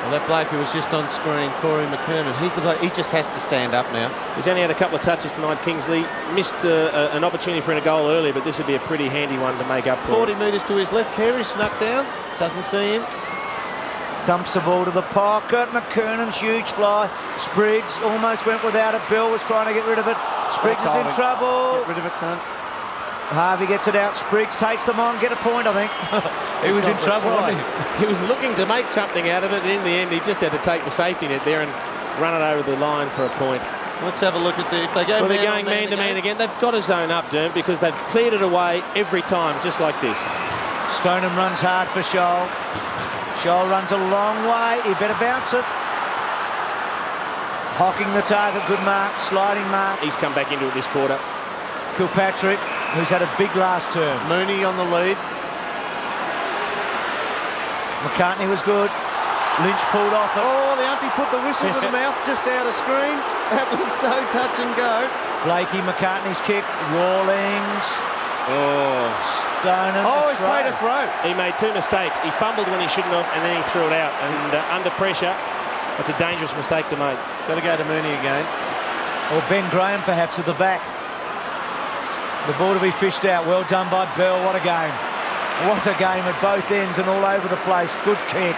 Well, that bloke who was just on screen, Corey McKernan, he's the bloke. He just has to stand up now. He's only had a couple of touches tonight, Kingsley. Missed an opportunity for a goal earlier, but this would be a pretty handy one to make up for. 40 metres to his left. Carey snuck down. Doesn't see him. Thumps the ball to the pocket. McKernan's huge fly. Spriggs almost went without it. Bill was trying to get rid of it. Spriggs is in trouble. Get rid of it, son. Harvey gets it out. Spriggs takes them on. Get a point, I think. He was in trouble, wasn't he? He was looking to make something out of it, and in the end, he just had to take the safety net there and run it over the line for a point. Let's have a look at if they go. Well, they're going man to man again. They've got to zone up, Derm, because they've cleared it away every time, just like this. Stoneham runs hard for Scholl. Scholl runs a long way. He better bounce it. Hocking the target. Good mark. Sliding mark. He's come back into it this quarter. Kilpatrick, who's had a big last term. Mooney on the lead. McCartney was good. Lynch pulled off it. Oh, the umpy put the whistle to the mouth just out of screen. That was so touch and go. Blakey, McCartney's kick. Rawlings. Oh, Stoner. Oh, he's played a throw. he made two mistakes. He fumbled when he shouldn't have, and then he threw it out. And under pressure, that's a dangerous mistake to make. Got to go to Mooney again. Or Ben Graham perhaps at the back. The ball to be fished out. Well done by Bell. What a game. What a game at both ends and all over the place. Good kick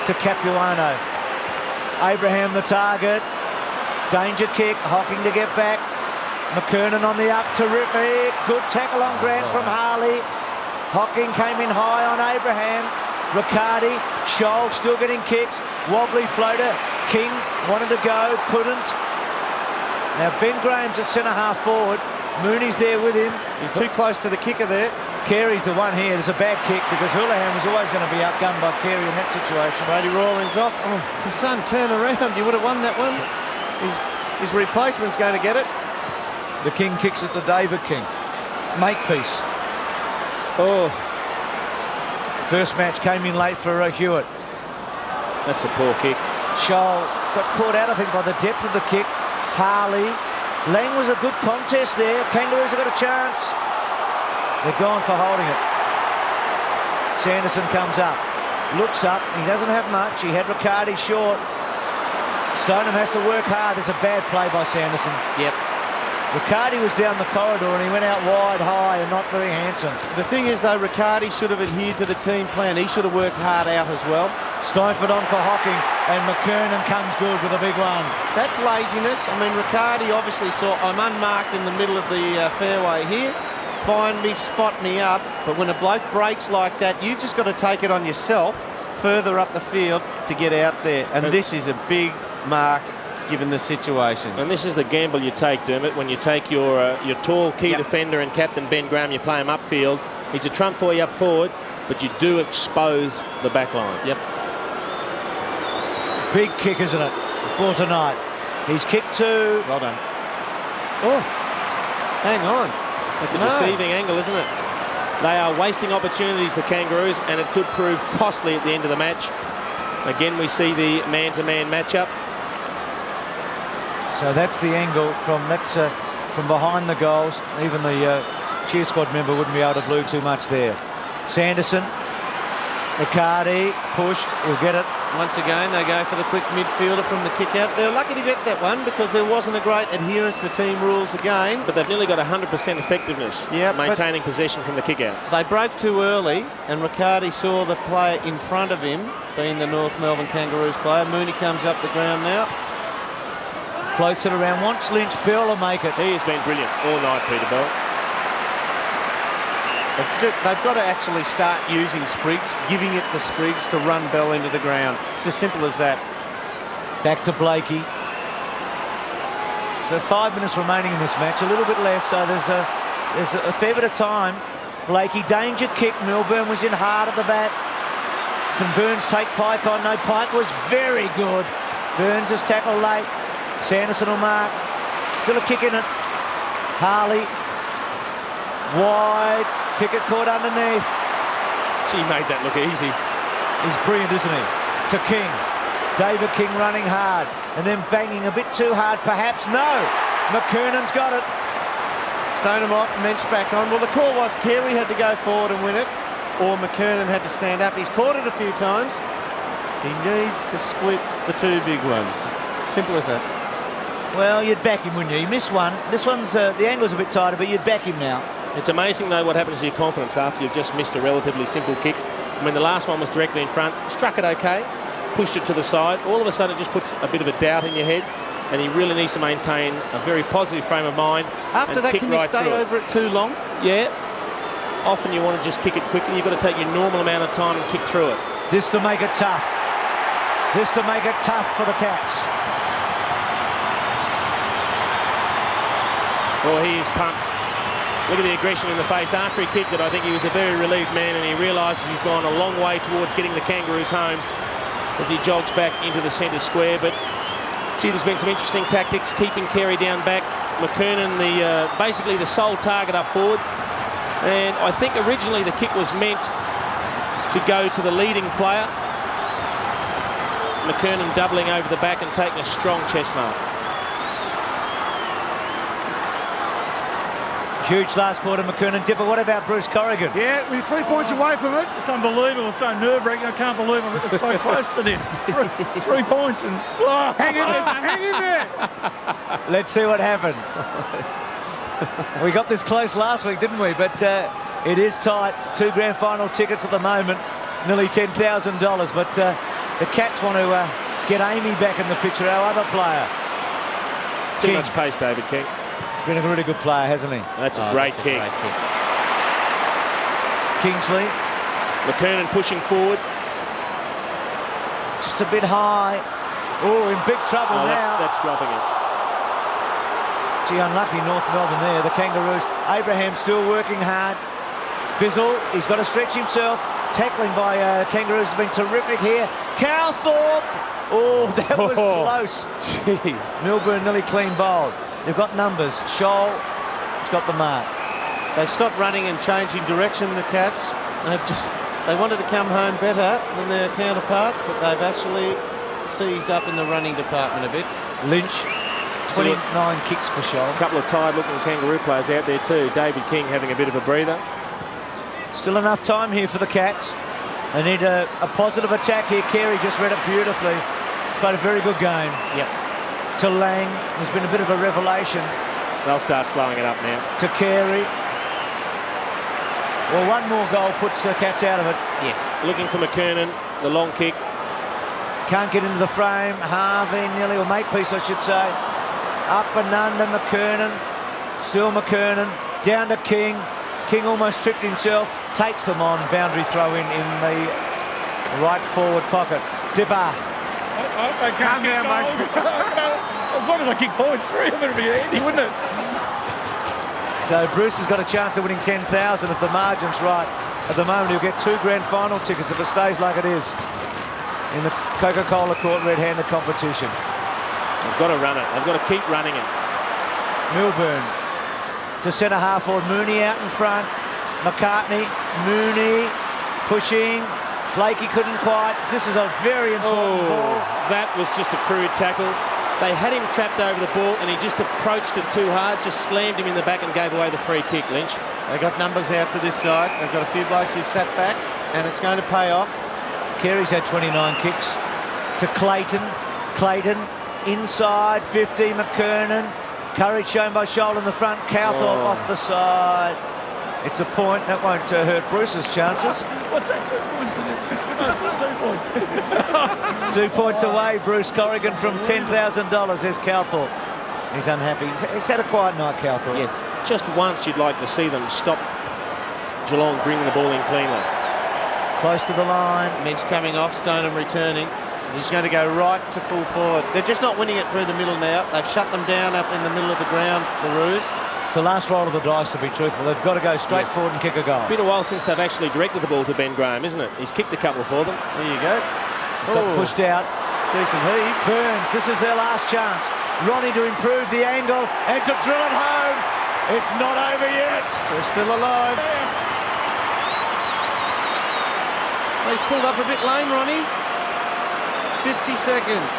to Capuano. Abraham the target. Danger kick. Hocking to get back. McKernan on the up. Terrific. Good tackle on Grant from Harley. Hocking came in high on Abraham. Riccardi. Scholl still getting kicks. Wobbly floater. King wanted to go. Couldn't. Now Ben Graham's at centre-half forward. Mooney's there with him. He's too close to the kicker there. Carey's the one here. There's a bad kick because Houlihan was always going to be outgunned by Carey in that situation. Brady Rawlings off. Oh, son, turn around. You would have won that one. His replacement's going to get it. The King kicks it to David King. Makepeace. Oh, First match came in late for Hewitt. that's a poor kick. Scholl got caught out, I think, by the depth of the kick. Harley. Lang was a good contest there. Kangaroos have got a chance. They're gone for holding it. Sanderson comes up. Looks up. He doesn't have much. He had Riccardi short. Stoneham has to work hard. There's a bad play by Sanderson. Yep. Riccardi was down the corridor and he went out wide, high and not very handsome. The thing is, though, Riccardi should have adhered to the team plan. He should have worked hard out as well. Steinford on for Hocking and McKernan comes good with a big one. That's laziness. I mean, Riccardi obviously saw I'm unmarked in the middle of the fairway here. Find me, spot me up. But when a bloke breaks like that, you've just got to take it on yourself further up the field to get out there. And this is a big mark given the situation. And this is the gamble you take, Dermot, when you take your tall key defender and captain Ben Graham, you play him upfield. He's a trump for you up forward, but you do expose the back line. Yep. Big kick, isn't it, for tonight? He's kicked two. Well done. Oh, hang on. That's a deceiving angle, isn't it? They are wasting opportunities, the Kangaroos, and it could prove costly at the end of the match. Again, we see the man-to-man matchup. So that's the angle from behind the goals. Even the cheer squad member wouldn't be able to blue too much there. Sanderson, Riccardi pushed. He'll get it. Once again, they go for the quick midfielder from the kick-out. They're lucky to get that one because there wasn't a great adherence to team rules again. But they've nearly got 100% effectiveness maintaining possession from the kick-outs. They broke too early, and Riccardi saw the player in front of him, being the North Melbourne Kangaroos player. Mooney comes up the ground now. Floats it around. Wants Lynch. Bell will make it. He has been brilliant all night, Peter Bell. They've got to actually start using Spriggs, giving it to Spriggs to run Bell into the ground. It's as simple as that. Back to Blakey. There's 5 minutes remaining in this match, a little bit less, so there's a fair bit of time. Blakey, danger kick. Milburn was in hard at the back. Can Burns take Pike on? No, Pike was very good. Burns has tackled late. Sanderson will mark. Still a kick in it. Harley. Wide. Pickett caught underneath. She made that look easy. He's brilliant, isn't he? To King. David King running hard and then banging a bit too hard, perhaps. No. McKernan's got it. Stoneham off, Mensch back on. Well, the call was Carey had to go forward and win it, or McKernan had to stand up. He's caught it a few times. He needs to split the two big ones. Simple as that. Well, you'd back him, wouldn't you? He missed one. This one's, the angle's a bit tighter, but you'd back him now. It's amazing, though, what happens to your confidence after you've just missed a relatively simple kick. I mean, the last one was directly in front, struck it okay, pushed it to the side. All of a sudden, it just puts a bit of a doubt in your head, and he really needs to maintain a very positive frame of mind. After that, can you stay over it too long? Yeah. Often you want to just kick it quickly. You've got to take your normal amount of time and kick through it. This to make it tough. This to make it tough for the Cats. Oh, he is pumped. Look at the aggression in the face. After he kicked it, I think he was a very relieved man, and he realises he's gone a long way towards getting the Kangaroos home as he jogs back into the centre square. But, gee, there's been some interesting tactics, keeping Carey down back. McKernan, basically the sole target up forward. And I think originally the kick was meant to go to the leading player. McKernan doubling over the back and taking a strong chest mark. Huge last quarter, McKernan. Dipper, what about Bruce Corrigan? Yeah, we're 3 points away from it. It's unbelievable. It's so nerve-wracking. I can't believe it's so close to this. 3 points and... Hang in there, hang in there. Let's see what happens. We got this close last week, didn't we? But it is tight. 2 grand final tickets at the moment. Nearly $10,000. But the Cats want to get Amy back in the picture, our other player. Too King. much pace, David King. He's been a really good player, hasn't he? That's a great kick. Kingsley. McKernan pushing forward. Just a bit high. Oh, in big trouble now. That's dropping it. Gee, unlucky North Melbourne there. The Kangaroos. Abraham still working hard. Bizzle, he's got to stretch himself. Tackling by Kangaroos has been terrific here. Calthorpe. Oh, that was close. Gee. Milburn nearly clean bowled. They've got numbers. Scholl has got the mark. They've stopped running and changing direction, the Cats. They wanted to come home better than their counterparts, but they've actually seized up in the running department a bit. Lynch, 29 kicks for Scholl. A couple of tired-looking Kangaroo players out there too. David King having a bit of a breather. Still enough time here for the Cats. They need a positive attack here. Carey just read it beautifully. He's played a very good game. Yep. To Lang, has been a bit of a revelation. They'll start slowing it up now. To Carey. Well, one more goal puts the Cats out of it. Yes. Looking for McKernan, the long kick. Can't get into the frame. Harvey nearly, or Makepeace I should say. Up and under McKernan. Still McKernan. Down to King. King almost tripped himself. Takes them on. Boundary throw in the right forward pocket. Dipper. I can't get goals. As long as I kick points, 3 of it would be handy, wouldn't it? So Bruce has got a chance of winning 10,000 if the margin's right. At the moment, he'll get 2 grand final tickets if it stays like it is in the Coca-Cola Court red-handed competition. They've got to run it. They've got to keep running it. Milburn to centre half forward. Mooney out in front. McCartney. Mooney pushing. Blakey couldn't quite. This is a very important ball. That was just a crude tackle. They had him trapped over the ball and he just approached it too hard, just slammed him in the back and gave away the free kick, Lynch. They got numbers out to this side. They've got a few blokes who've sat back and it's going to pay off. Carey's had 29 kicks. To Clayton. Clayton inside 50. McKernan. Courage shown by Scholl in the front. Calthorpe off the side. It's a point. That won't hurt Bruce's chances. What's that, 2 points? 2 points. 2 points away, Bruce Corrigan from $10,000. There's Calthorpe. He's unhappy. He's had a quiet night, Calthorpe. Yes, just once you'd like to see them stop Geelong bringing the ball in cleanly. Close to the line. Minch coming off, Stoneham returning. He's going to go right to full forward. They're just not winning it through the middle now. They've shut them down up in the middle of the ground, the Roos. It's the last roll of the dice, to be truthful. They've got to go straight forward and kick a goal. Been a while since they've actually directed the ball to Ben Graham, isn't it? He's kicked a couple for them. There you go. Got pushed out. Decent heave. Burns, this is their last chance. Ronnie to improve the angle and to drill it home. It's not over yet. They're still alive. He's pulled up a bit lame, Ronnie. 50 seconds.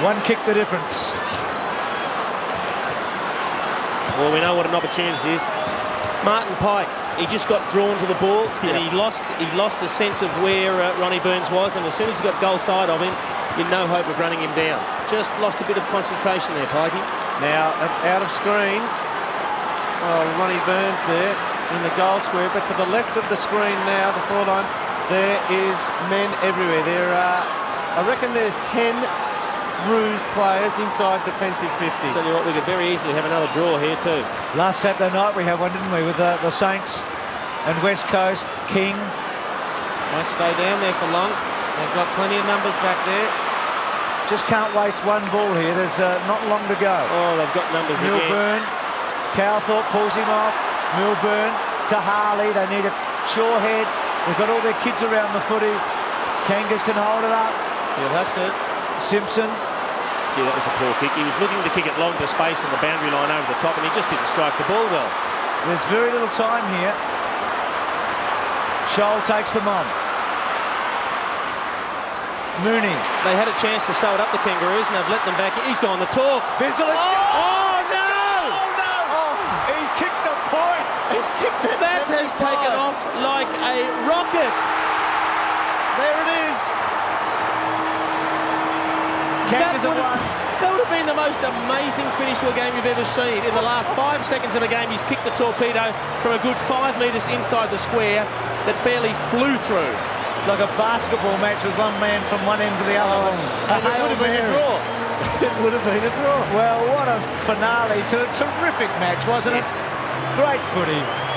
One kick the difference. Well, we know what an opportunity is. Martin Pike, he just got drawn to the ball and he lost a sense of where Ronnie Burns was, and as soon as he got goal side of him, you'd no hope of running him down. Just lost a bit of concentration there, Pikey. Now, out of screen, well, Ronnie Burns there in the goal square, but to the left of the screen now, the forward line, there is men everywhere. There are, I reckon there's 10 Roos players inside defensive 50. Tell you what, we could very easily have another draw here too. Last Saturday night we had one, didn't we, with the Saints and West Coast. King. Won't stay down there for long. They've got plenty of numbers back there. Just can't waste one ball here. There's not long to go. Oh, they've got numbers Milburn. again. Calthorpe pulls him off. Milburn to Harley. They need a sure head. They've got all their kids around the footy. Kangas can hold it up. He'll have to. Simpson. See, that was a poor kick. He was looking to kick it long to space in the boundary line over the top, and he just didn't strike the ball well. There's very little time here. Scholl takes them on. Mooney. They had a chance to sew it up, the Kangaroos, and they've let them back. He's gone the talk. Bissell, oh no! He's kicked the point. He's kicked it. That has taken off like a rocket. There it is. Kangaroos have won. That would have been the most amazing finish to a game you've ever seen. In the last 5 seconds of a game, he's kicked a torpedo from a good 5 metres inside the square that fairly flew through. It's like a basketball match with one man from one end to the other. And it would have been a draw. It would have been a draw. Well, what a finale to a terrific match, wasn't it? Great footy.